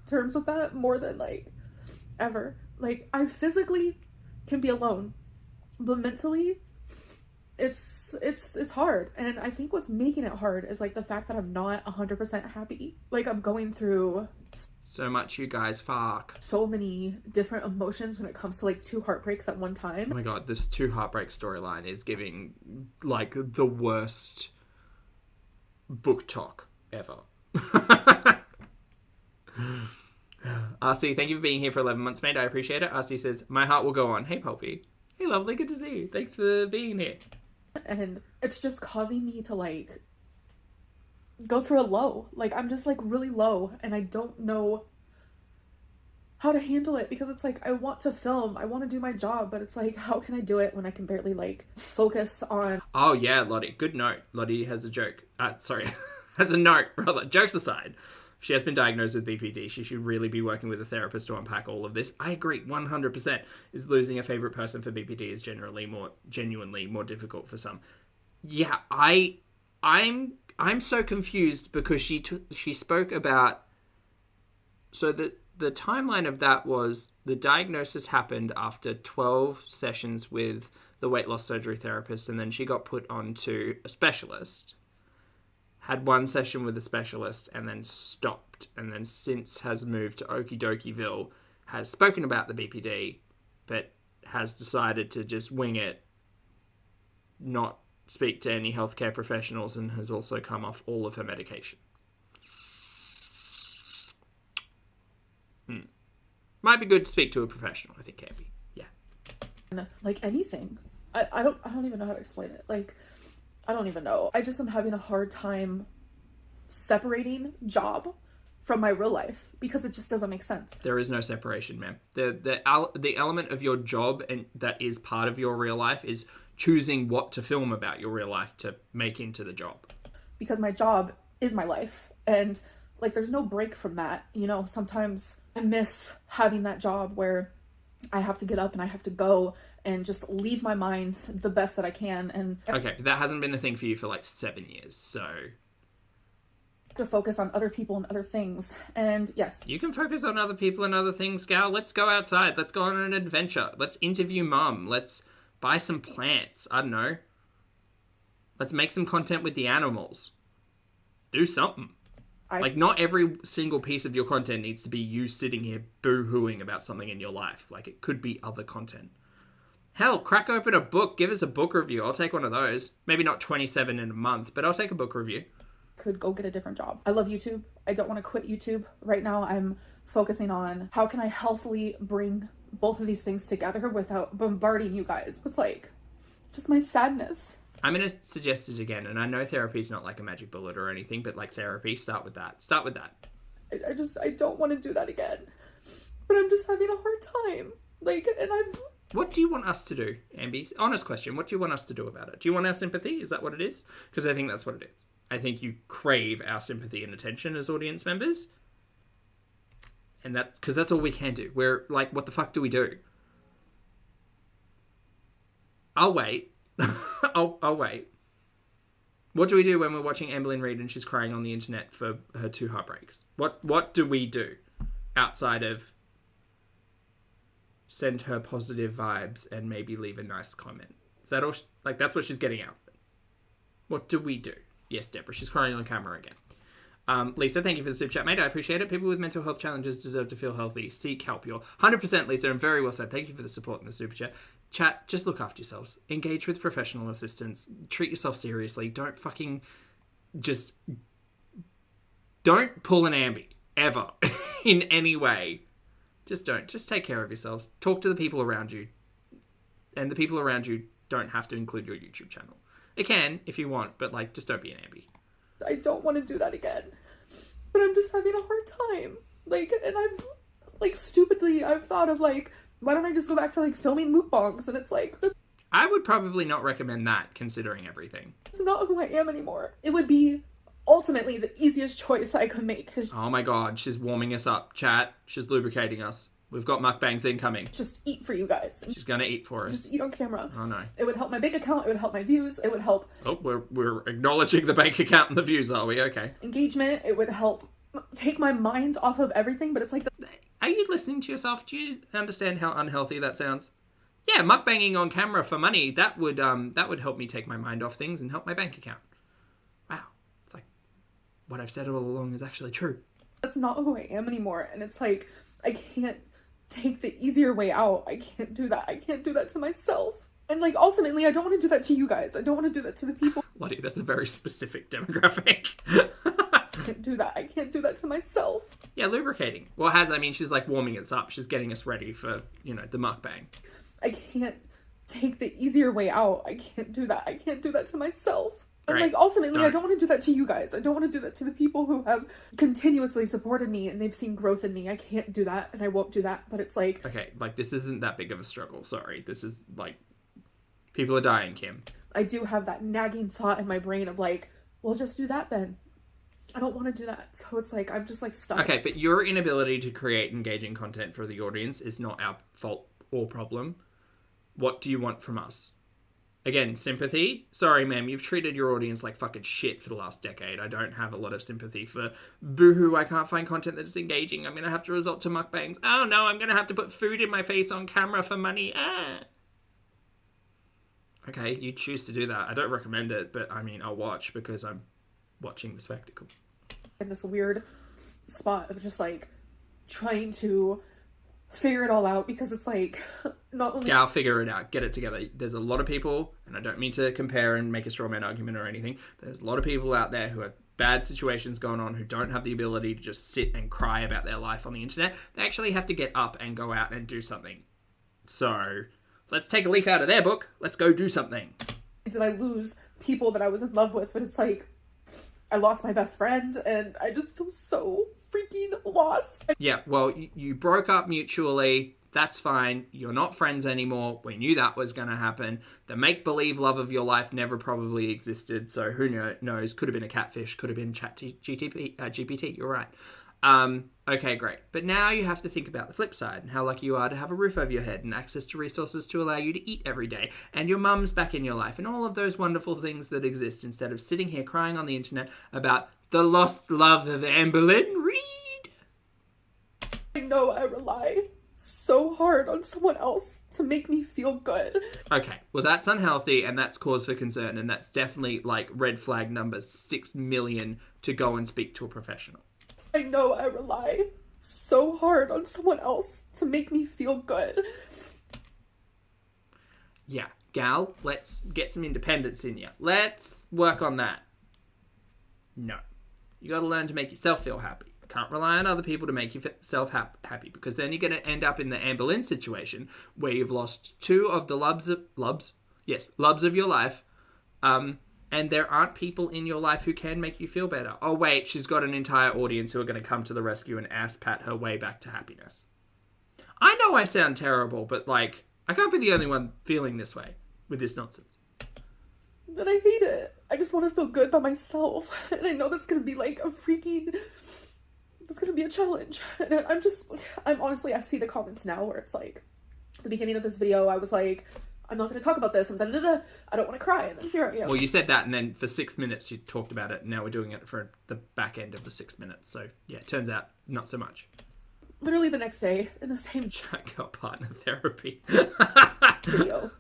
terms with that more than, like, ever. Like, I physically can be alone, but mentally it's hard. And I think what's making it hard is, like, the fact that I'm not 100% happy. Like, I'm going through So much you guys fuck. so many different emotions when it comes to, like, 2 heartbreaks at one time. Oh my God, this 2 heartbreak storyline is giving, like, the worst book talk ever. RC, thank you for being here for 11 months, mate. I appreciate it. RC says, my heart will go on. Hey, Pulpy. Hey, lovely. Good to see you. Thanks for being here. And it's just causing me to, like, go through a low. Like, I'm just, like, really low and I don't know how to handle it because it's like, I want to film, I want to do my job, but it's like, how can I do it when I can barely, like, focus on... Oh, yeah, Lottie. Good note. Lottie has a joke. Sorry. Has a note, rather. Jokes aside. She has been diagnosed with BPD. She should really be working with a therapist to unpack all of this. I agree, 100%. Is losing a favorite person for BPD is genuinely more difficult for some. Yeah, I'm so confused because she spoke about. So the timeline of that was the diagnosis happened after 12 sessions with the weight loss surgery therapist, and then she got put onto a specialist. Had 1 session with a specialist and then stopped, and then since has moved to Okie Dokieville, has spoken about the BPD, but has decided to just wing it, not speak to any healthcare professionals, and has also come off all of her medication. Might be good to speak to a professional, I think, Amby. Yeah. Like, anything. I don't even know how to explain it. Like, I don't even know. I just am having a hard time separating job from my real life because it just doesn't make sense. There is no separation, ma'am. The element of your job and that is part of your real life is choosing what to film about your real life to make into the job. Because my job is my life. And, like, there's no break from that. You know, sometimes I miss having that job where I have to get up and I have to go and just leave my mind the best that I can. And Okay, but that hasn't been a thing for you for like 7 years, so... to focus on other people and other things. And yes. You can focus on other people and other things, gal. Let's go outside. Let's go on an adventure. Let's interview mum. Let's buy some plants. I don't know. Let's make some content with the animals. Do something. Like, not every single piece of your content needs to be you sitting here boo-hooing about something in your life. Like, it could be other content. Hell, crack open a book. Give us a book review. I'll take one of those. Maybe not 27 in a month, but I'll take a book review. Could go get a different job. I love YouTube. I don't want to quit YouTube. Right now I'm focusing on how can I healthily bring both of these things together without bombarding you guys with, like, just my sadness. I'm going to suggest it again, and I know therapy's not like a magic bullet or anything, but like therapy, start with that. Start with that. I don't want to do that again. But I'm just having a hard time. Like, and What do you want us to do, Amby? Honest question. What do you want us to do about it? Do you want our sympathy? Is that what it is? Because I think that's what it is. I think you crave our sympathy and attention as audience members. And that's because that's all we can do. We're like, what the fuck do we do? I'll wait. I'll wait. What do we do when we're watching Amberlynn Reid and she's crying on the internet for her 2 heartbreaks? What do we do outside of send her positive vibes and maybe leave a nice comment? Is that all? Like, that's what she's getting out of it. What do we do? Yes, Deborah, she's crying on camera again. Lisa, thank you for the super chat, mate. I appreciate it. People with mental health challenges deserve to feel healthy. Seek help. You're 100%, Lisa, and very well said. Thank you for the support in the super chat. Chat, just look after yourselves. Engage with professional assistance. Treat yourself seriously. Don't fucking just... Don't pull an Amby, ever, in any way. Just don't. Just take care of yourselves. Talk to the people around you. And the people around you don't have to include your YouTube channel. It can, if you want, but, like, just don't be an Amby. I don't want to do that again. But I'm just having a hard time. Like, and I've thought of, like, why don't I just go back to, like, filming mukbangs? And it's like, I would probably not recommend that, considering everything. that's not who I am anymore. It would be ultimately the easiest choice I could make. Oh my god, she's warming us up, chat. She's lubricating us. We've got mukbangs incoming. Just eat for you guys. She's gonna eat for us. Just eat on camera. Oh no. It would help my bank account. It would help my views. It would help... Oh, we're acknowledging the bank account and the views, are we? Okay. engagement. It would help take my mind off of everything, but it's like... Are you listening to yourself? Do you understand how unhealthy that sounds? Yeah, mukbanging on camera for money, that would help me take my mind off things and help my bank account. Wow. It's like, what I've said all along is actually true. That's not who I am anymore, and it's like, I can't take the easier way out. I can't do that. I can't do that to myself. And, like, ultimately, I don't want to do that to you guys. I don't want to do that to the people. Lottie, that's a very specific demographic. I can't do that. I can't do that to myself. Yeah, lubricating. Well, she's, like, warming us up. She's getting us ready for, the mukbang. I can't take the easier way out. I can't do that. I can't do that to myself. And, like, ultimately, I don't want to do that to you guys. I don't want to do that to the people who have continuously supported me and they've seen growth in me. I can't do that, and I won't do that. But it's like... Okay, like, this isn't that big of a struggle. Sorry. This is, like... People are dying, Kim. I do have that nagging thought in my brain of, like, well, just do that then. I don't want to do that. So it's like, I'm just, like, stuck. Okay, but your inability to create engaging content for the audience is not our fault or problem. What do you want from us? Again, sympathy? Sorry, ma'am, you've treated your audience like fucking shit for the last decade. I don't have a lot of sympathy for, boohoo, I can't find content that is engaging. I'm going to have to resort to mukbangs. Oh no, I'm going to have to put food in my face on camera for money. Okay, you choose to do that. I don't recommend it, but I mean, I'll watch because I'm watching the spectacle. In this weird spot of just, like, trying to figure it all out, because it's like, not only... Gal, figure it out. Get it together. There's a lot of people, and I don't mean to compare and make a straw man argument or anything, but there's a lot of people out there who have bad situations going on, who don't have the ability to just sit and cry about their life on the internet. They actually have to get up and go out and do something. So, let's take a leaf out of their book. Let's go do something. Did I lose people that I was in love with? But it's like, I lost my best friend, and I just feel so freaking lost. Yeah, well, you broke up mutually. That's fine. You're not friends anymore. We knew that was going to happen. The make-believe love of your life never probably existed, so who knows? Could have been a catfish. Could have been GPT. You're right. Okay, great. But now you have to think about the flip side and how lucky you are to have a roof over your head and access to resources to allow you to eat every day, and your mum's back in your life, and all of those wonderful things that exist, instead of sitting here crying on the internet about the lost love of Amberlynn Reid. I know I rely so hard on someone else to make me feel good. Okay, well, that's unhealthy, and that's cause for concern, and that's definitely, like, red flag number 6 million to go and speak to a professional. I know I rely so hard on someone else to make me feel good. Yeah, gal, let's get some independence in you. Let's work on that. No. You gotta learn to make yourself feel happy. Can't rely on other people to make yourself happy, because then you're gonna end up in the Amberlynn situation where you've lost 2 of the loves of your life, and there aren't people in your life who can make you feel better. Oh wait, she's got an entire audience who are going to come to the rescue and ass pat her way back to happiness. I know I sound terrible, but, like, I can't be the only one feeling this way with this nonsense. That I hate it. I just want to feel good by myself. And I know that's going to be like it's going to be a challenge. And I'm honestly, I see the comments now where it's like, at the beginning of this video, I was like, I'm not going to talk about this, and da-da-da-da. I don't want to cry, and then here I am. Well, you said that, and then for 6 minutes you talked about it, and now we're doing it for the back end of the 6 minutes. So, yeah, it turns out not so much. Literally the next day, in the same Jack got partner therapy. video,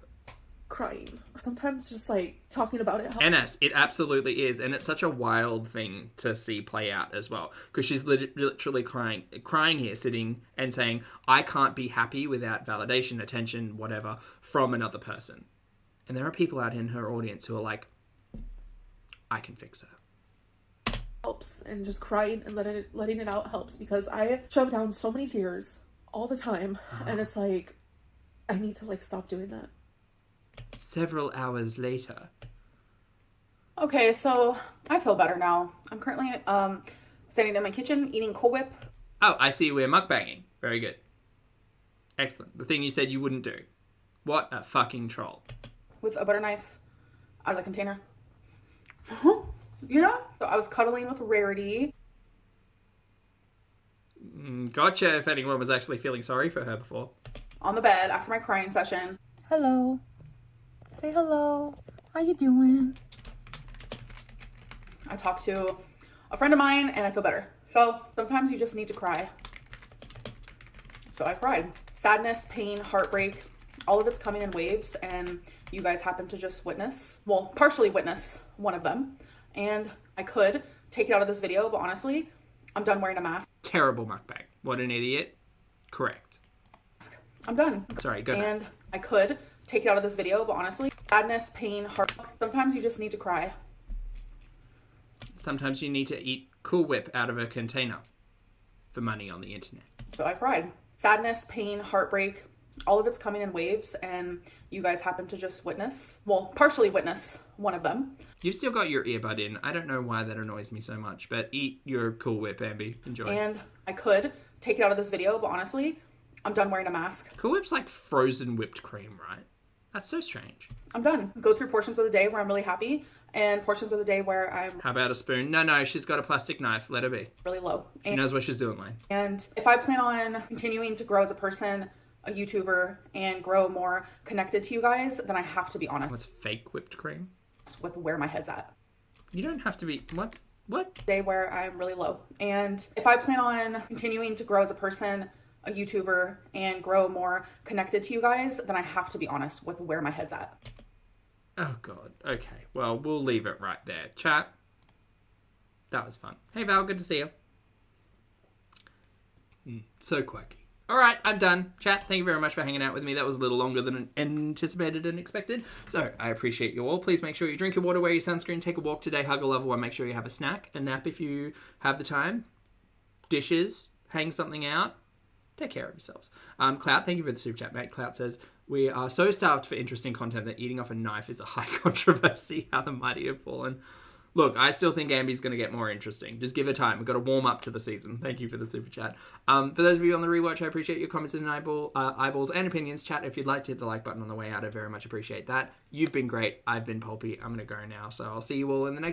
crying. Sometimes just like talking about it. NS, it absolutely is, and it's such a wild thing to see play out as well, because she's literally crying here, sitting and saying, I can't be happy without validation, attention, whatever, from another person. And there are people out in her audience who are like, I can fix her. Helps, and just crying and letting it out helps, because I shove down so many tears all the time, and it's like, I need to like stop doing that. Several hours later. Okay, so I feel better now. I'm currently standing in my kitchen eating Cool Whip. Oh, I see we're mukbanging. Very good. Excellent. The thing you said you wouldn't do. What a fucking troll. With a butter knife out of the container. You know? So I was cuddling with Rarity. Gotcha, if anyone was actually feeling sorry for her before. On the bed after my crying session. Hello. Say hello. How you doing? I talked to a friend of mine and I feel better. So sometimes you just need to cry. So I cried. Sadness, pain, heartbreak, all of it's coming in waves, and you guys happen to just partially witness one of them. And I could take it out of this video, but honestly, I'm done wearing a mask. Terrible mukbang. What an idiot. Correct. I'm done. Sorry, go back. And I could take it out of this video, but honestly, sadness, pain, heart. Sometimes you just need to cry. Sometimes you need to eat Cool Whip out of a container for money on the internet. So I cried. Sadness, pain, heartbreak, all of it's coming in waves, and you guys happen to just partially witness one of them. You've still got your earbud in. I don't know why that annoys me so much, but eat your Cool Whip, Amby. Enjoy. And I could take it out of this video, but honestly, I'm done wearing a mask. Cool Whip's like frozen whipped cream, right? That's so strange. I'm done. Go through portions of the day where I'm really happy, and portions of the day where I'm How about a spoon? No, she's got a plastic knife. Let her be. really low. She knows what she's doing, Lane. And if I plan on continuing to grow as a person, a YouTuber, and grow more connected to you guys, then I have to be honest What's fake whipped cream? with where my head's at. You don't have to be... What? Day where I'm really low. And if I plan on continuing to grow as a person, a YouTuber, and grow more connected to you guys, then I have to be honest with where my head's at. Oh, God. Okay. Well, we'll leave it right there. Chat. That was fun. Hey, Val. Good to see you. So quirky. All right, I'm done. Chat, thank you very much for hanging out with me. That was a little longer than anticipated and expected. So I appreciate you all. Please make sure you drink your water, wear your sunscreen, take a walk today, hug a loved one, make sure you have a snack, a nap if you have the time, dishes, hang something out. Take care of yourselves. Clout, thank you for the super chat, mate. Clout says, we are so starved for interesting content that eating off a knife is a high controversy. How the mighty have fallen. Look, I still think Amby's going to get more interesting. Just give her time. We've got to warm up to the season. Thank you for the super chat. For those of you on the rewatch, I appreciate your comments and eyeballs and opinions. Chat, if you'd like to hit the like button on the way out, I very much appreciate that. You've been great. I've been Pulpy. I'm going to go now. So I'll see you all in the next